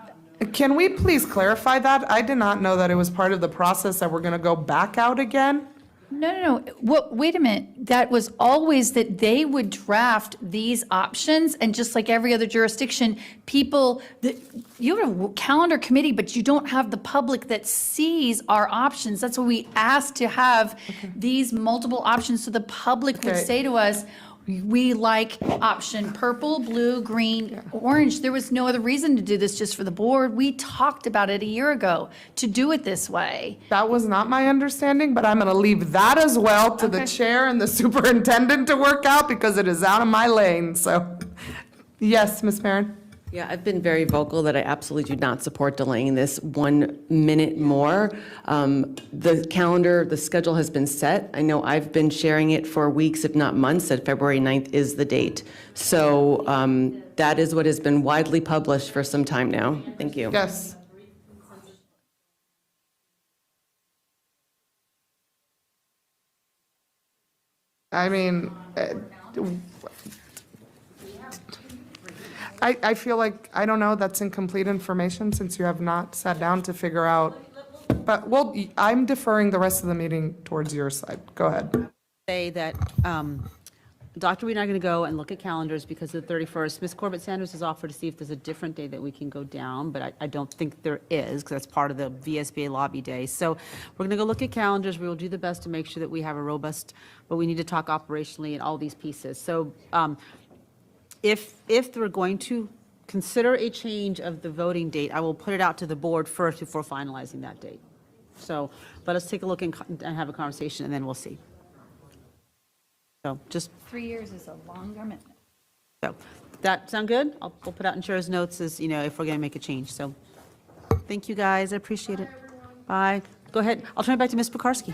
Can we please clarify that? I did not know that it was part of the process that we're going to go back out again. No. Wait a minute. That was always that they would draft these options, and just like every other jurisdiction, you have a calendar committee, but you don't have the public that sees our options. That's why we asked to have these multiple options, so the public would say to us, we like option purple, blue, green, orange. There was no other reason to do this just for the board. We talked about it a year ago to do it this way. That was not my understanding, but I'm going to leave that as well to the chair and the superintendent to work out because it is out of my lane. So, yes, Ms. Perrin. Yeah, I've been very vocal that I absolutely do not support delaying this 1 minute more. The calendar, the schedule has been set. I know I've been sharing it for weeks, if not months, that February 9th is the date. So that is what has been widely published for some time now. Thank you. Yes. I mean, I feel like, I don't know, that's incomplete information since you have not sat down to figure out. But, well, I'm deferring the rest of the meeting towards your side. Go ahead. Say that Dr. Reed and I are going to go and look at calendars because of the 31st. Ms. Corbett Sanders has offered to see if there's a different day that we can go down, but I don't think there is because that's part of the VSBA lobby day. So we're going to go look at calendars. We will do the best to make sure that we have a robust, but we need to talk operationally and all these pieces. So if we're going to consider a change of the voting date, I will put it out to the board first before finalizing that date. So let us take a look and have a conversation, and then we'll see. So just 3 years is a long commitment. so that sound good? We'll put out in chair's notes as, you know, if we're going to make a change. So thank you, guys. I appreciate it. Bye. Go ahead. I'll turn it back to Ms. Pekarsky.